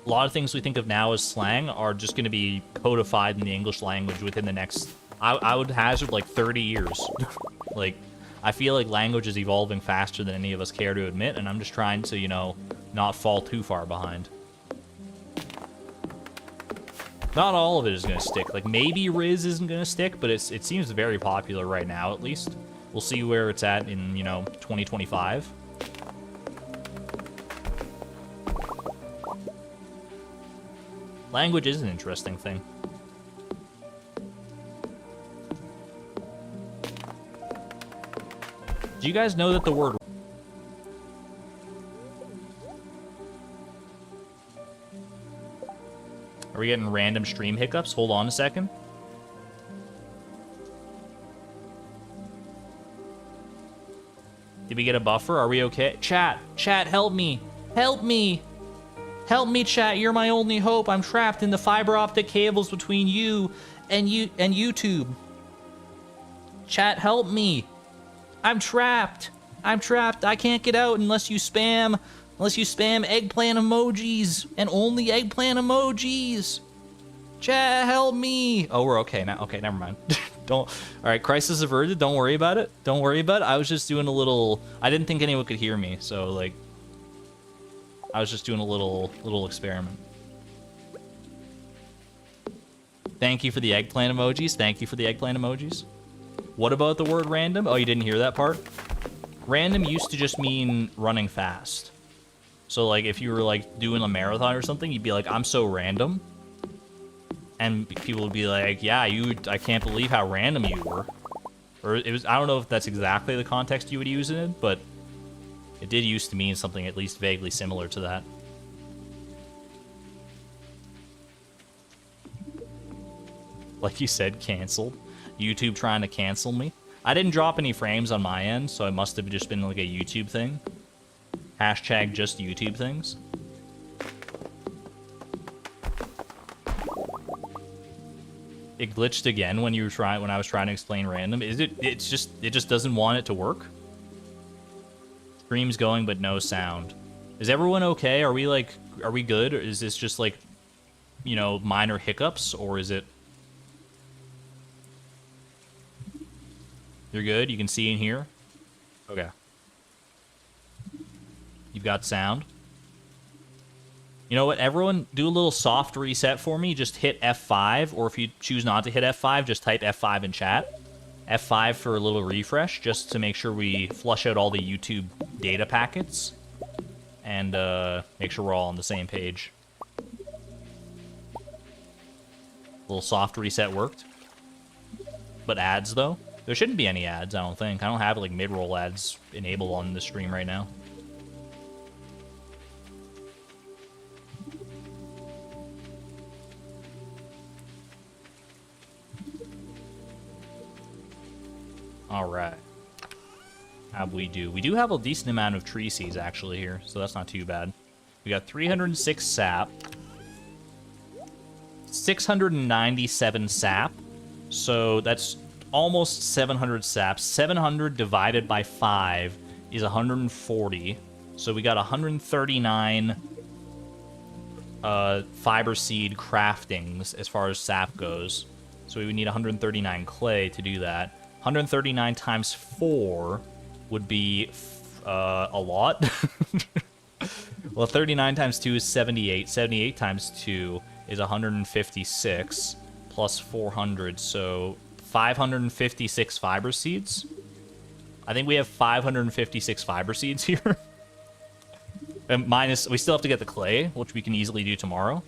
A lot of things we think of now as slang are just gonna be codified in the English language within the next, I would hazard like 30 years. Like, I feel like language is evolving faster than any of us care to admit, and I'm just trying to, you know, not fall too far behind. Not all of it is going to stick. Like, maybe Riz isn't going to stick, but it seems very popular right now, at least. We'll see where it's at in, you know, 2025. Language is an interesting thing. Do you guys know that the word... Are we getting random stream hiccups? Hold on a second. Did we get a buffer? Are we okay? Chat, help me. Help me. Help me, chat. You're my only hope. I'm trapped in the fiber optic cables between you and YouTube. Chat, help me. I'm trapped. I can't get out unless you spam eggplant emojis, and only eggplant emojis. Chat, help me. Oh, we're okay now. Okay, never mind. All right, crisis averted. Don't worry about it. I was just doing a little, I didn't think anyone could hear me, so like, I was just doing a little experiment. Thank you for the eggplant emojis. What about the word random? Oh, you didn't hear that part? Random used to just mean running fast. So, like, if you were, like, doing a marathon or something, you'd be like, I'm so random. And people would be like, yeah, I can't believe how random you were. Or it was, I don't know if that's exactly the context you would use in it, but it did used to mean something at least vaguely similar to that. Like you said, canceled. YouTube trying to cancel me. I didn't drop any frames on my end, so it must have just been like a YouTube thing. Hashtag just YouTube things. It glitched again when I was trying to explain random. It just doesn't want it to work. Stream's going but no sound. Is everyone okay? Are we good? Or is this just like, you know, minor hiccups, or is it? You're good? You can see and hear? Okay. You've got sound. You know what? Everyone do a little soft reset for me. Just hit F5, or if you choose not to hit F5, just type F5 in chat. F5 for a little refresh, just to make sure we flush out all the YouTube data packets. And make sure we're all on the same page. A little soft reset worked. But ads, though? There shouldn't be any ads, I don't think. I don't have, like, mid-roll ads enabled on the stream right now. Alright. How'd we do? We do have a decent amount of tree seeds, actually, here, so that's not too bad. We got 306 sap. 697 sap. So that's almost 700 sap. 700 divided by 5 is 140. So we got 139 fiber seed craftings as far as sap goes. So we would need 139 clay to do that. 139 times 4 would be a lot. Well, 39 times 2 is 78. 78 times 2 is 156 plus 400, so 556 fiber seeds. I think we have 556 fiber seeds here. And minus, we still have to get the clay, which we can easily do tomorrow.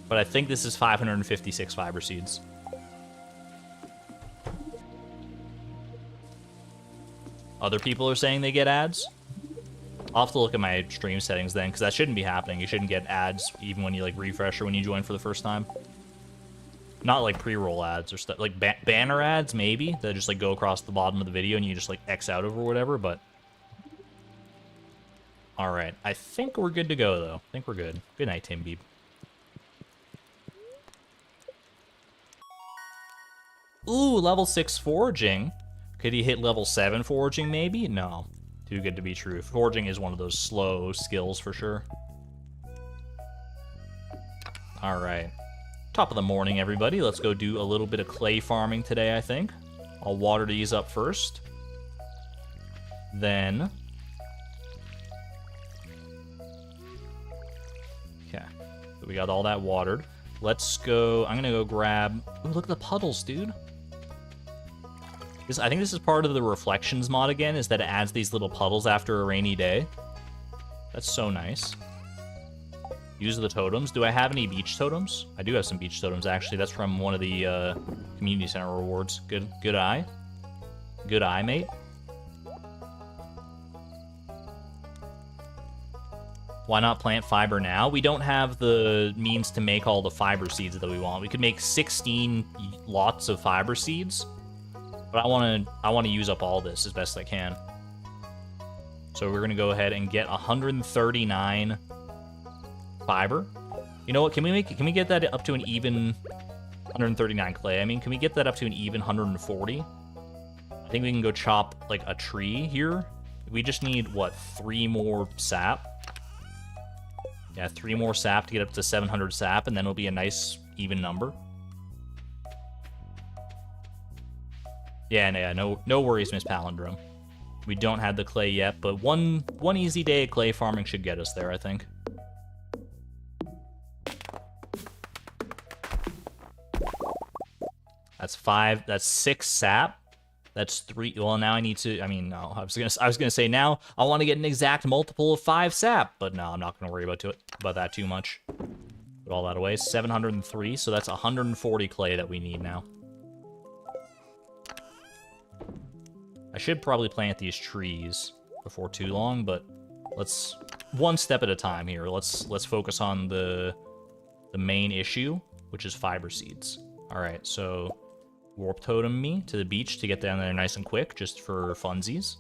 But I think this is 556 fiber seeds. Other people are saying they get ads. I'll have to look at my stream settings then, because that shouldn't be happening. You shouldn't get ads even when you like refresh or when you join for the first time. Not like pre-roll ads or stuff. Like banner ads, maybe, that just like go across the bottom of the video and you just like X out of or whatever, but... Alright, I think we're good to go, though. I think we're good. Good night, Tim Beeb. Ooh, level 6 foraging. Could he hit level 7 foraging, maybe? No. Too good to be true. Foraging is one of those slow skills for sure. Alright. Top of the morning, everybody. Let's go do a little bit of clay farming today, I think. I'll water these up first. Then... Okay. So we got all that watered. Let's go... I'm gonna go grab... Ooh, look at the puddles, dude. I think this is part of the reflections mod again, is that it adds these little puddles after a rainy day. That's so nice. Use the totems. Do I have any beach totems? I do have some beach totems, actually. That's from one of the community center rewards. Good eye. Good eye, mate. Why not plant fiber now? We don't have the means to make all the fiber seeds that we want. We could make 16 lots of fiber seeds. But I want to use up all this as best I can. So we're gonna go ahead and get 139 fiber. You know what? Can we get that up to an even 139 clay? I mean, can we get that up to an even 140? I think we can go chop like a tree here. We just need what, 3 more sap? Yeah, 3 more sap to get up to 700 sap, and then it'll be a nice even number. Yeah, no worries, Miss Palindrome. We don't have the clay yet, but one easy day of clay farming should get us there, I think. That's 6 sap. That's 3. Well, now I need to. I mean, no. I was gonna say now I want to get an exact multiple of 5 sap, but no, I'm not gonna worry about that too much. Put all that away. 703. So that's 140 clay that we need now. I should probably plant these trees before too long, but let's one step at a time here. Let's focus on the main issue, which is fiber seeds. All right, so warp totem me to the beach to get down there nice and quick, just for funsies.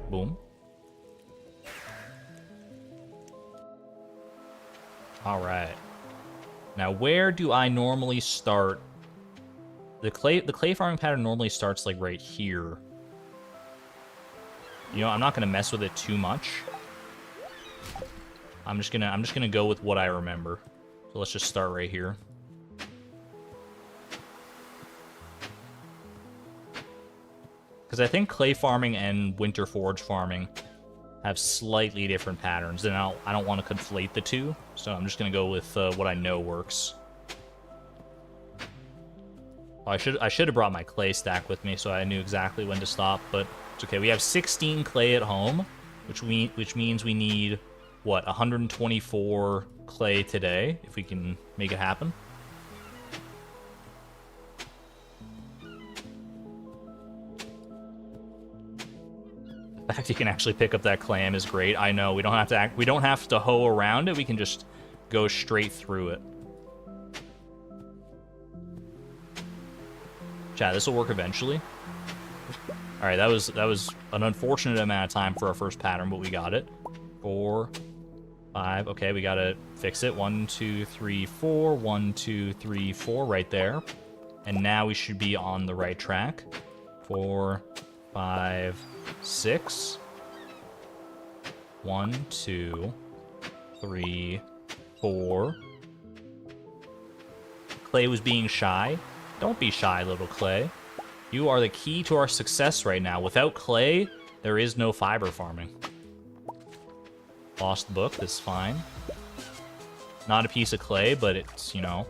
Boom. All right. Now, where do I normally start? The clay farming pattern normally starts like right here. You know, I'm not gonna mess with it too much. I'm just gonna go with what I remember. So let's just start right here. Because I think clay farming and winter forge farming have slightly different patterns, and I don't want to conflate the two, so I'm just gonna go with what I know works. I should have brought my clay stack with me so I knew exactly when to stop, but it's okay. We have 16 clay at home, which means we need what, 124 clay today if we can make it happen. The fact you can actually pick up that clam is great. I know we don't have to hoe around it. We can just go straight through it. Chat, this will work eventually. All right, that was an unfortunate amount of time for our first pattern, but we got it. 4, 5. Okay, we gotta fix it. 1, 2, 3, 4. 1, 2, 3, 4, right there. And now we should be on the right track. 4, 5, 6. 1, 2, 3, 4. Clay was being shy. Don't be shy, little clay. You are the key to our success right now. Without clay, there is no fiber farming. Lost book, that's fine. Not a piece of clay, but it's, you know,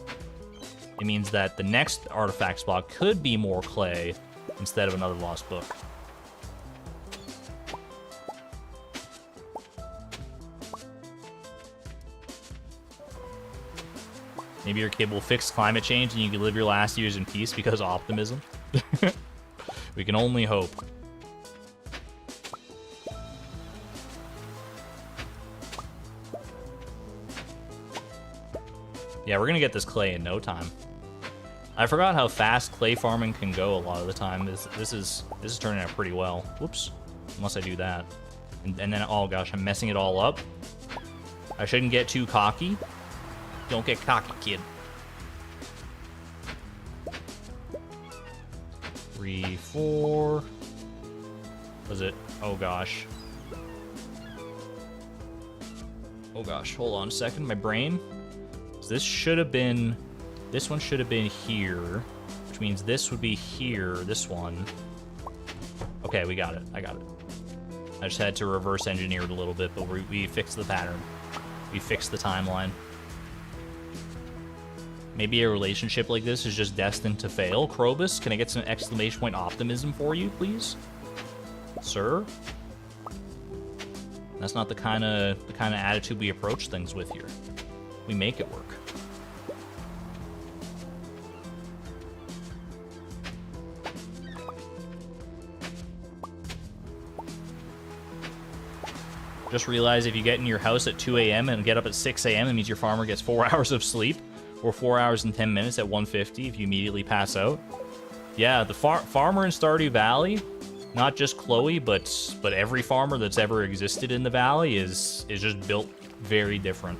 it means that the next artifact spot could be more clay instead of another lost book. Maybe your kid will fix climate change and you can live your last years in peace because of optimism. We can only hope. Yeah, we're gonna get this clay in no time. I forgot how fast clay farming can go a lot of the time. This is turning out pretty well. Whoops. Unless I do that. And then, oh gosh, I'm messing it all up. I shouldn't get too cocky. Don't get cocky, kid. 3, 4. Was it? Oh gosh. Oh gosh, hold on a second. My brain. This should have been. This one should have been here, which means this would be here. This one. Okay, we got it. I got it. I just had to reverse engineer it a little bit, but we fixed the pattern. We fixed the timeline. Maybe a relationship like this is just destined to fail. Krobus, can I get some exclamation point optimism for you, please? Sir? That's not the kind of attitude we approach things with here. We make it work. Just realize if you get in your house at 2 a.m. and get up at 6 a.m., it means your farmer gets 4 hours of sleep. Or 4 hours and 10 minutes at 150 if you immediately pass out. Yeah, the farmer in Stardew Valley, not just Chloe, but every farmer that's ever existed in the valley is just built very different.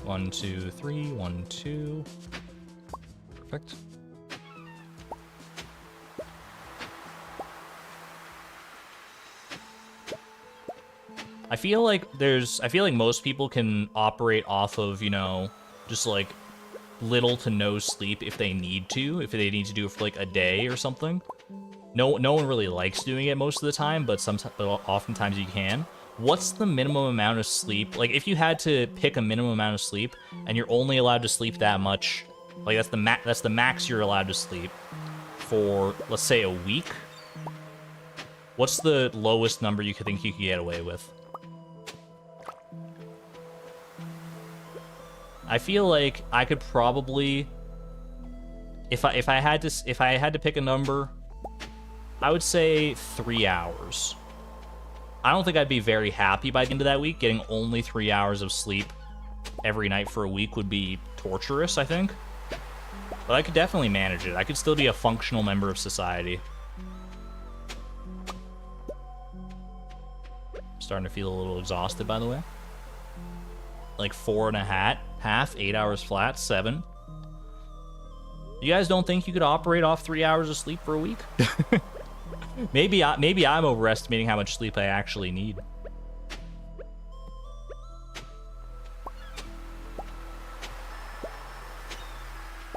1, 2, 3, 1, 2. Perfect. I feel like most people can operate off of, you know, just like little to no sleep if they need to do it for like a day or something. No one really likes doing it most of the time, but oftentimes you can. What's the minimum amount of sleep? Like if you had to pick a minimum amount of sleep and you're only allowed to sleep that much Like that's the max you're allowed to sleep for, let's say, a week. What's the lowest number you could think you could get away with? I feel like I could probably, if I had to pick a number, I would say 3 hours. I don't think I'd be very happy by the end of that week. Getting only 3 hours of sleep every night for a week would be torturous, I think. But I could definitely manage it. I could still be a functional member of society. Starting to feel a little exhausted, by the way. Like 4 and a half, 8 hours flat, 7. You guys don't think you could operate off 3 hours of sleep for a week? Maybe I'm overestimating how much sleep I actually need.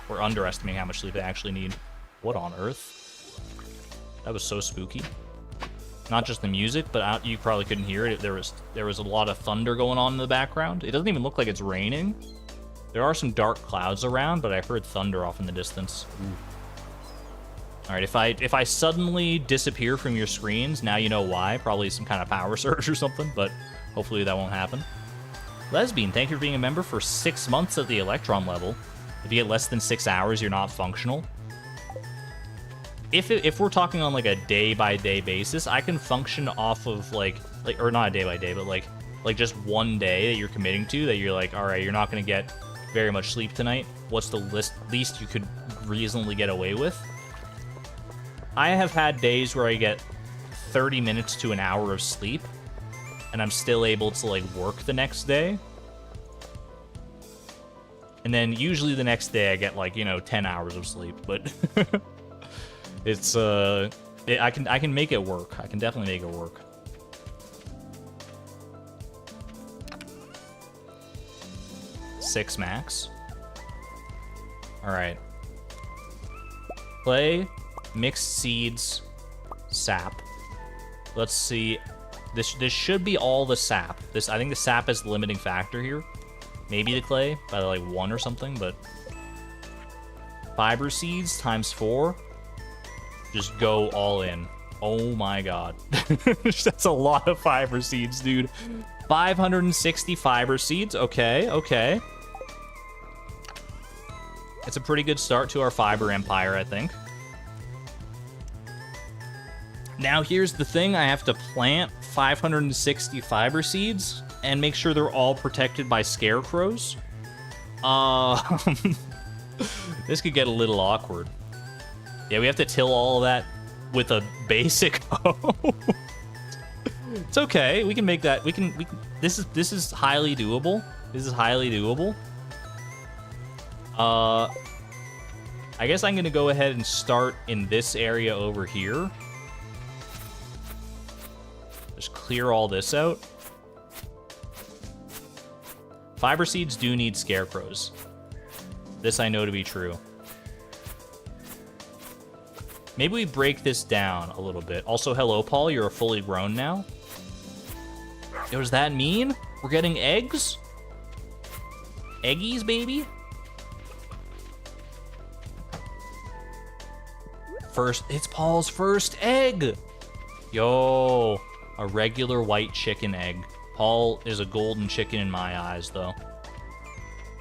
Or underestimating how much sleep I actually need. What on earth? That was so spooky. Not just the music, but you probably couldn't hear it. There was a lot of thunder going on in the background. It doesn't even look like it's raining. There are some dark clouds around, but I heard thunder off in the distance. Ooh. All right, if I suddenly disappear from your screens, now you know why. Probably some kind of power surge or something, but hopefully that won't happen. Lesbian, thank you for being a member for 6 months at the Electron level. If you get less than 6 hours, you're not functional. If we're talking on like a day-by-day basis, I can function off of like or not a day-by-day, but like just one day that you're committing to, that you're like, all right, you're not going to get very much sleep tonight. What's the least you could reasonably get away with? I have had days where I get 30 minutes to an hour of sleep, and I'm still able to like work the next day. And then usually the next day I get like, 10 hours of sleep, but it's I can make it work. I can definitely make it work. Six max. All right. Play mixed seeds sap. Let's see. This should be all the sap. I think the sap is the limiting factor here. Maybe the clay by like 1 or something, but fiber seeds times 4. Just go all in. Oh my god. That's a lot of fiber seeds, dude. 560 fiber seeds. Okay. It's a pretty good start to our fiber empire, I think. Now here's the thing. I have to plant 560 fiber seeds and make sure they're all protected by scarecrows. This could get a little awkward. Yeah, we have to till all of that with a basic hoe. It's okay. We can make that. We can. This is highly doable. This is highly doable. I guess I'm gonna go ahead and start in this area over here. Just clear all this out. Fiber seeds do need scarecrows. This I know to be true. Maybe we break this down a little bit. Also, hello, Paul. You're fully grown now. Yo, does that mean we're getting eggs? Eggies, baby? It's Paul's first egg. Yo, a regular white chicken egg. Paul is a golden chicken in my eyes, though.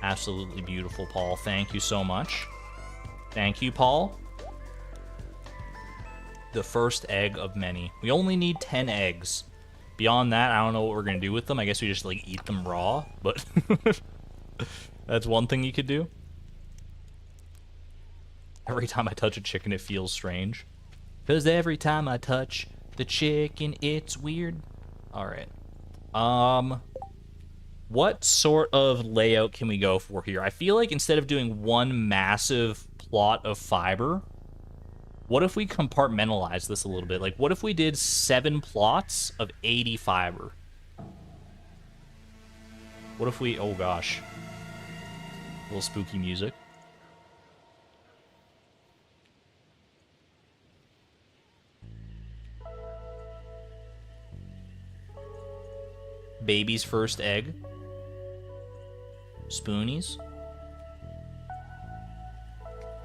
Absolutely beautiful, Paul. Thank you so much. Thank you, Paul. The first egg of many. We only need 10 eggs. Beyond that, I don't know what we're going to do with them. I guess we just, like, eat them raw, but that's one thing you could do. Every time I touch a chicken, it feels strange. Because every time I touch the chicken, it's weird. All right. What sort of layout can we go for here? I feel like instead of doing one massive plot of fiber, what if we compartmentalize this a little bit? Like, what if we did 7 plots of 80 fiber? What if we... Oh, gosh. A little spooky music. Baby's first egg. Spoonies.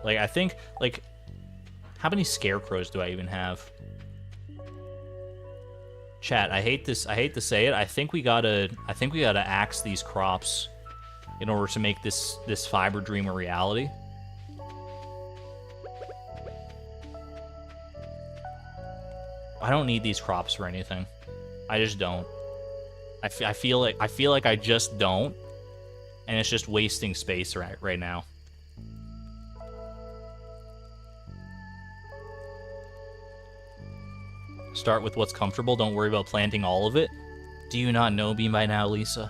Like, I think, like, how many scarecrows do I even have? Chat, I hate to say it. I think we gotta axe these crops in order to make this fiber dream a reality. I don't need these crops for anything. I just don't. I feel like I just don't, and it's just wasting space right now. Start with what's comfortable. Don't worry about planting all of it. Do you not know me by now, Lisa?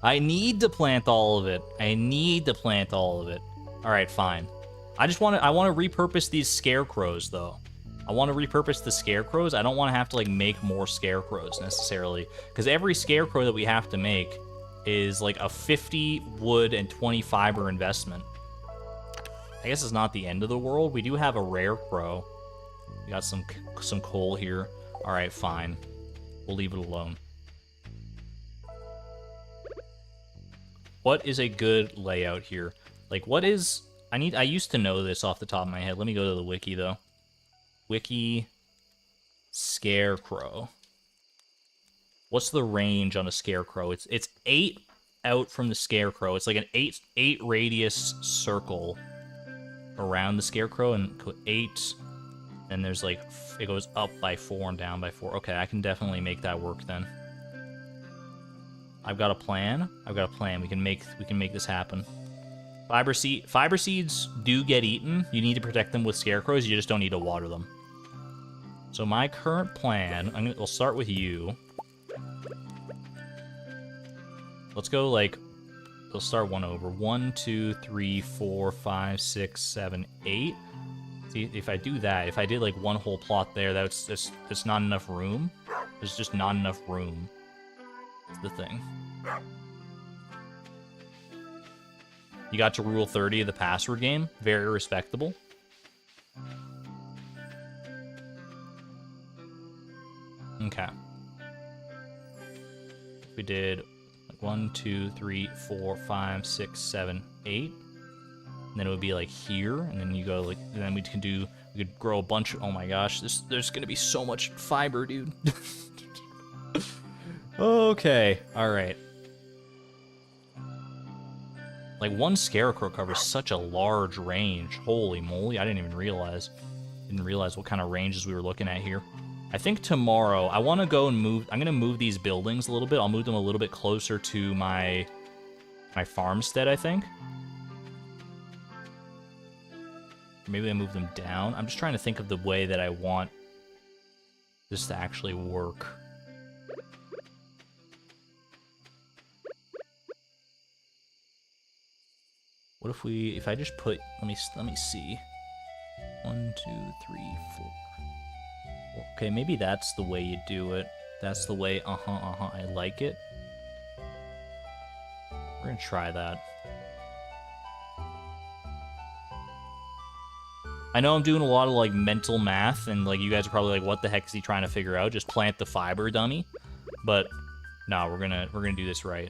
I need to plant all of it. I need to plant all of it. All right, fine. I want to repurpose these scarecrows though. I want to repurpose the scarecrows. I don't want to have to like make more scarecrows necessarily, because every scarecrow that we have to make is like a 50 wood and 20 fiber investment. I guess it's not the end of the world. We do have a rare crow. We got some coal here. All right, fine. We'll leave it alone. What is a good layout here? Like, what is... I used to know this off the top of my head. Let me go to the wiki, though. Wiki... Scarecrow. What's the range on a scarecrow? It's 8 out from the scarecrow. It's like an 8 radius circle around the scarecrow, and 8... And there's like, it goes up by 4 and down by 4. Okay, I can definitely make that work then. I've got a plan. We can make this happen. Fiber seeds do get eaten. You need to protect them with scarecrows. You just don't need to water them. So my current plan, we'll start with you. Let's go like, we'll start 1 over. 1, 2, 3, 4, 5, 6, 7, 8. See, if I do that, if I did like one whole plot there, that's not enough room. There's just not enough room. That's the thing. You got to rule 30 of the password game. Very respectable. Okay. We did 1, 2, 3, 4, 5, 6, 7, 8. And then it would be like here, and then you go like, and then we could grow a bunch of, oh my gosh, there's gonna be so much fiber, dude. Okay, all right. Like one scarecrow covers such a large range. Holy moly, I didn't even realize. Didn't realize what kind of ranges we were looking at here. I think tomorrow I want to go and move. I'm gonna move these buildings a little bit. I'll move them a little bit closer to my farmstead, I think. Maybe I move them down. I'm just trying to think of the way that I want this to actually work. What if I just put, let me see. 1, 2, 3, 4. Okay, maybe that's the way you do it. That's the way, I like it. We're gonna try that. I know I'm doing a lot of like mental math, and like you guys are probably like, what the heck is he trying to figure out? Just plant the fiber, dummy. But no, we're gonna do this right.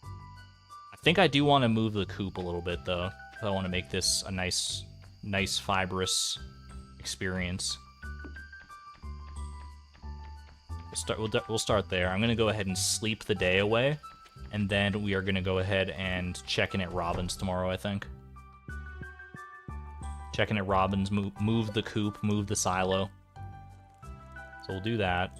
I think I do want to move the coop a little bit though. I want to make this a nice fibrous experience. We'll start there. I'm gonna go ahead and sleep the day away, and then we are gonna go ahead and check in at Robin's tomorrow, I think. Checking at Robin's, move the coop, move the silo. So we'll do that.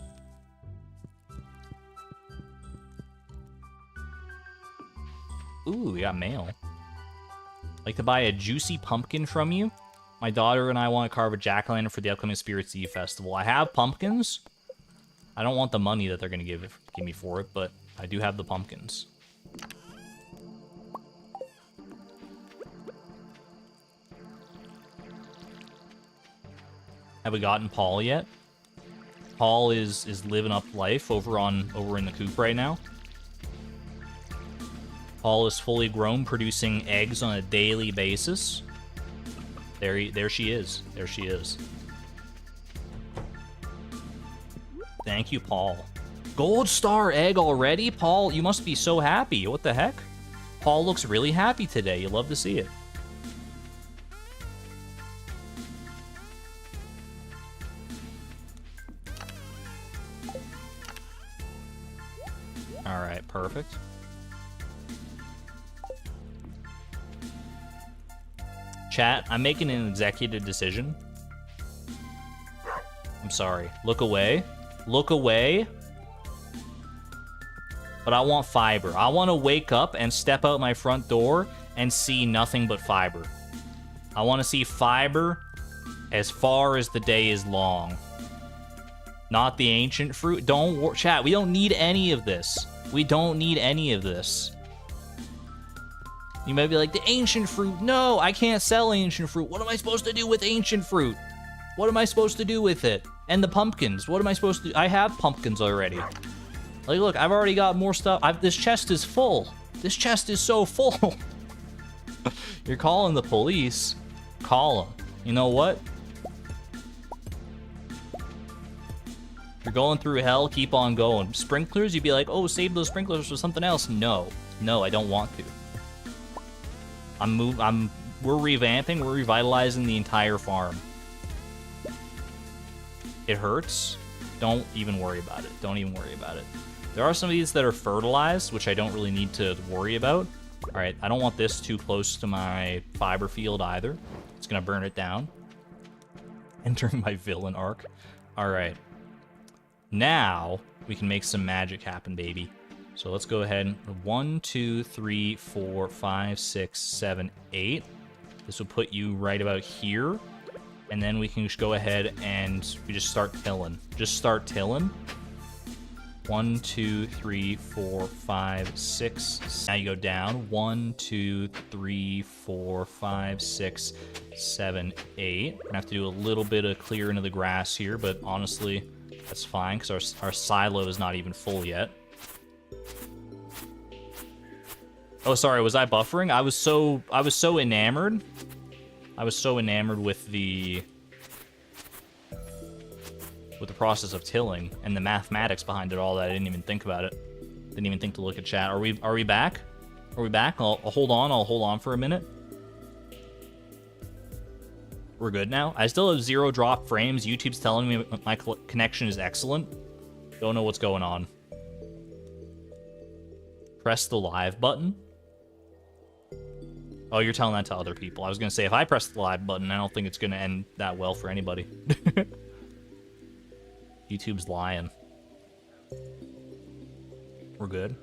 Ooh, we got mail. Like to buy a juicy pumpkin from you? My daughter and I want to carve a jack-o'-lantern for the upcoming Spirits Eve festival. I have pumpkins. I don't want the money that they're going to give me for it, but I do have the pumpkins. Have we gotten Paul yet? Paul is living up life over in the coop right now. Paul is fully grown, producing eggs on a daily basis. There she is. There she is. Thank you, Paul. Gold star egg already? Paul, you must be so happy. What the heck? Paul looks really happy today. You love to see it. Alright, perfect. Chat, I'm making an executive decision. I'm sorry. Look away. Look away. But I want fiber. I want to wake up and step out my front door and see nothing but fiber. I want to see fiber as far as the day is long. Not the ancient fruit. Chat, we don't need any of this. We don't need any of this. You might be like, the ancient fruit. No, I can't sell ancient fruit. What am I supposed to do with ancient fruit? What am I supposed to do with it? And the pumpkins. What am I supposed to do? I have pumpkins already. Like, look, I've already got more stuff. This chest is full. This chest is so full. You're calling the police. Call them. You know what? You're going through hell, keep on going. Sprinklers, you'd be like, oh, save those sprinklers for something else. No. No, I don't want to. We're revamping, we're revitalizing the entire farm. It hurts. Don't even worry about it. Don't even worry about it. There are some of these that are fertilized, which I don't really need to worry about. All right, I don't want this too close to my fiber field either. It's gonna burn it down. Entering my villain arc. All right. Now we can make some magic happen, baby. So let's go ahead. 1, 2, 3, 4, 5, 6, 7, 8. This will put you right about here. And then we can just go ahead and we just start tilling. Just start tilling. 1, 2, 3, 4, 5, 6. Now you go down. 1, 2, 3, 4, 5, 6, 7, 8. We're gonna have to do a little bit of clearing of the grass here, but honestly, that's fine because our silo is not even full yet. Oh, sorry, was I buffering? I was so enamored. I was so enamored with the process of tilling and the mathematics behind it all that I didn't even think about it. Didn't even think to look at chat. Are we back? Are we back? I'll hold on. I'll hold on for a minute. We're good now. I still have 0 drop frames. YouTube's telling me my connection is excellent. Don't know what's going on. Press the live button. Oh, you're telling that to other people. I was going to say, if I press the live button, I don't think it's going to end that well for anybody. YouTube's lying. We're good.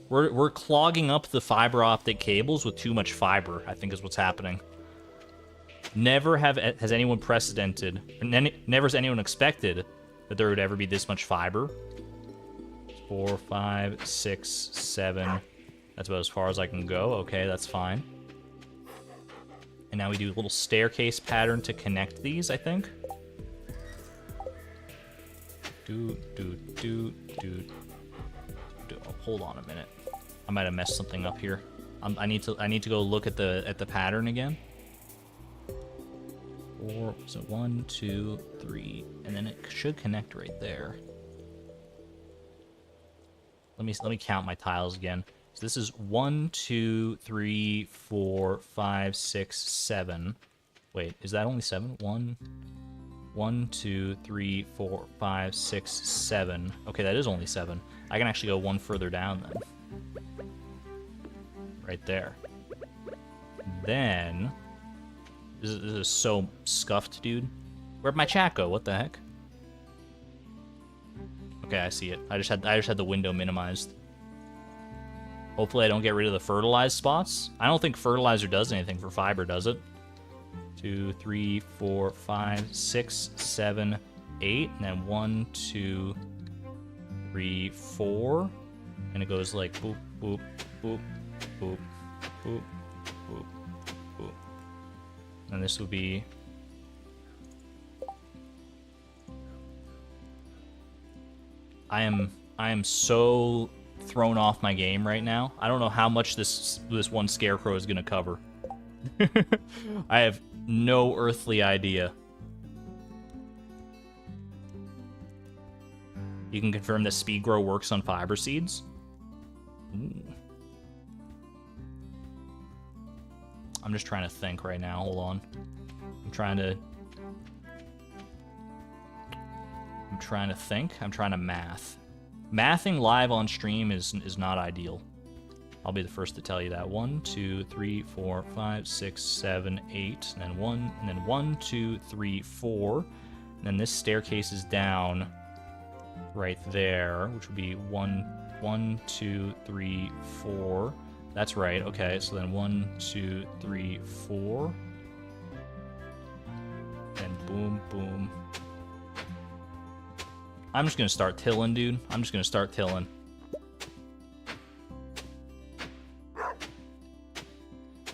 We're clogging up the fiber optic cables with too much fiber, I think is what's happening. Never has anyone precedented, never has anyone expected that there would ever be this much fiber. 4, 5, 6, 7. That's about as far as I can go. Okay, that's fine. And now we do a little staircase pattern to connect these, I think. Oh, hold on a minute. I might have messed something up here. I need to go look at the pattern again. 4, so 1, 2, 3, and then it should connect right there. Let me count my tiles again. So this is 1, 2, 3, 4, 5, 6, 7. Wait, is that only 7? 1, 2, 3, 4, 5, 6, 7. Okay, that is only 7. I can actually go one further down then. Right there. Then this is so scuffed, dude. Where'd my chat go? What the heck? Okay, I see it. I just had the window minimized. Hopefully I don't get rid of the fertilized spots. I don't think fertilizer does anything for fiber, does it? 2, 3, 4, 5, 6, 7, 8, and then 1, 2, 3, 4, and it goes like boop, boop, boop, boop, boop, boop, boop. And this would be I am so thrown off my game right now. I don't know how much this one scarecrow is gonna cover. I have no earthly idea. You can confirm that speed grow works on fiber seeds. Ooh. I'm just trying to think right now. Hold on. I'm trying to think. I'm trying to math. Mathing live on stream is not ideal. I'll be the first to tell you that. 1, 2, 3, 4, 5, 6, 7, 8, and then 1, and then 1, 2, 3, 4. And then this staircase is down right there, which would be 1, 2, 3, 4. That's right. Okay, so then 1, 2, 3, 4. And boom, boom. I'm just gonna start tilling, dude. I'm just gonna start tilling.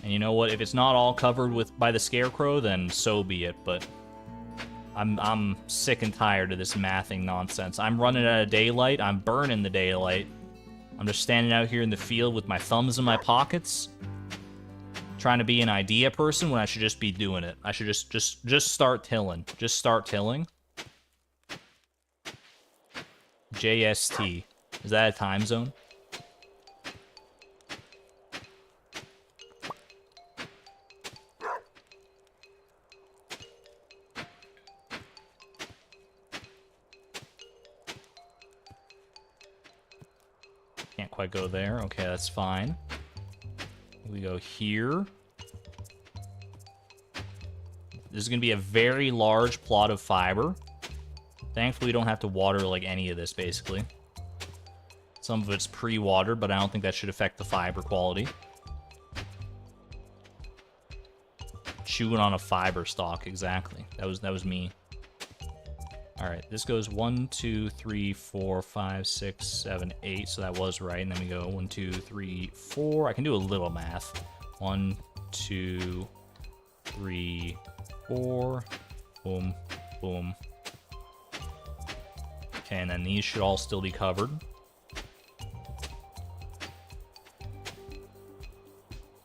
And you know what? If it's not all covered by the scarecrow, then so be it. But I'm sick and tired of this mathing nonsense. I'm running out of daylight. I'm burning the daylight. I'm just standing out here in the field with my thumbs in my pockets, trying to be an idea person when I should just be doing it. I should just start tilling. Just start tilling. JST. Is that a time zone? Can't quite go there. Okay, that's fine. We go here. This is going to be a very large plot of fiber. Thankfully, we don't have to water, like, any of this, basically. Some of it's pre-watered, but I don't think that should affect the fiber quality. Chewing on a fiber stalk, exactly. That was me. Alright, this goes 1, 2, 3, 4, 5, 6, 7, 8, so that was right. And then we go 1, 2, 3, 4. I can do a little math. 1, 2, 3, 4. Boom, boom. Okay, and then these should all still be covered.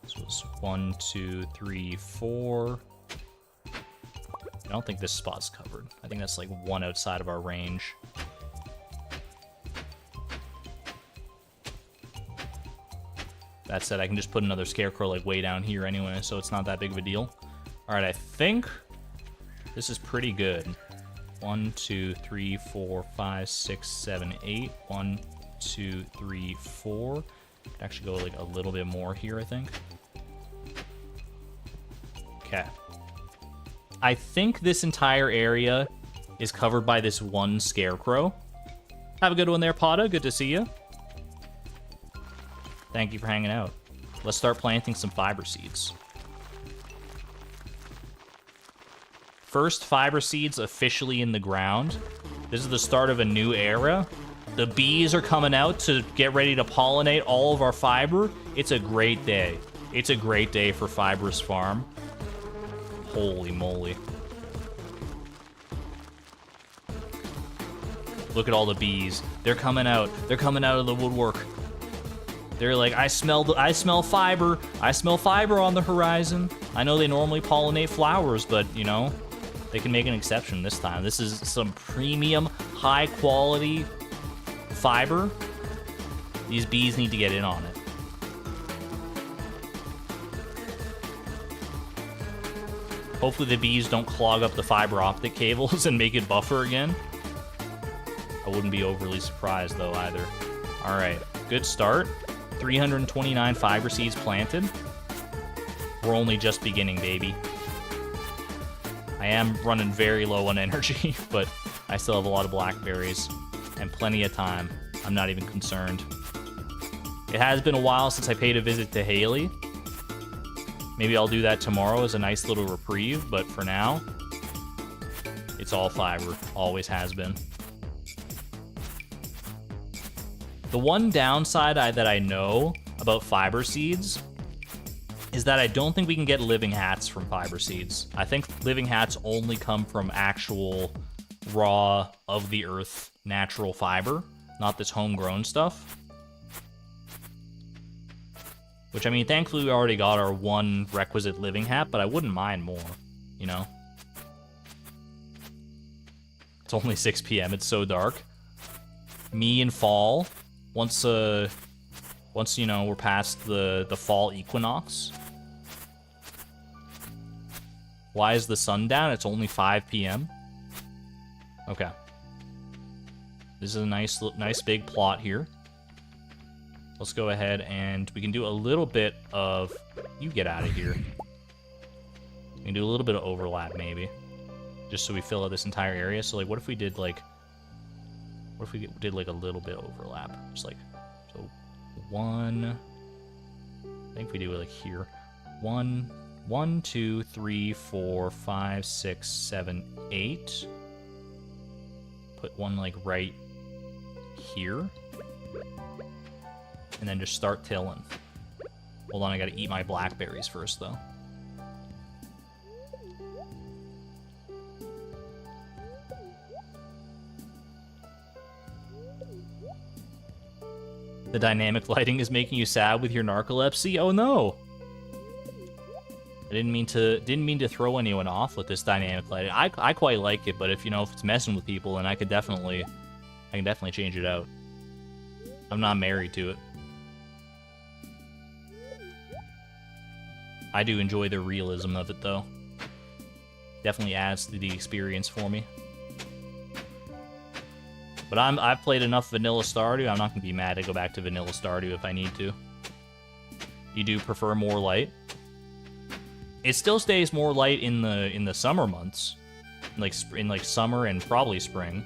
This was 1, 2, 3, 4. I don't think this spot's covered. I think that's like one outside of our range. That said, I can just put another scarecrow like way down here anyway, so it's not that big of a deal. Alright, I think this is pretty good. 1, 2, 3, 4, 5, 6, 7, 8. 1, 2, 3, 4. Could actually go like a little bit more here, I think. Okay. I think this entire area is covered by this one scarecrow. Have a good one there, Pata. Good to see you. Thank you for hanging out. Let's start planting some fiber seeds. First fiber seeds officially in the ground. This is the start of a new era. The bees are coming out to get ready to pollinate all of our fiber. It's a great day. It's a great day for Fibrous Farm. Holy moly. Look at all the bees. They're coming out. They're coming out of the woodwork. They're like, I smell fiber. I smell fiber on the horizon. I know they normally pollinate flowers, but, you know, they can make an exception this time. This is some premium, high-quality fiber. These bees need to get in on it. Hopefully the bees don't clog up the fiber optic cables and make it buffer again. I wouldn't be overly surprised, though, either. All right, good start. 329 fiber seeds planted. We're only just beginning, baby. I am running very low on energy, but I still have a lot of blackberries and plenty of time. I'm not even concerned. It has been a while since I paid a visit to Haley. Maybe I'll do that tomorrow as a nice little reprieve, but for now, it's all fiber. Always has been. The one downside that I know about fiber seeds is that I don't think we can get living hats from fiber seeds. I think living hats only come from actual raw, of the earth, natural fiber, not this homegrown stuff. Which, I mean, thankfully we already got our one requisite living hat, but I wouldn't mind more, you know? It's only 6 p.m., it's so dark. Me in fall, once you know, we're past the fall equinox. Why is the sun down? It's only 5 p.m. Okay. This is a nice big plot here. Let's go ahead and we can do a little bit of... You get out of here. We can do a little bit of overlap, maybe. Just so we fill out this entire area. So, like, what if we did, like... What if we did, like, a little bit of overlap? Just, like... So, 1... I think we do it, like, here. 1, 2, 3, 4, 5, 6, 7, 8. Put one, like, right here. And then just start tilling. Hold on, I gotta eat my blackberries first, though. The dynamic lighting is making you sad with your narcolepsy? Oh no! I didn't mean to throw anyone off with this dynamic lighting. I quite like it, but if if it's messing with people, then I can definitely change it out. I'm not married to it. I do enjoy the realism of it, though. Definitely adds to the experience for me. But I've played enough vanilla Stardew. I'm not gonna be mad to go back to vanilla Stardew if I need to. You do prefer more light? It still stays more light in the summer months, like in summer and probably spring.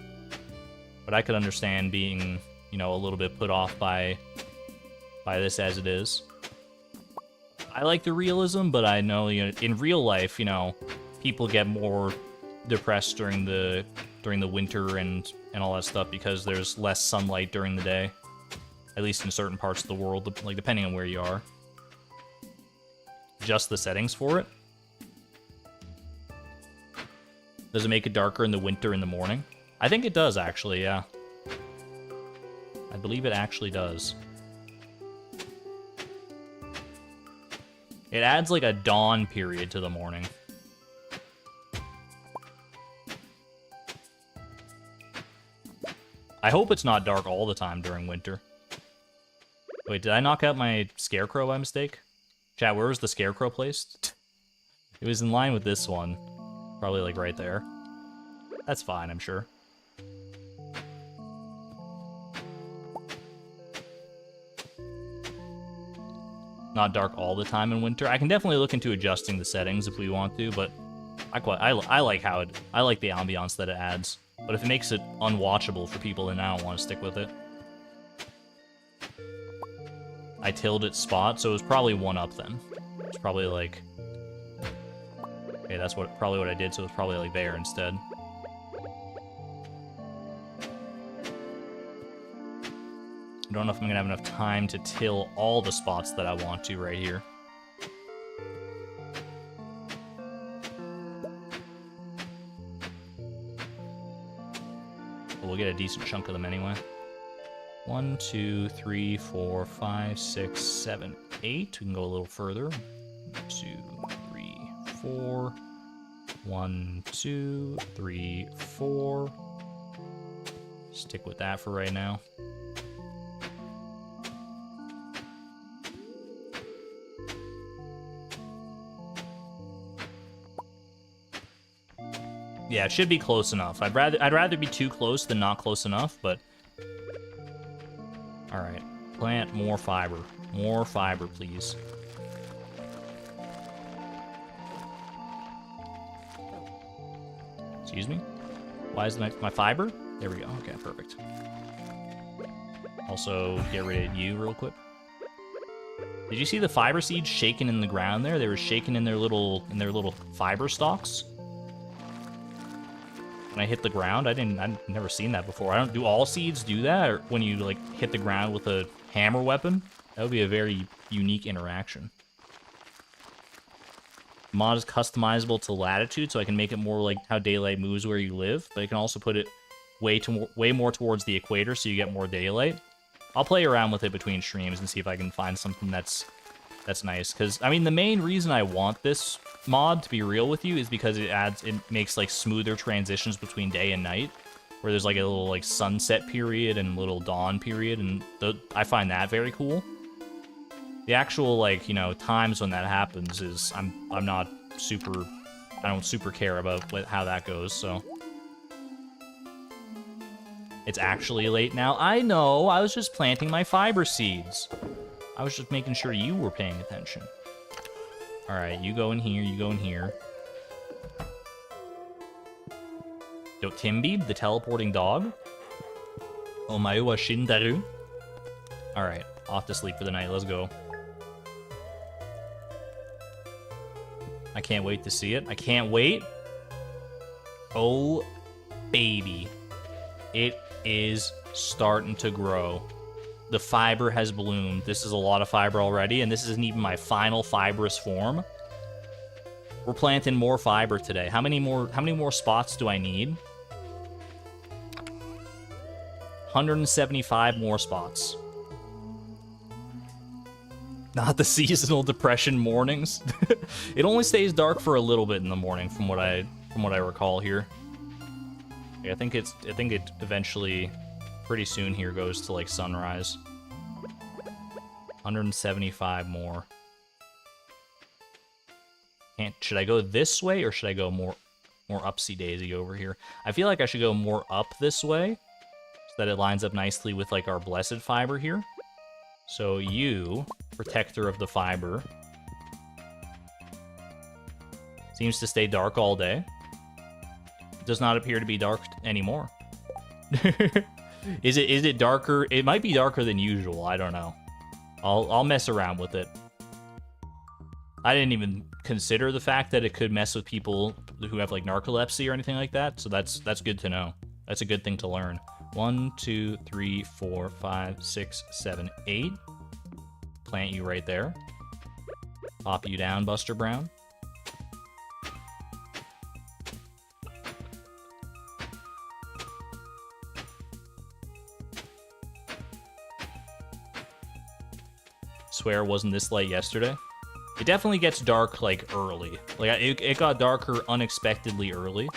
But I could understand being a little bit put off by this as it is. I like the realism, but I know in real life people get more depressed during the winter and all that stuff because there's less sunlight during the day, at least in certain parts of the world, like depending on where you are. Just the settings for it. Does it make it darker in the winter in the morning? I think it does, actually, yeah. I believe it actually does. It adds like a dawn period to the morning. I hope it's not dark all the time during winter. Wait, did I knock out my scarecrow by mistake? Chat, where was the scarecrow placed? It was in line with this one. Probably like right there. That's fine, I'm sure. Not dark all the time in winter. I can definitely look into adjusting the settings if we want to, but I like how I like the ambiance that it adds. But if it makes it unwatchable for people, then I don't want to stick with it. I tilled its spot, so it was probably one up then. It's probably like... Okay, that's probably what I did, so it's probably like there instead. I don't know if I'm gonna have enough time to till all the spots that I want to right here. But we'll get a decent chunk of them anyway. 1, 2, 3, 4, 5, 6, 7, 8. We can go a little further. 2, 3, 4. 1, 2, 3, 4. Stick with that for right now. Yeah, it should be close enough. I'd rather be too close than not close enough, but... Alright. Plant more fiber. More fiber, please. Excuse me? Why is my fiber? There we go. Okay, perfect. Also, get rid of you real quick. Did you see the fiber seeds shaking in the ground there? They were shaking in their little fiber stalks. When I hit the ground, I've never seen that before. Do all seeds do that? Or when you like hit the ground with a hammer weapon? That would be a very unique interaction. Mod is customizable to latitude, so I can make it more like how daylight moves where you live, but I can also put it way more towards the equator so you get more daylight. I'll play around with it between streams and see if I can find something that's nice. Because, I mean, the main reason I want this mod, to be real with you, is because it makes like smoother transitions between day and night, where there's like a little like sunset period and a little dawn period, and I find that very cool. The actual like times when that happens is I don't super care about how that goes. So It's actually late now. I know, I was just planting my fiber seeds. I was just making sure you were paying attention. All right, you go in here, you go in here. Yo, Timby, the teleporting dog. Omae wa shindaru. All right, off to sleep for the night. Let's go. I can't wait to see it. I can't wait. Oh, baby. It is starting to grow. The fiber has bloomed. This is a lot of fiber already, and this isn't even my final fibrous form. We're planting more fiber today. How many more spots do I need? 175 more spots. Not the seasonal depression mornings. It only stays dark for a little bit in the morning, from what I recall here. Yeah, I think it eventually, pretty soon here, goes to like sunrise. 175 more. Should I go this way, or should I go more upsy daisy over here? I feel like I should go more up this way, so that it lines up nicely with like our blessed fiber here. So you, protector of the fiber, seems to stay dark all day. Does not appear to be dark anymore. Is it darker? It might be darker than usual. I don't know. I'll mess around with it. I didn't even consider the fact that it could mess with people who have like narcolepsy or anything like that. So that's good to know. That's a good thing to learn. 1, 2, 3, 4, 5, 6, 7, 8. Plant you right there. Pop you down, Buster Brown. Swear it wasn't this light yesterday. It definitely gets dark like early. Like it got darker unexpectedly early.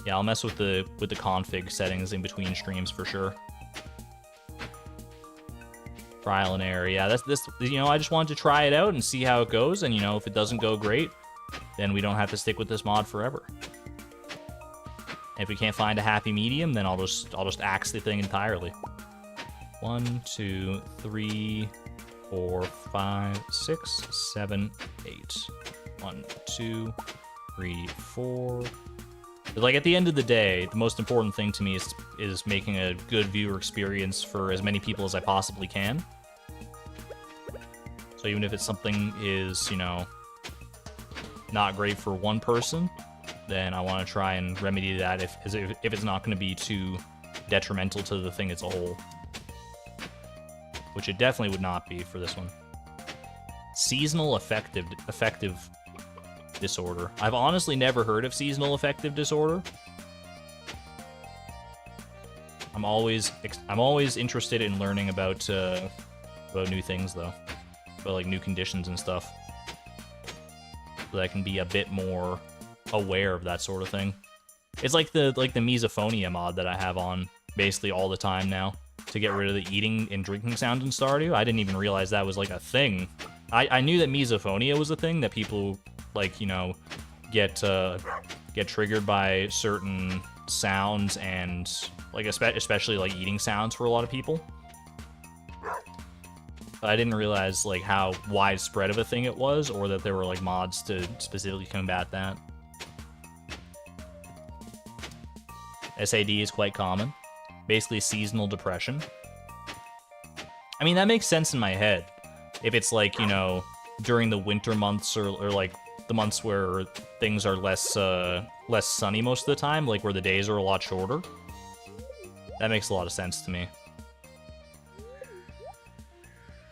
Yeah, I'll mess with the config settings in between streams for sure. Trial and error. Yeah, that's this. You know, I just wanted to try it out and see how it goes. And you know, if it doesn't go great, then we don't have to stick with this mod forever. If we can't find a happy medium, then I'll just axe the thing entirely. 1, 2, 3, 4, 5, 6, 7, 8. 1, 2, 3, 4. Like at the end of the day, the most important thing to me is making a good viewer experience for as many people as I possibly can. So even if it's something is, you know, not great for one person, then I want to try and remedy that if it's not going to be too detrimental to the thing as a whole. Which it definitely would not be for this one. Seasonal affective disorder. I've honestly never heard of seasonal affective disorder. I'm always interested in learning about new things though, about like new conditions and stuff, so that I can be a bit more aware of that sort of thing. It's like the misophonia mod that I have on basically all the time now, to get rid of the eating and drinking sound in Stardew. I didn't even realize that was like a thing. I knew that misophonia was a thing, that people like, you know, get triggered by certain sounds, and like especially like eating sounds for a lot of people. But I didn't realize like how widespread of a thing it was, or that there were like mods to specifically combat that. SAD is quite common. Basically seasonal depression. I mean, that makes sense in my head. If it's like, you know, during the winter months, or like the months where things are less sunny most of the time, like where the days are a lot shorter. That makes a lot of sense to me.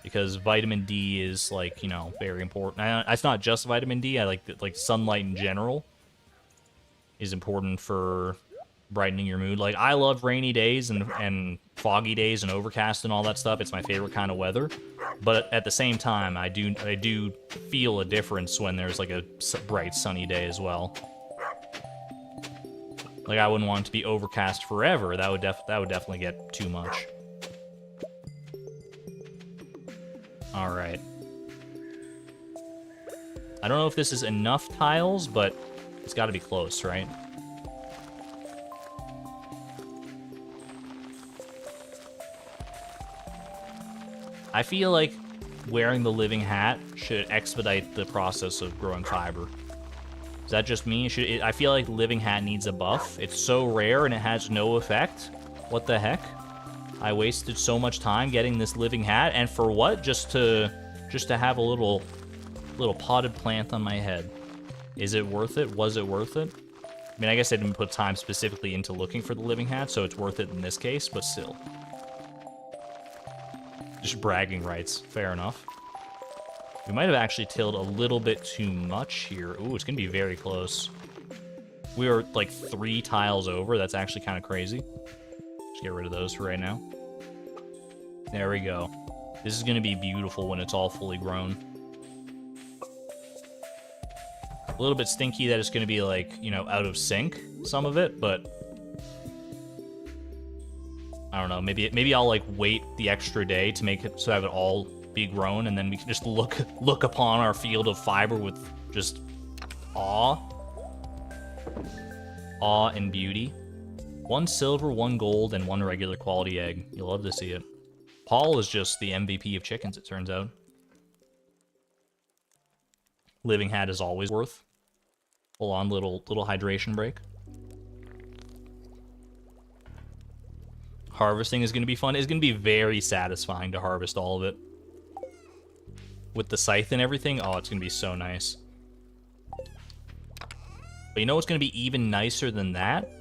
Because vitamin D is like, you know, very important. It's not just vitamin D. I like sunlight in general is important for brightening your mood. Like, I love rainy days and foggy days and overcast and all that stuff. It's my favorite kind of weather. But at the same time, I do feel a difference when there's like a bright sunny day as well. Like, I wouldn't want it to be overcast forever. That would definitely get too much. All right. I don't know if this is enough tiles, but it's got to be close, right? I feel like wearing the living hat should expedite the process of growing fiber. Is that just me? I feel like living hat needs a buff. It's so rare and it has no effect. What the heck? I wasted so much time getting this living hat, and for what? Just to have a little potted plant on my head. Is it worth it? Was it worth it? I mean, I guess I didn't put time specifically into looking for the living hat, so it's worth it in this case, but still. Just bragging rights. Fair enough. We might have actually tilled a little bit too much here. Ooh, it's going to be very close. We are like 3 tiles over. That's actually kind of crazy. Just get rid of those for right now. There we go. This is going to be beautiful when it's all fully grown. A little bit stinky that it's going to be like, you know, out of sync, some of it, but I don't know. Maybe I'll like wait the extra day to make it so have it all be grown, and then we can just look upon our field of fiber with just awe and beauty. 1 silver, 1 gold, and 1 regular quality egg. You'll love to see it. Paul is just the MVP of chickens, it turns out. Living hat is always worth. Hold on, little hydration break. Harvesting is going to be fun. It's going to be very satisfying to harvest all of it. With the scythe and everything, oh, it's going to be so nice. But you know what's going to be even nicer than that?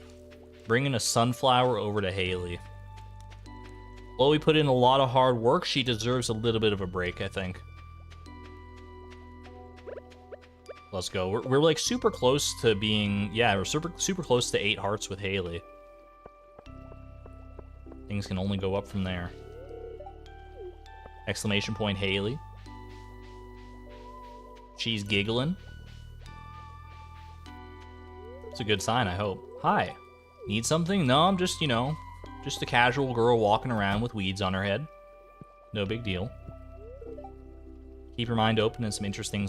Bringing a sunflower over to Haley. Well, we put in a lot of hard work. She deserves a little bit of a break, I think. Let's go. We're like super close to being... Yeah, we're super close to 8 hearts with Haley. Things can only go up from there. Exclamation point Haley. She's giggling. It's a good sign, I hope. Hi. Need something? No, I'm just, you know, just a casual girl walking around with weeds on her head. No big deal. Keep your mind open and some interesting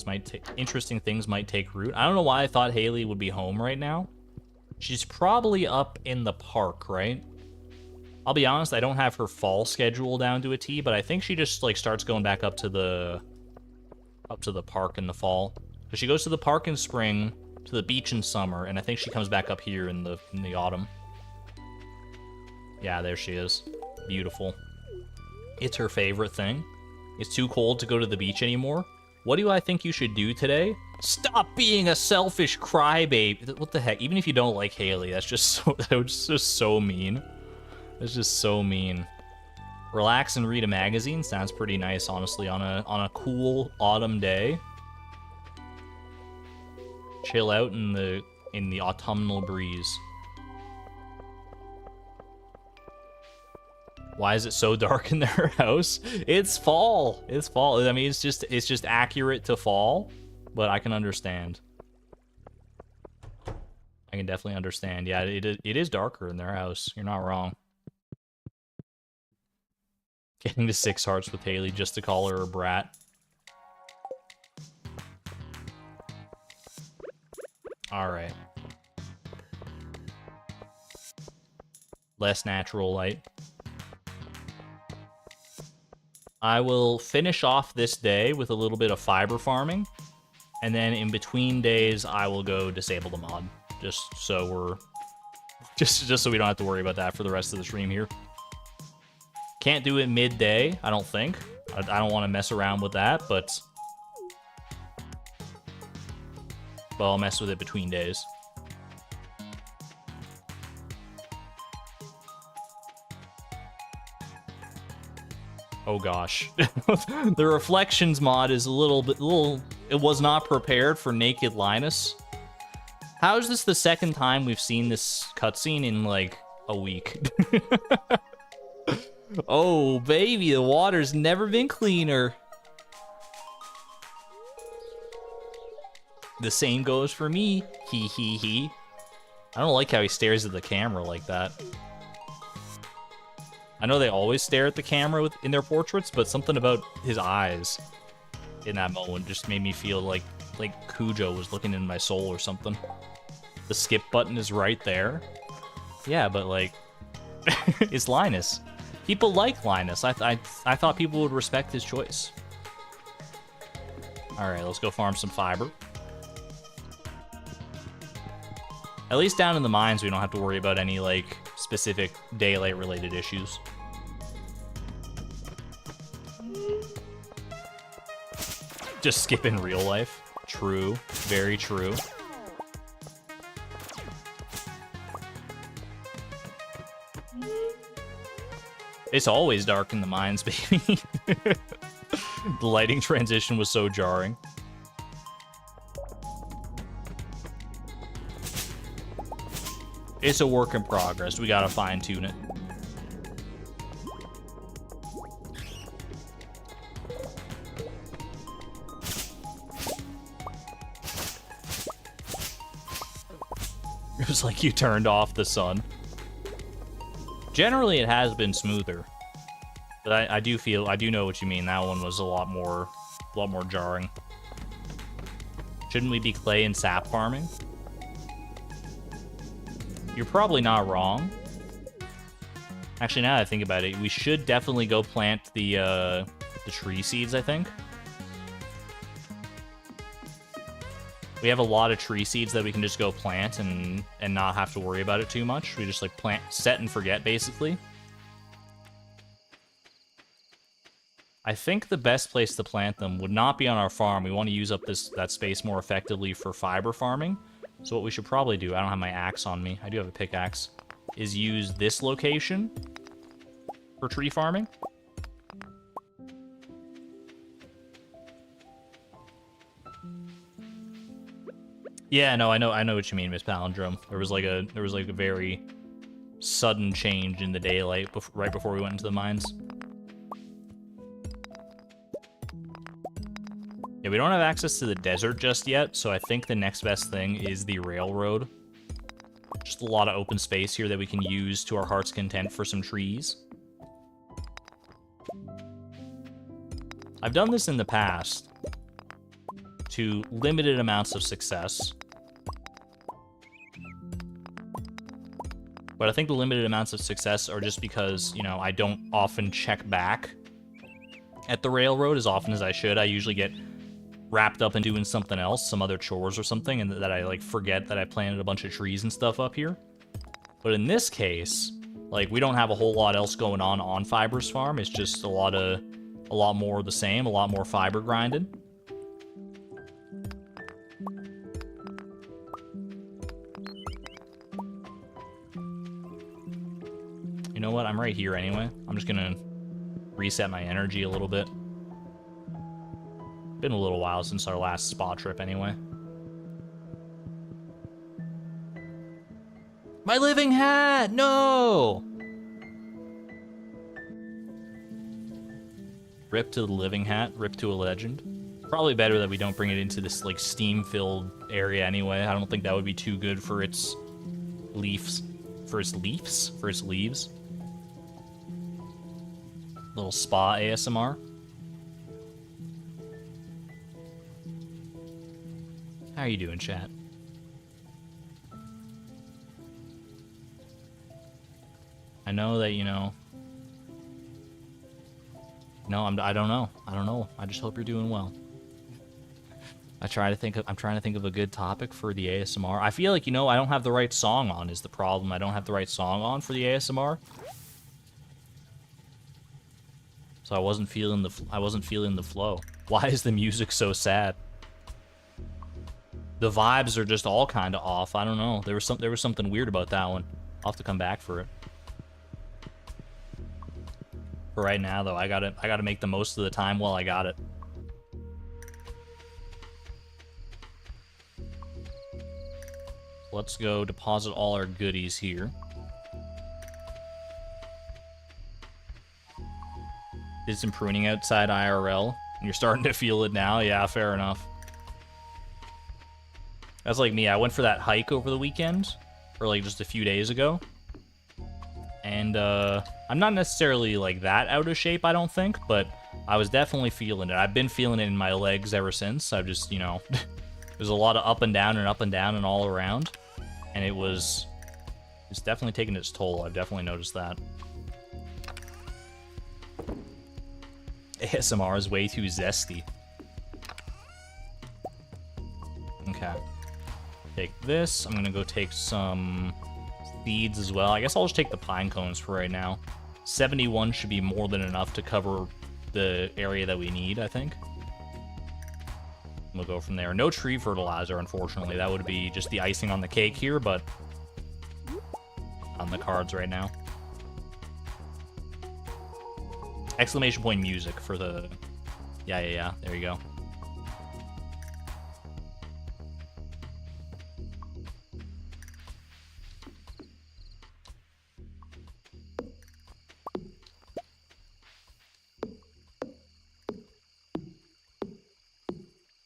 things might take root. I don't know why I thought Haley would be home right now. She's probably up in the park, right? I'll be honest, I don't have her fall schedule down to a T, but I think she just like starts going back up to the park in the fall. So she goes to the park in spring, to the beach in summer, and I think she comes back up here in the autumn. Yeah, there she is. Beautiful. It's her favorite thing. It's too cold to go to the beach anymore. What do I think you should do today? Stop being a selfish crybaby. What the heck? Even if you don't like Haley, that's just so, that's just so mean. That's just so mean. Relax and read a magazine sounds pretty nice, honestly, on a cool autumn day. Chill out in the autumnal breeze. Why is it so dark in their house? It's fall. It's fall. I mean, it's just accurate to fall, but I can understand. I can definitely understand. Yeah, it is darker in their house. You're not wrong. Getting to 6 hearts with Haley just to call her a brat. Alright. Less natural light. I will finish off this day with a little bit of fiber farming, and then in between days I will go disable the mod, just so we don't have to worry about that for the rest of the stream here. Can't do it midday, I don't think. I don't want to mess around with that, but I'll mess with it between days. Oh gosh. The reflections mod is a little it was not prepared for naked Linus. How is this the second time we've seen this cutscene in like a week? Oh baby, the water's never been cleaner. The same goes for me. Hee hee hee. I don't like how he stares at the camera like that. I know they always stare at the camera in their portraits, but something about his eyes in that moment just made me feel like Cujo was looking in my soul or something. The skip button is right there. Yeah, but like, it's Linus. People like Linus. I thought people would respect his choice. All right, let's go farm some fiber. At least down in the mines, we don't have to worry about any, like, specific daylight-related issues. Just skip in real life. True. Very true. It's always dark in the mines, baby. The lighting transition was so jarring. It's a work in progress. We gotta fine-tune it. It was like you turned off the sun. Generally, it has been smoother, but I do know what you mean. That one was a lot more jarring. Shouldn't we be clay and sap farming? You're probably not wrong. Actually, now that I think about it, we should definitely go plant the tree seeds, I think. We have a lot of tree seeds that we can just go plant and not have to worry about it too much. We just like plant, set and forget, basically. I think the best place to plant them would not be on our farm. We want to use up that space more effectively for fiber farming. So what we should probably do, I don't have my axe on me, I do have a pickaxe, is use this location for tree farming. Yeah, no, I know what you mean, Miss Palindrome. There was like a very sudden change in the daylight right before we went into the mines. Yeah, we don't have access to the desert just yet, so I think the next best thing is the railroad. Just a lot of open space here that we can use to our heart's content for some trees. I've done this in the past to limited amounts of success. But I think the limited amounts of success are just because, you know, I don't often check back at the railroad as often as I should. I usually get wrapped up in doing something else, some other chores or something, and that I, like, forget that I planted a bunch of trees and stuff up here. But in this case, like, we don't have a whole lot else going on Fibrous Farm. It's just a lot more of the same, a lot more fiber grinded. You know what? I'm right here anyway. I'm just gonna reset my energy a little bit. Been a little while since our last spa trip anyway. My living hat! No! Rip to the living hat, rip to a legend. Probably better that we don't bring it into this, like, steam-filled area anyway. I don't think that would be too good for its leaves. For its leaves? For its leaves. Little spa ASMR. How are you doing, chat? I know that, you know... No, I don't know. I don't know. I just hope you're doing well. I'm trying to think of a good topic for the ASMR. I feel like, you know, I don't have the right song on is the problem. I don't have the right song on for the ASMR. So I wasn't feeling the flow. Why is the music so sad? The vibes are just all kind of off. I don't know. There was something weird about that one. I'll have to come back for it. For right now, though, I gotta make the most of the time while I got it. Let's go deposit all our goodies here. Did some pruning outside IRL, and you're starting to feel it now. Yeah, fair enough. That's like me. I went for that hike over the weekend, or like just a few days ago. And I'm not necessarily like that out of shape, I don't think, but I was definitely feeling it. I've been feeling it in my legs ever since. I've just, you know, there's a lot of up and down and all around. And it's definitely taking its toll. I've definitely noticed that. ASMR is way too zesty. Okay. Take this. I'm gonna go take some seeds as well. I guess I'll just take the pine cones for right now. 71 should be more than enough to cover the area that we need, I think. We'll go from there. No tree fertilizer, unfortunately. That would be just the icing on the cake here, but on the cards right now. Exclamation point music for the... Yeah. There you go.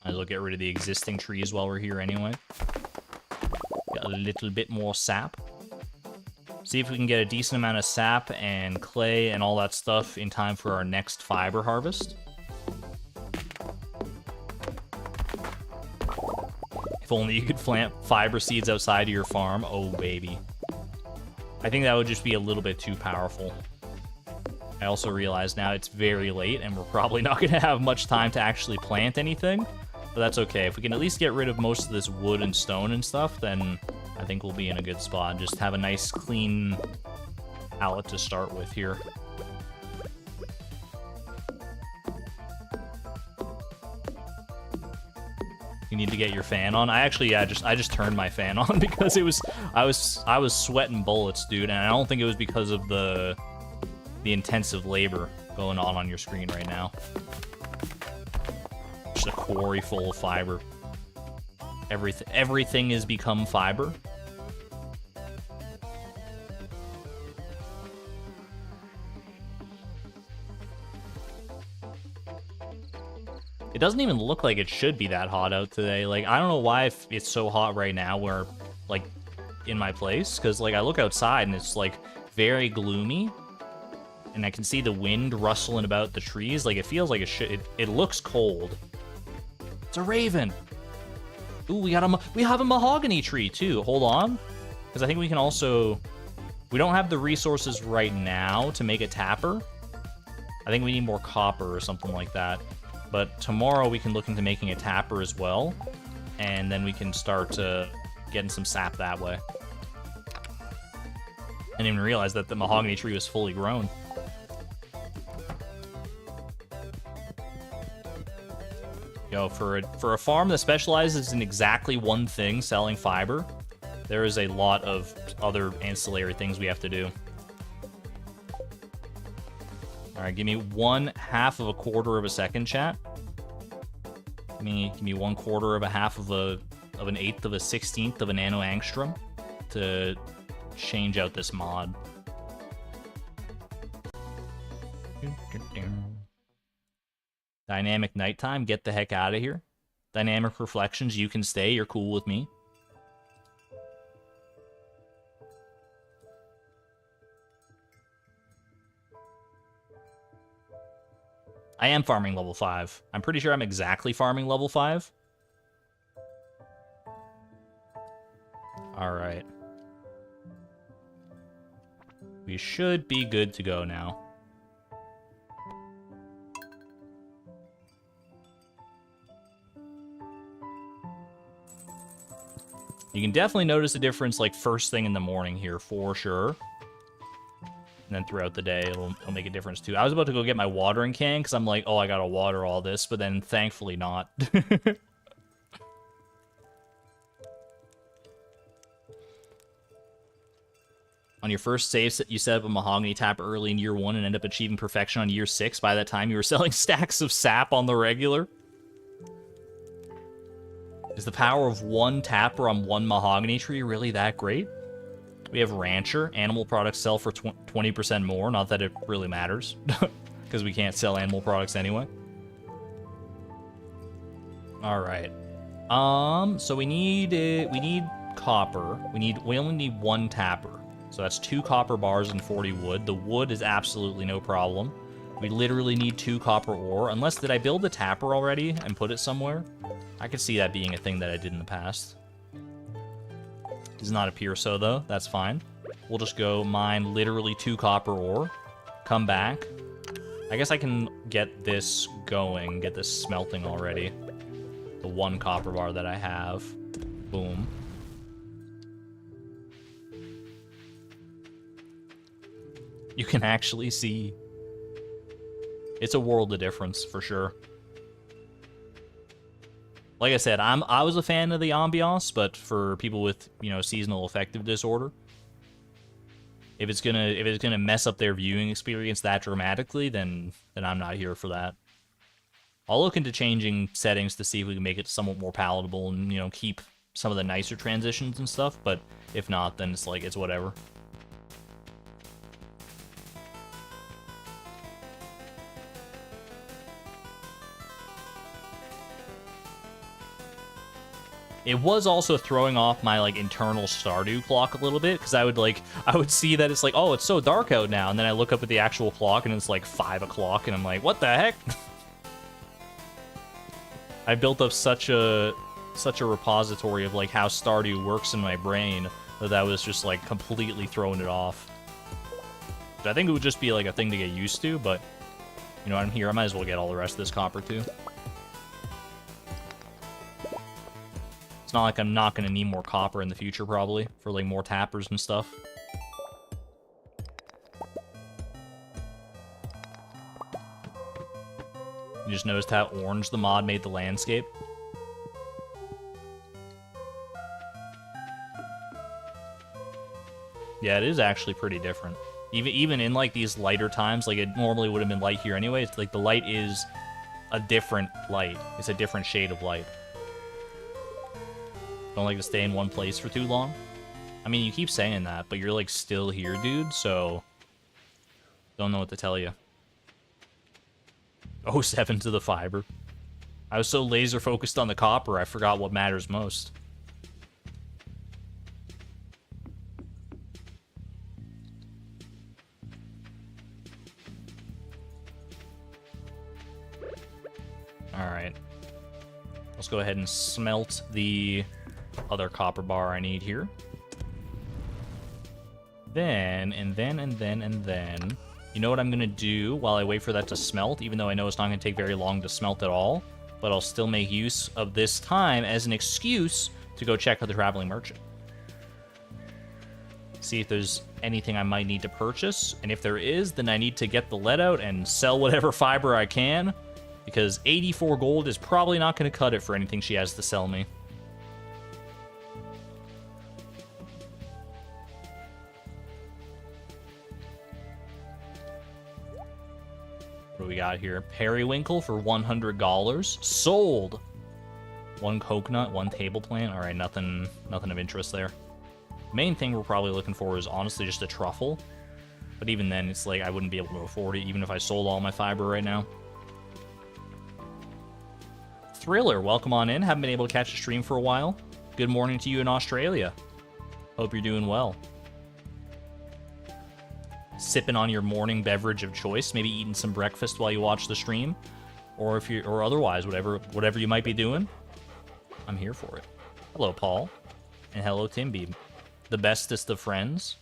Might as well get rid of the existing trees while we're here anyway. Got a little bit more sap. See if we can get a decent amount of sap and clay and all that stuff in time for our next fiber harvest. If only you could plant fiber seeds outside of your farm. Oh, baby. I think that would just be a little bit too powerful. I also realize now it's very late and we're probably not going to have much time to actually plant anything. But that's okay. If we can at least get rid of most of this wood and stone and stuff, then I think we'll be in a good spot. Just have a nice, clean palette to start with here. You need to get your fan on. I just turned my fan on because I was sweating bullets, dude, and I don't think it was because of the intensive labor going on your screen right now. Just a quarry full of fiber. Everything has become fiber. It doesn't even look like it should be that hot out today. Like, I don't know why it's so hot right now where, like, in my place. Because, like, I look outside and it's, like, very gloomy. And I can see the wind rustling about the trees. Like, it feels like it looks cold. It's a raven. Ooh, we have a mahogany tree, too. Hold on. Because I think we can also... We don't have the resources right now to make a tapper. I think we need more copper or something like that. But tomorrow we can look into making a tapper as well. And then we can start getting some sap that way. I didn't even realize that the mahogany tree was fully grown. Yo, for a farm that specializes in exactly one thing, selling fiber, there is a lot of other ancillary things we have to do. Alright, give me 1/2 of a quarter of a second, chat. Give me 1/4 of a half of an 1/8 of a 16th of a nanoangstrom to change out this mod. Dynamic nighttime, get the heck out of here. Dynamic reflections, you can stay, you're cool with me. I am farming level 5. I'm pretty sure I'm exactly farming level 5. Alright. We should be good to go now. You can definitely notice a difference, like, first thing in the morning here, for sure. And then throughout the day, it'll make a difference, too. I was about to go get my watering can, because I'm like, oh, I gotta water all this, but then thankfully not. On your first save, you set up a mahogany tap early in year 1 and end up achieving perfection on year 6. By that time, you were selling stacks of sap on the regular. Is the power of one tapper on one mahogany tree really that great? We have Rancher. Animal products sell for 20% more. Not that it really matters, because we can't sell animal products anyway. All right. So we need copper. We only need 1 tapper. So that's 2 copper bars and 40 wood. The wood is absolutely no problem. We literally need 2 copper ore. Unless, did I build a tapper already and put it somewhere? I could see that being a thing that I did in the past. Does not appear so, though. That's fine. We'll just go mine literally 2 copper ore. Come back. I guess I can get this going, get this smelting already. The one copper bar that I have. Boom. You can actually see. It's a world of difference, for sure. Like I said, I was a fan of the ambiance, but for people with, you know, seasonal affective disorder, if it's gonna mess up their viewing experience that dramatically, then I'm not here for that. I'll look into changing settings to see if we can make it somewhat more palatable and, you know, keep some of the nicer transitions and stuff, but if not, then it's like, it's whatever. It was also throwing off my, like, internal Stardew clock a little bit, because I would see that it's like, oh, it's so dark out now, and then I look up at the actual clock, and it's like 5 o'clock, and I'm like, what the heck? I built up such a repository of, like, how Stardew works in my brain that was just, like, completely throwing it off. But I think it would just be, like, a thing to get used to, but, you know, I'm here, I might as well get all the rest of this copper, too. It's not like I'm not going to need more copper in the future, probably, for, like, more tappers and stuff. You just noticed how orange the mod made the landscape? Yeah, it is actually pretty different. Even in, like, these lighter times, like, it normally would have been light here anyway, it's like the light is a different light. It's a different shade of light. Don't like to stay in one place for too long. I mean, you keep saying that, but you're, like, still here, dude, so... Don't know what to tell you. 07 to the fiber. I was so laser focused on the copper, I forgot what matters most. Alright. Let's go ahead and smelt the other copper bar I need here. Then, you know what I'm gonna do while I wait for that to smelt, even though I know it's not gonna take very long to smelt at all, but I'll still make use of this time as an excuse to go check out the traveling merchant. See if there's anything I might need to purchase, and if there is, then I need to get the lead out and sell whatever fiber I can, because 84 gold is probably not gonna cut it for anything she has to sell me. What do we got here? Periwinkle for $100. Sold! One coconut, one table plant. Alright, nothing of interest there. Main thing we're probably looking for is honestly just a truffle. But even then, it's like I wouldn't be able to afford it even if I sold all my fiber right now. Thriller, welcome on in. Haven't been able to catch a stream for a while. Good morning to you in Australia. Hope you're doing well. Sipping on your morning beverage of choice, maybe eating some breakfast while you watch the stream, or if you or otherwise, whatever you might be doing, I'm here for it. Hello, Paul, and hello, Timby, the bestest of friends.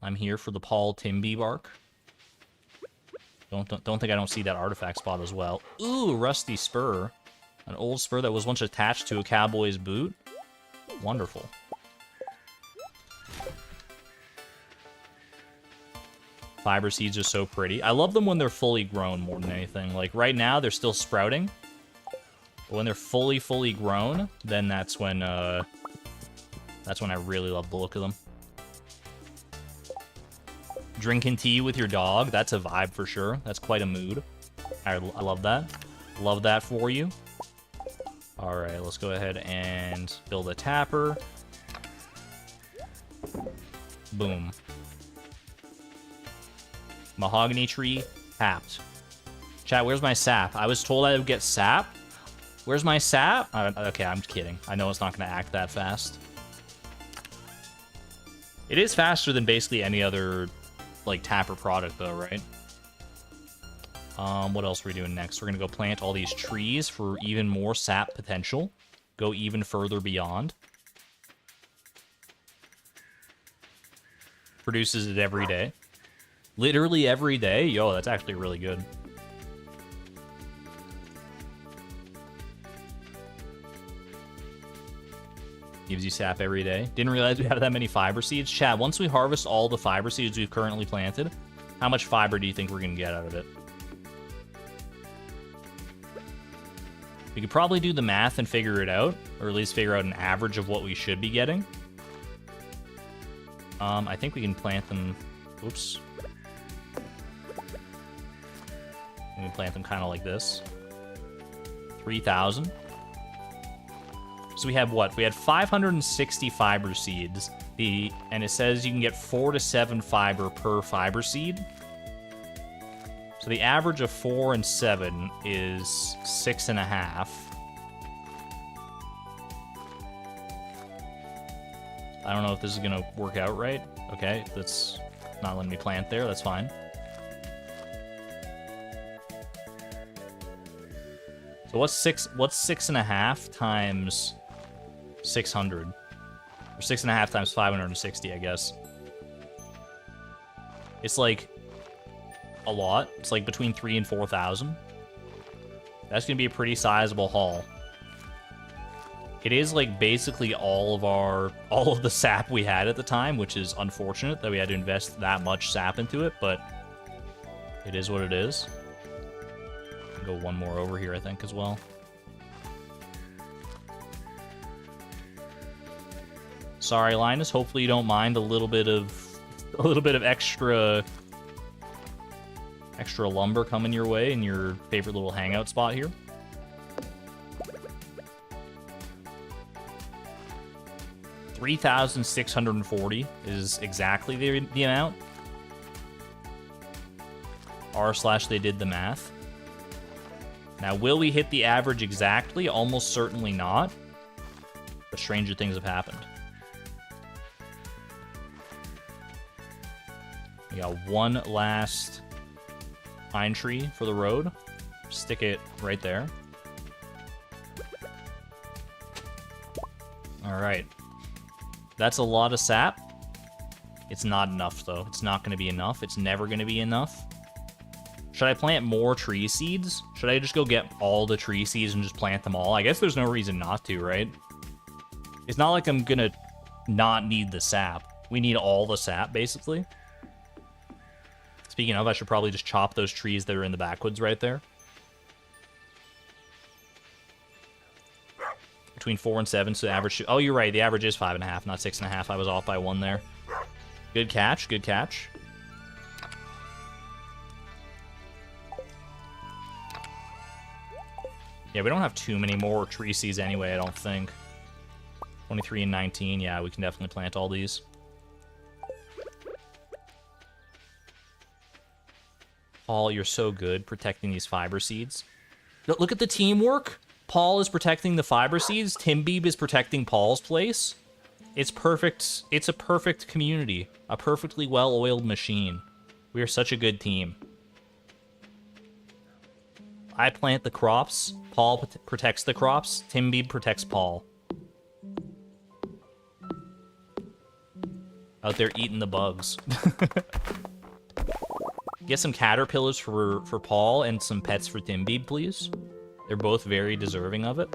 I'm here for the Paul Timby bark. Don't think I don't see that artifact spot as well. Ooh, rusty spur, an old spur that was once attached to a cowboy's boot. Wonderful. Fiber seeds are so pretty. I love them when they're fully grown more than anything. Like, right now, they're still sprouting. But when they're fully grown, then that's when I really love the look of them. Drinking tea with your dog, that's a vibe for sure. That's quite a mood. I love that. Love that for you. Alright, let's go ahead and build a tapper. Boom. Mahogany tree, tapped. Chat, where's my sap? I was told I would get sap. Where's my sap? Okay, I'm kidding. I know it's not going to act that fast. It is faster than basically any other, like, tapper product, though, right? What else are we doing next? We're going to go plant all these trees for even more sap potential. Go even further beyond. Produces it every day. Literally every day? Yo, that's actually really good. Gives you sap every day. Didn't realize we had that many fiber seeds. Chat, once we harvest all the fiber seeds we've currently planted, how much fiber do you think we're going to get out of it? We could probably do the math and figure it out, or at least figure out an average of what we should be getting. I think we can plant them... Oops. We can plant them kind of like this. 3,000. So we have what? We had 560 fiber seeds. And it says you can get 4 to 7 fiber per fiber seed. So the average of 4 and 7 is 6.5. I don't know if this is gonna work out right. Okay, that's not letting me plant there. That's fine. So what's 6.5 times 600? Or 6.5 times 560, I guess. It's like a lot. It's like between 3,000 and 4,000. That's gonna be a pretty sizable haul. It is like basically all of the sap we had at the time, which is unfortunate that we had to invest that much sap into it, but it is what it is. Go one more over here, I think, as well. Sorry, Linus. Hopefully you don't mind a little bit of extra lumber coming your way in your favorite little hangout spot here. $3,640 is exactly the amount. r/they did the math. Now, will we hit the average exactly? Almost certainly not. But stranger things have happened. We got one last pine tree for the road. Stick it right there. All right. That's a lot of sap. It's not enough, though. It's not going to be enough. It's never going to be enough. Should I plant more tree seeds? Should I just go get all the tree seeds and just plant them all? I guess there's no reason not to, right? It's not like I'm going to not need the sap. We need all the sap, basically. Speaking of, I should probably just chop those trees that are in the backwoods right there. Between 4 and 7, so the average... Oh, you're right. The average is 5.5, not 6.5. I was off by 1 there. Good catch. Good catch. Yeah, we don't have too many more tree seeds anyway, I don't think. 23 and 19. Yeah, we can definitely plant all these. Paul, you're so good protecting these fiber seeds. Look at the teamwork. Paul is protecting the fiber seeds. Timbeeb is protecting Paul's place. It's perfect. It's a perfect community. A perfectly well-oiled machine. We are such a good team. I plant the crops. Paul protects the crops. Timbeeb protects Paul. Out there eating the bugs. Get some caterpillars for Paul and some pets for Timbeeb, please. They're both very deserving of it.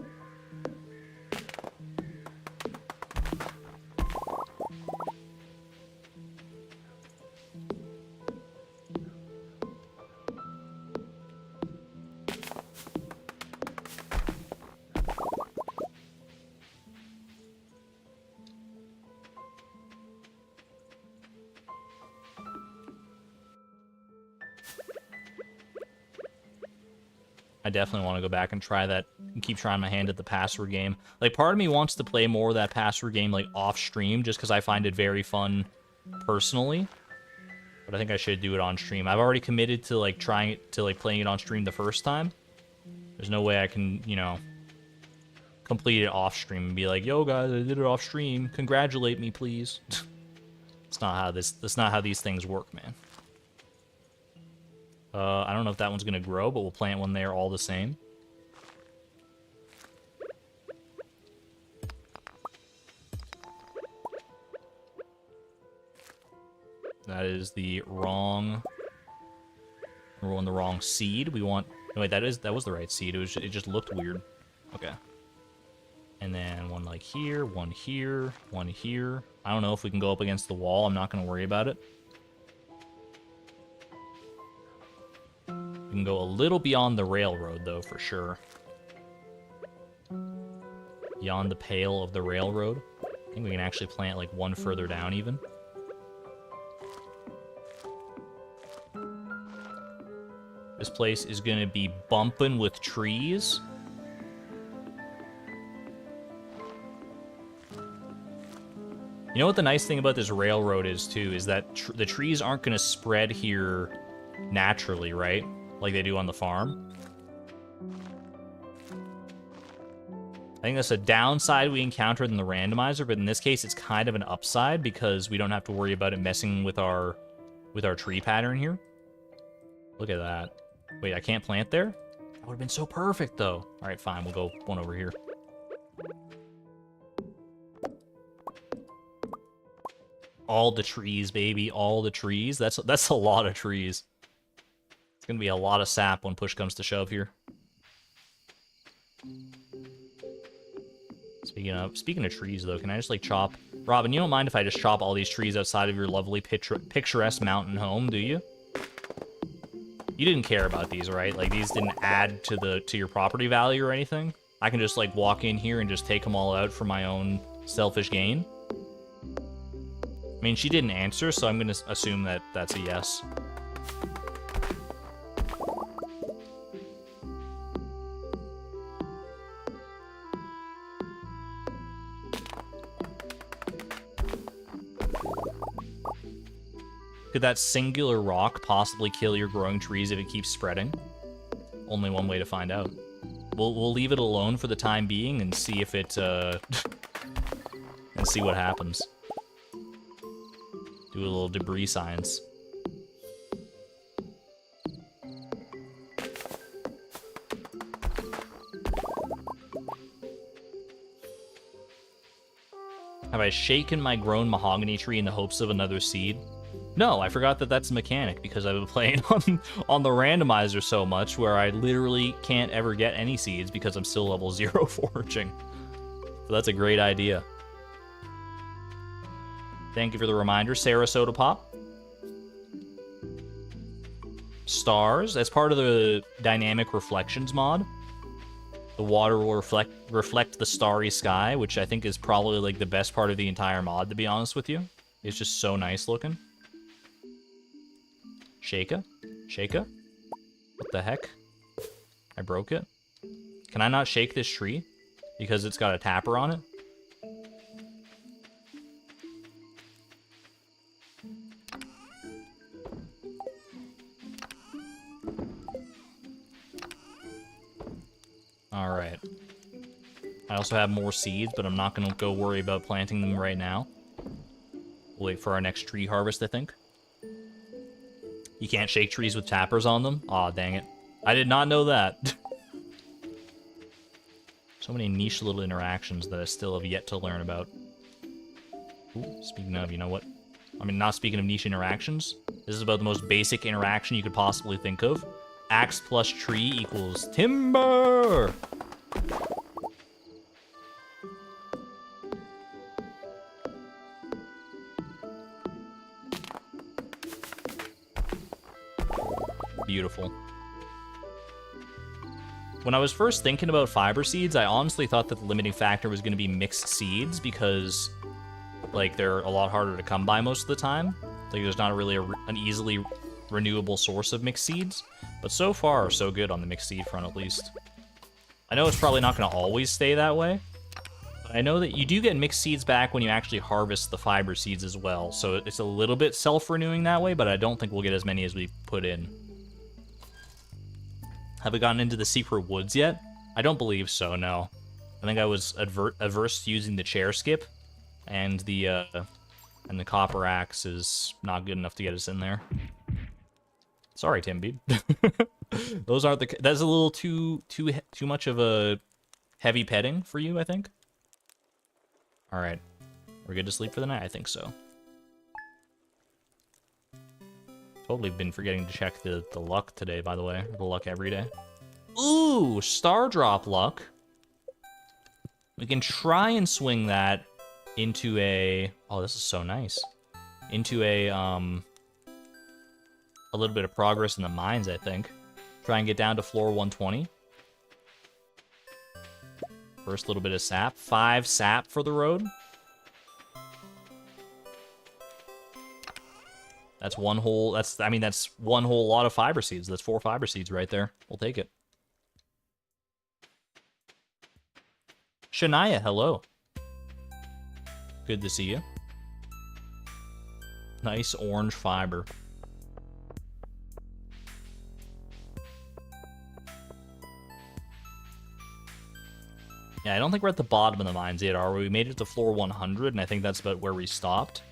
I definitely want to go back and try that and keep trying my hand at the password game. Like, part of me wants to play more of that password game, like, off-stream, just because I find it very fun personally. But I think I should do it on stream. I've already committed to, like, trying it, to, like, playing it on stream the first time. There's no way I can, you know, complete it off-stream and be like, yo, guys, I did it off-stream. Congratulate me, please. That's not how these things work, man. I don't know if that one's gonna grow, but we'll plant one there all the same. That is the wrong... We're on the wrong seed. We want... No, wait, that was the right seed. It just looked weird. Okay. And then one like here, one here, one here. I don't know if we can go up against the wall. I'm not going to worry about it. We can go a little beyond the railroad, though, for sure. Beyond the pale of the railroad. I think we can actually plant, like, one further down, even. This place is going to be bumping with trees. You know what the nice thing about this railroad is, too, is that the trees aren't going to spread here naturally, right? Like they do on the farm. I think that's a downside we encountered in the randomizer, but in this case, it's kind of an upside because we don't have to worry about it messing with our tree pattern here. Look at that. Wait, I can't plant there? That would have been so perfect, though. All right, fine. We'll go one over here. All the trees, baby. All the trees. That's a lot of trees. It's going to be a lot of sap when push comes to shove here. Speaking of trees, though, can I just, like, chop... Robin, you don't mind if I just chop all these trees outside of your lovely picturesque mountain home, do you? You didn't care about these, right? Like, these didn't add to your property value or anything? I can just, like, walk in here and just take them all out for my own selfish gain? I mean, she didn't answer, so I'm gonna assume that that's a yes. Could that singular rock possibly kill your growing trees if it keeps spreading? Only one way to find out. We'll leave it alone for the time being and see if it and see what happens. Do a little debris science. Have I shaken my grown mahogany tree in the hopes of another seed? No, I forgot that that's a mechanic because I've been playing on the randomizer so much where I literally can't ever get any seeds because I'm still level 0 foraging. So that's a great idea. Thank you for the reminder, Sarasota Pop. Stars, as part of the dynamic reflections mod, the water will reflect the starry sky, which I think is probably like the best part of the entire mod, to be honest with you. It's just so nice looking. Shaka? Shaka? What the heck? I broke it? Can I not shake this tree? Because it's got a tapper on it? Alright. I also have more seeds, but I'm not going to go worry about planting them right now. We'll wait for our next tree harvest, I think. You can't shake trees with tappers on them? Aw, dang it. I did not know that. So many niche little interactions that I still have yet to learn about. Ooh, speaking of, you know what? I mean, not speaking of niche interactions. This is about the most basic interaction you could possibly think of. Axe plus tree equals timber! Beautiful. When I was first thinking about fiber seeds, I honestly thought that the limiting factor was going to be mixed seeds because, like, they're a lot harder to come by most of the time. Like, there's not really an easily renewable source of mixed seeds. But so far, so good on the mixed seed front, at least. I know it's probably not going to always stay that way. But I know that you do get mixed seeds back when you actually harvest the fiber seeds as well. So it's a little bit self-renewing that way, but I don't think we'll get as many as we put in. Have we gotten into the secret woods yet? I don't believe so, no. I think I was averse to using the chair skip, and the copper axe is not good enough to get us in there. Sorry, Timby. Those aren't the. That's a little too much of a heavy petting for you, I think. All right, we're good to sleep for the night. I think so. Totally been forgetting to check the luck today, by the way. The luck every day. Ooh, star drop luck. We can try and swing that into a... Oh, this is so nice. Into a little bit of progress in the mines, I think. Try and get down to floor 120. First little bit of sap. 5 sap for the road. That's one whole... That's one whole lot of fiber seeds. That's 4 fiber seeds right there. We'll take it. Shania, hello. Good to see you. Nice orange fiber. Yeah, I don't think we're at the bottom of the mines yet, are we? We made it to floor 100, and I think that's about where we stopped.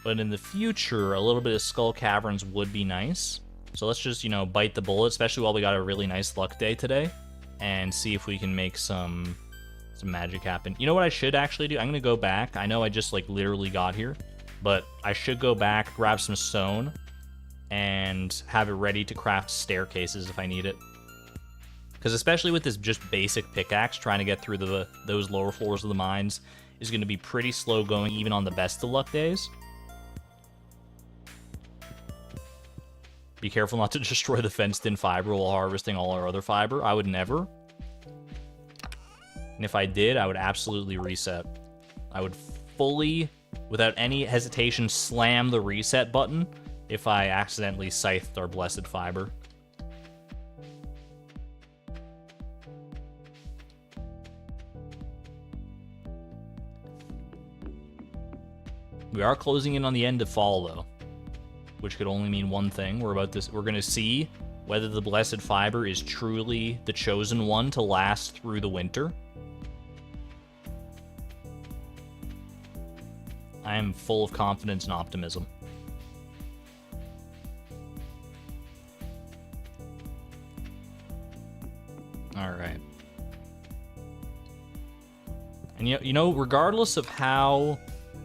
But in the future, a little bit of Skull Caverns would be nice. So let's just, you know, bite the bullet, especially while we got a really nice luck day today, and see if we can make some magic happen. You know what I should actually do? I'm going to go back. I know I just, like, literally got here, but I should go back, grab some stone, and have it ready to craft staircases if I need it. Because especially with this just basic pickaxe, trying to get through those lower floors of the mines is going to be pretty slow going, even on the best of luck days. Be careful not to destroy the fenced-in fiber while harvesting all our other fiber. I would never. And if I did, I would absolutely reset. I would fully, without any hesitation, slam the reset button if I accidentally scythed our blessed fiber. We are closing in on the end of fall, though, which could only mean one thing. We're going to see whether the blessed fiber is truly the chosen one to last through the winter. I am full of confidence and optimism. All right. And you know, regardless of how...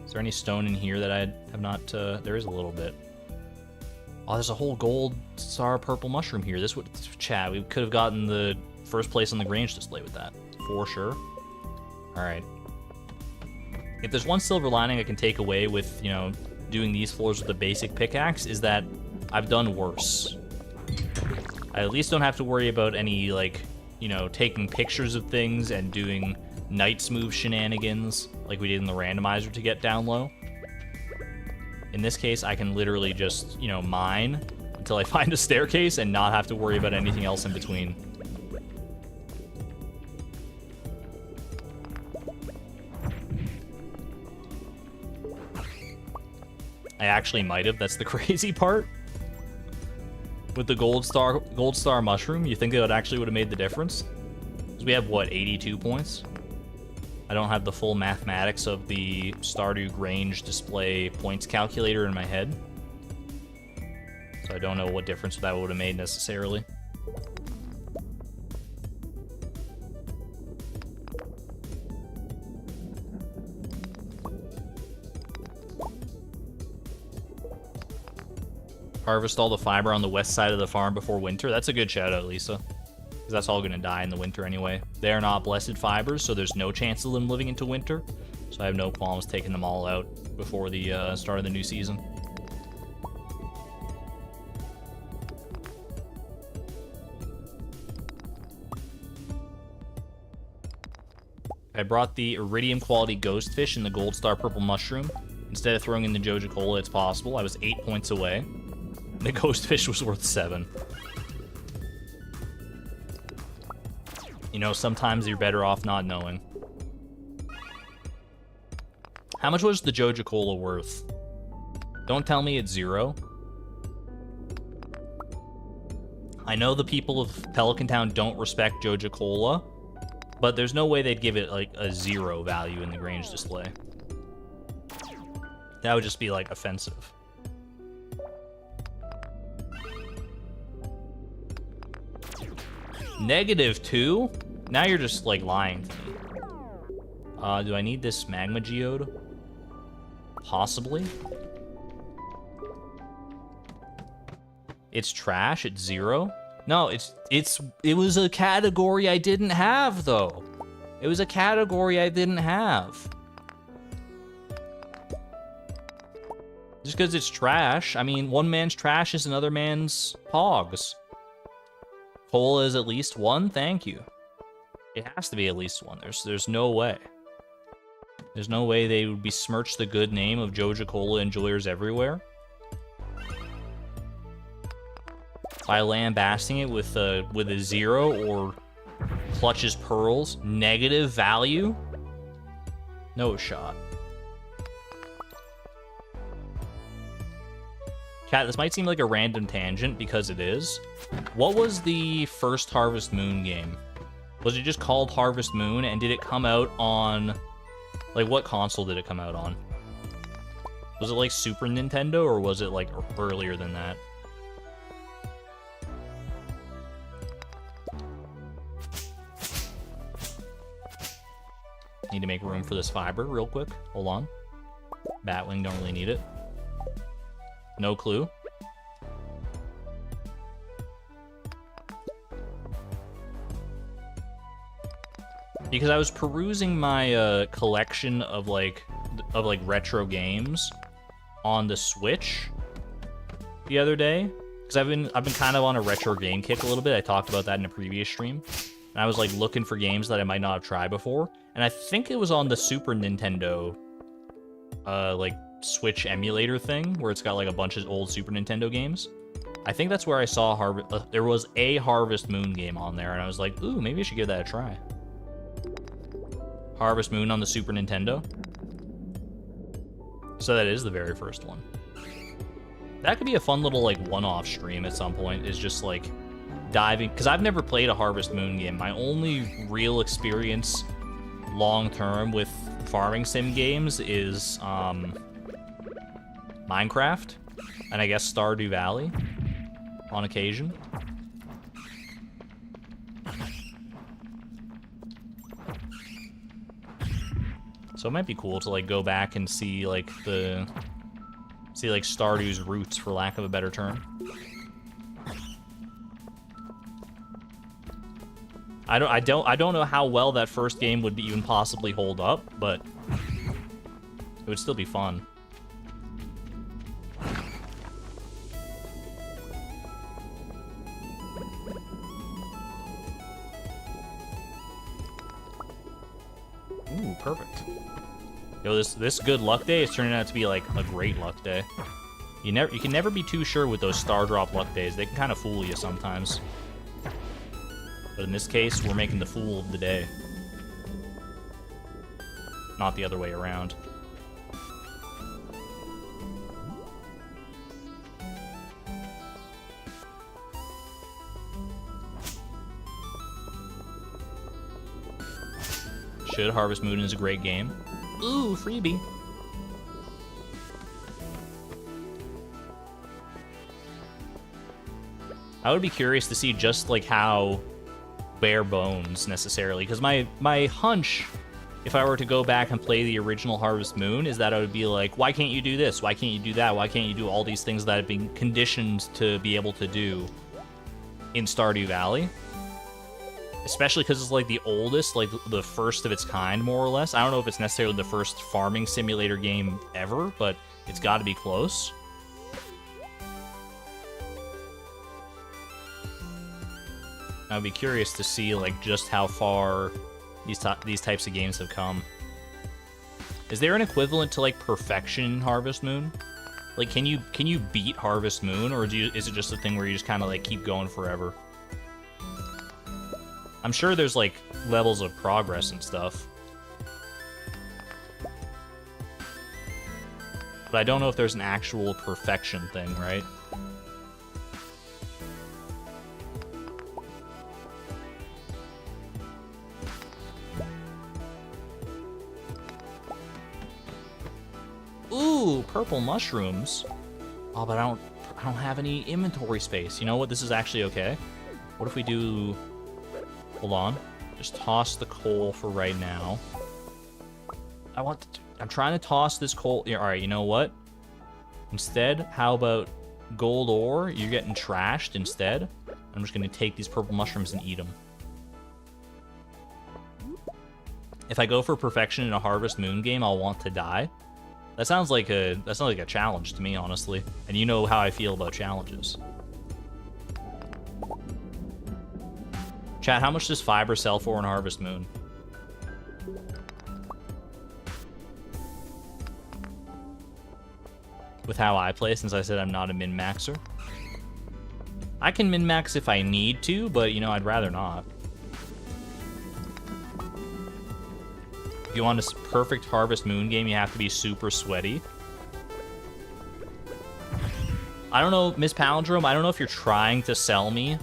Is there any stone in here that I have not... there is a little bit. Oh, there's a whole gold star purple mushroom here. This would... Chat, we could have gotten the first place on the Grange display with that. For sure. Alright. If there's one silver lining I can take away with, you know, doing these floors with a basic pickaxe, is that I've done worse. I at least don't have to worry about any, like, you know, taking pictures of things and doing Knight's Move shenanigans like we did in the randomizer to get down low. In this case, I can literally just, you know, mine until I find a staircase and not have to worry about anything else in between. I actually might have. That's the crazy part. With the gold star mushroom, you think that actually would have made the difference? Because we have, what, 82 points? I don't have the full mathematics of the Stardew Grange display points calculator in my head. So I don't know what difference that would have made necessarily. Harvest all the fiber on the west side of the farm before winter. That's a good shout out, Lisa. Because that's all going to die in the winter anyway. They're not blessed fibers, so there's no chance of them living into winter. So I have no qualms taking them all out before the start of the new season. I brought the iridium quality ghost fish and the gold star purple mushroom. Instead of throwing in the Joja Cola, it's possible. I was 8 points away. The ghost fish was worth 7. You know, sometimes you're better off not knowing. How much was the Joja Cola worth? Don't tell me it's 0. I know the people of Pelican Town don't respect Joja Cola, but there's no way they'd give it, like, a 0 value in the Grange display. That would just be, like, offensive. -2? Now you're just, like, lying to me. Do I need this magma geode? Possibly. It's trash. It's 0. No, it was a category I didn't have though. It was a category I didn't have. Just because it's trash, I mean, one man's trash is another man's pogs. Cola is at least 1, thank you. It has to be at least 1. There's no way. There's no way they would besmirch the good name of Joja Cola enjoyers everywhere by lambasting it with a 0 or clutches pearls. Negative value? No shot. Chat, this might seem like a random tangent because it is. What was the first Harvest Moon game? Was it just called Harvest Moon, and did it come out on... Like, what console did it come out on? Was it, like, Super Nintendo, or was it, like, earlier than that? Need to make room for this fiber real quick. Hold on. Batwing, don't really need it. No clue. Because I was perusing my collection of retro games on the Switch the other day, because I've been kind of on a retro game kick a little bit. I talked about that in a previous stream, and I was like looking for games that I might not have tried before, and I think it was on the Super Nintendo like Switch emulator thing where it's got like a bunch of old Super Nintendo games. I think that's where I saw there was a Harvest Moon game on there, and I was like, ooh, maybe I should give that a try. Harvest Moon on the Super Nintendo. So that is the very first one. That could be a fun little like one-off stream at some point, is just like diving, because I've never played a Harvest Moon game. My only real experience long-term with farming sim games is Minecraft, and I guess Stardew Valley on occasion. So it might be cool to like go back and see like Stardew's roots, for lack of a better term. I don't know how well that first game would even possibly hold up, but it would still be fun. Ooh, perfect. Yo, this good luck day is turning out to be like a great luck day. You can never be too sure with those star drop luck days. They can kind of fool you sometimes. But in this case, we're making the fool of the day. Not the other way around. Should. Harvest Moon is a great game. Ooh, freebie. I would be curious to see just like how bare bones necessarily, because my hunch, if I were to go back and play the original Harvest Moon, is that I would be like, why can't you do this? Why can't you do that? Why can't you do all these things that I've been conditioned to be able to do in Stardew Valley? Especially because it's like the oldest, like the first of its kind, more or less. I don't know if it's necessarily the first farming simulator game ever, but it's got to be close. I would be curious to see like just how far these types of games have come. Is there an equivalent to like perfection in Harvest Moon? Like, can you beat Harvest Moon, or is it just a thing where you just kind of like keep going forever? I'm sure there's like levels of progress and stuff, but I don't know if there's an actual perfection thing, right? Ooh, purple mushrooms. Oh, but I don't have any inventory space. You know what? This is actually okay. What if we do... Hold on. Just toss the coal for right now. I'm trying to toss this coal... Yeah, alright, you know what? Instead, how about gold ore, you're getting trashed instead. I'm just going to take these purple mushrooms and eat them. If I go for perfection in a Harvest Moon game, I'll want to die. That sounds like a challenge to me, honestly. And you know how I feel about challenges. Chat, how much does fiber sell for in Harvest Moon? With how I play, since I said I'm not a min-maxer. I can min-max if I need to, but, you know, I'd rather not. If you want a perfect Harvest Moon game, you have to be super sweaty. I don't know, Miss Palindrome, I don't know if you're trying to sell me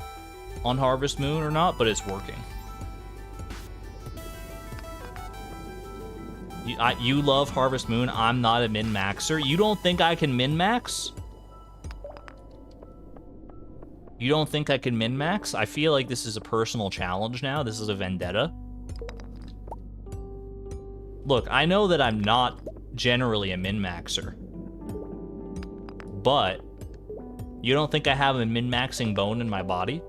on Harvest Moon or not, but it's working. You love Harvest Moon, I'm not a min-maxer. You don't think I can min-max? You don't think I can min-max? I feel like this is a personal challenge now. This is a vendetta. Look, I know that I'm not generally a min-maxer. But you don't think I have a min-maxing bone in my body?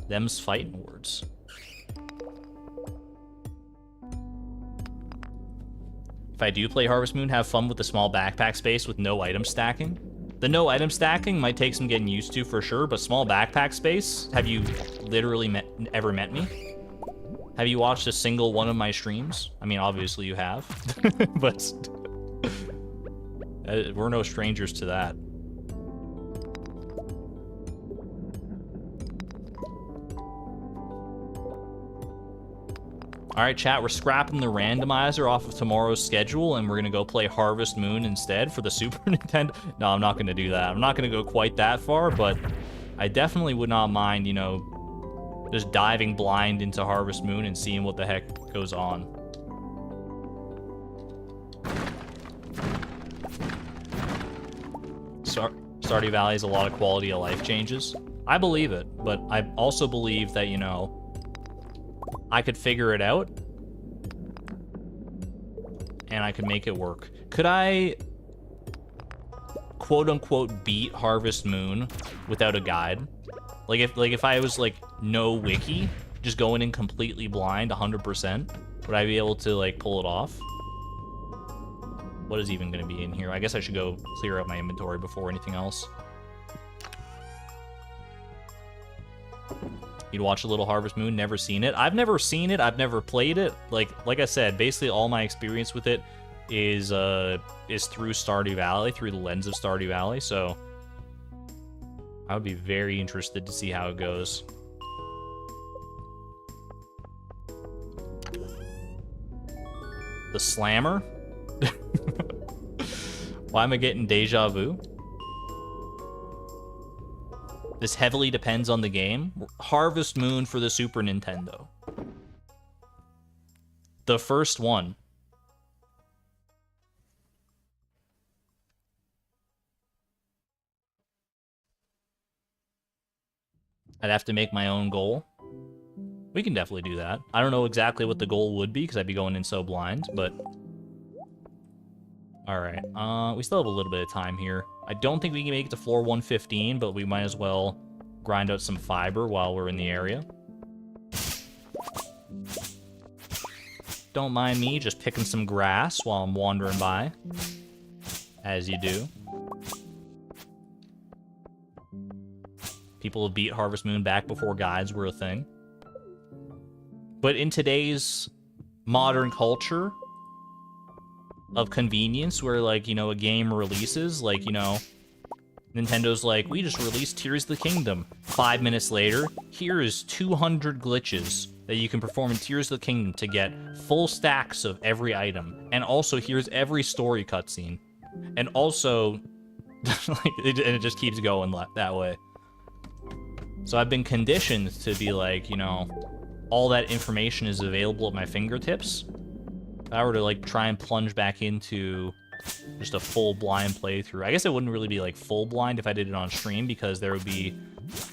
Them's fighting words. If I do play Harvest Moon, have fun with the small backpack space with no item stacking. The no item stacking might take some getting used to for sure, but small backpack space, have you literally ever met me? Have you watched a single one of my streams? I mean, obviously you have, but we're no strangers to that. All right, chat, we're scrapping the randomizer off of tomorrow's schedule, and we're going to go play Harvest Moon instead for the Super Nintendo. No, I'm not going to do that. I'm not going to go quite that far, but I definitely would not mind, you know, just diving blind into Harvest Moon and seeing what the heck goes on. Stardew Valley has a lot of quality of life changes. I believe it, but I also believe that, you know, I could figure it out, and I could make it work. Could I, quote-unquote, beat Harvest Moon without a guide? Like if I was, like, no wiki, just going in completely blind, 100%, would I be able to, like, pull it off? What is even going to be in here? I guess I should go clear out my inventory before anything else. You'd watch a little Harvest Moon, never seen it. I've never seen it, I've never played it. Like I said, basically all my experience with it is through Stardew Valley, through the lens of Stardew Valley, so I would be very interested to see how it goes. The Slammer? Why am I getting deja vu? This heavily depends on the game. Harvest Moon for the Super Nintendo. The first one. I'd have to make my own goal. We can definitely do that. I don't know exactly what the goal would be because I'd be going in so blind, but... Alright, we still have a little bit of time here. I don't think we can make it to floor 115, but we might as well grind out some fiber while we're in the area. Don't mind me just picking some grass while I'm wandering by. As you do. People have beat Harvest Moon back before guides were a thing. But in today's modern culture of convenience, where, like, you know, a game releases, like, you know, Nintendo's like, we just released Tears of the Kingdom. 5 minutes later, here is 200 glitches that you can perform in Tears of the Kingdom to get full stacks of every item. And also, here's every story cutscene. And also, like, and it just keeps going that way. So I've been conditioned to be like, you know, all that information is available at my fingertips. If I were to, like, try and plunge back into just a full blind playthrough, I guess it wouldn't really be, like, full blind if I did it on stream, because there would be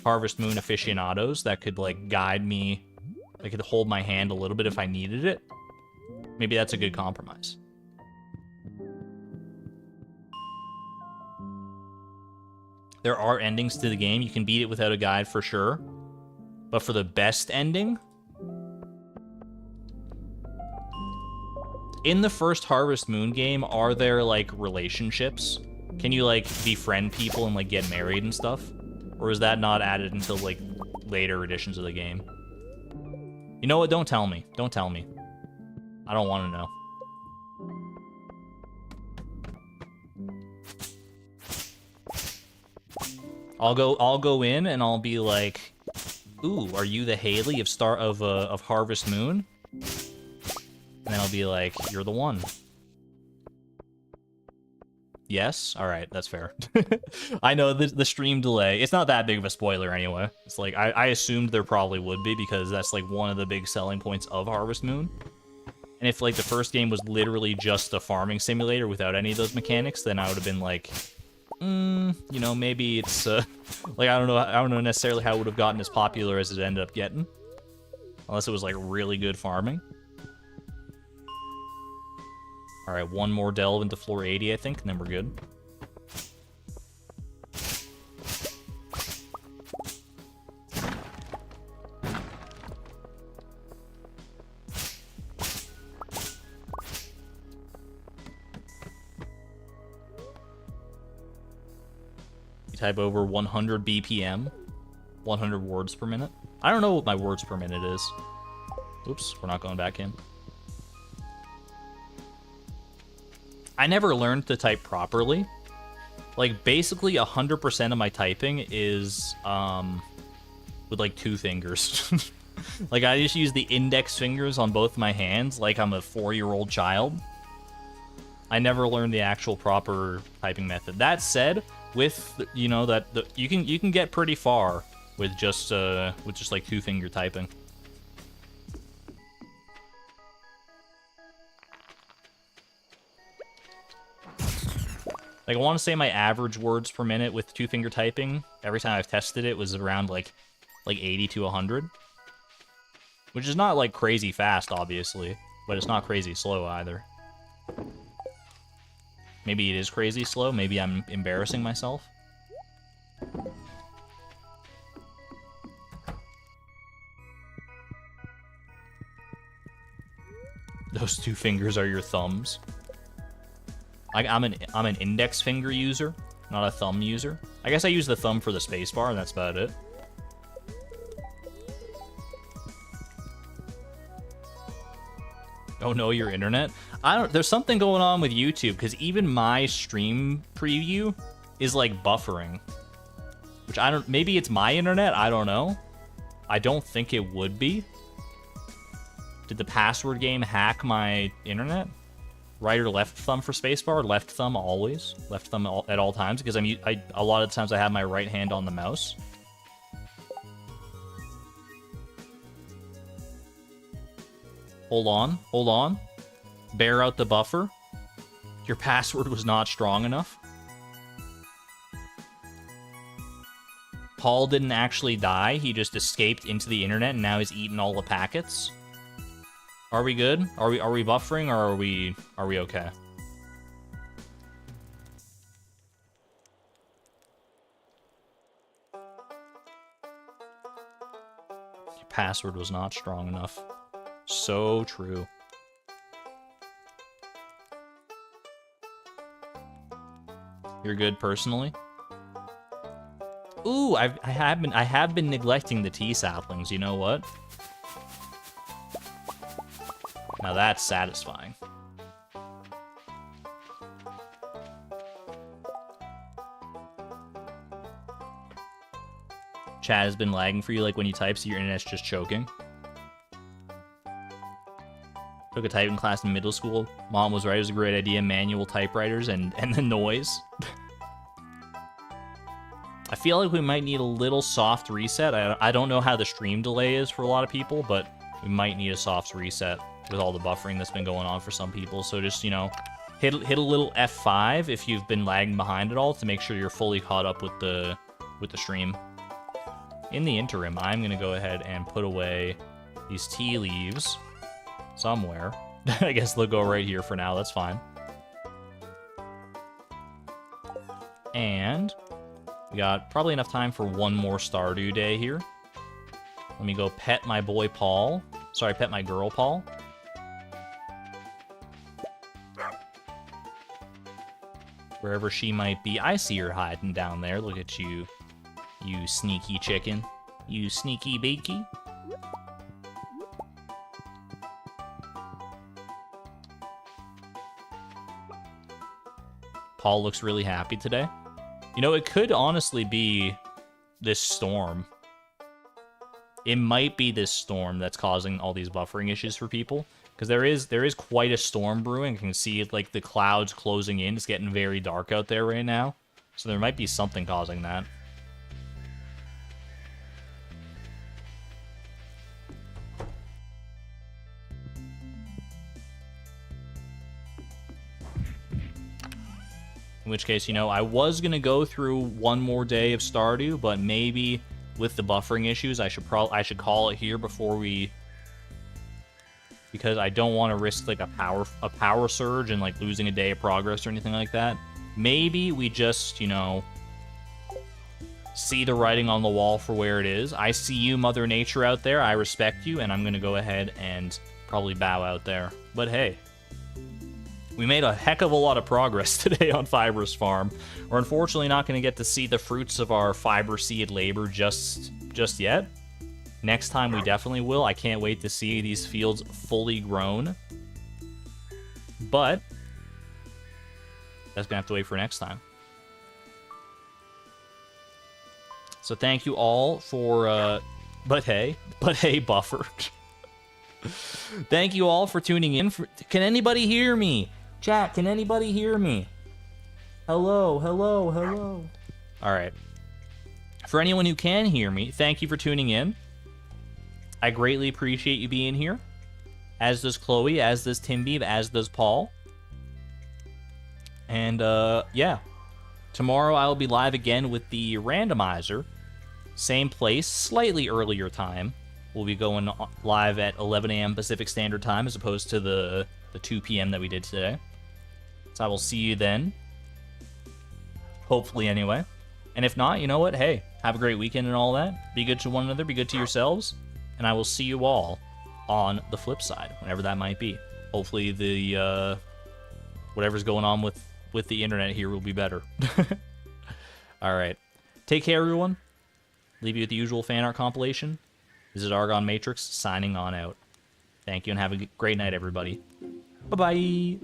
Harvest Moon aficionados that could, like, guide me. They could hold my hand a little bit if I needed it. Maybe that's a good compromise. there are endings to the game. You can beat it without a guide for sure. But for the best ending, in the first Harvest Moon game, are there, like, relationships? Can you, like, befriend people and, like, get married and stuff? Or is that not added until, like, later editions of the game? You know what? Don't tell me. Don't tell me. I don't want to know. I'll go in and I'll be like, "Ooh, are you the Haley of Harvest Moon?" And then I'll be like, "You're the one." Yes? Alright, that's fair. I know the stream delay. It's not that big of a spoiler anyway. It's like, I assumed there probably would be because that's like one of the big selling points of Harvest Moon. And if like the first game was literally just a farming simulator without any of those mechanics, then I would have been like, you know, maybe it's, like, I don't know necessarily how it would have gotten as popular as it ended up getting. Unless it was like really good farming. Alright, one more delve into floor 80, I think, and then we're good. You type over 100 BPM, 100 words per minute. I don't know what my words per minute is. Oops, we're not going back in. I never learned to type properly. Like, basically 100% of my typing is, with, like, 2 fingers. Like, I just use the index fingers on both my hands like I'm a 4-year-old child. I never learned the actual proper typing method. That said, with, you know, you can get pretty far with just like 2-finger typing. Like, I want to say my average words per minute with 2-finger typing, every time I've tested it, was around, like 80 to 100. Which is not, like, crazy fast, obviously, but it's not crazy slow either. Maybe it is crazy slow, maybe I'm embarrassing myself. Those 2 fingers are your thumbs. I'm an index finger user, not a thumb user. I guess I use the thumb for the spacebar, and that's about it. Oh no, your internet? There's something going on with YouTube, because even my stream preview is like buffering. Which maybe it's my internet, I don't know. I don't think it would be. Did the password game hack my internet? Right or left thumb for spacebar? Left thumb always. Left thumb at all times, because a lot of the times I have my right hand on the mouse. Hold on. Bear out the buffer. Your password was not strong enough. Paul didn't actually die, he just escaped into the internet and now he's eaten all the packets. Are we good? Are we buffering, or are we okay? Your password was not strong enough. So true. You're good personally? Ooh, I have been neglecting the tea saplings, you know what? Now that's satisfying. Chat has been lagging for you, like when you type, so your internet's just choking. Took a typing class in middle school. Mom was right, it was a great idea. Manual typewriters and the noise. I feel like we might need a little soft reset. I don't know how the stream delay is for a lot of people, but we might need a soft reset with all the buffering that's been going on for some people. So just, you know, hit a little F5 if you've been lagging behind at all to make sure you're fully caught up with the stream. In the interim, I'm going to go ahead and put away these tea leaves somewhere. I guess they'll go right here for now. That's fine. And We got probably enough time for one more Stardew day here. Let me go pet my boy Paul. Sorry, pet my girl Paul. Wherever she might be. I see her hiding down there. Look at you. You sneaky chicken. You sneaky beaky. Paul looks really happy today. You know, it could honestly be this storm. It might be this storm that's causing all these buffering issues for people. Because there is quite a storm brewing. You can see like the clouds closing in. It's getting very dark out there right now. So there might be something causing that. In which case, you know, I was going to go through one more day of Stardew, but maybe with the buffering issues, I should call it here before we... Because I don't want to risk, like, a power surge and, like, losing a day of progress or anything like that. Maybe we just, you know, see the writing on the wall for where it is. I see you, Mother Nature, out there. I respect you, and I'm going to go ahead and probably bow out there. But hey... We made a heck of a lot of progress today on Fibrous Farm. We're unfortunately not going to get to see the fruits of our fiber seed labor just yet. Next time we definitely will. I can't wait to see these fields fully grown. But that's going to have to wait for next time. So thank you all for... But hey, buffer. Thank you all for tuning in. Can anybody hear me? Chat, can anybody hear me? Hello, hello, hello. All right. For anyone who can hear me, thank you for tuning in. I greatly appreciate you being here. As does Chloe, as does Timby, as does Paul. And, yeah. Tomorrow I'll be live again with the randomizer. Same place, slightly earlier time. We'll be going live at 11 a.m. Pacific Standard Time as opposed to the 2 p.m. that we did today. So I will see you then. Hopefully, anyway. And if not, you know what? Hey, have a great weekend and all that. Be good to one another. Be good to yourselves. And I will see you all on the flip side, whenever that might be. Hopefully, the whatever's going on with the internet here will be better. All right. Take care, everyone. Leave you with the usual fan art compilation. This is Argon Matrix, signing on out. Thank you, and have a great night, everybody. Bye-bye.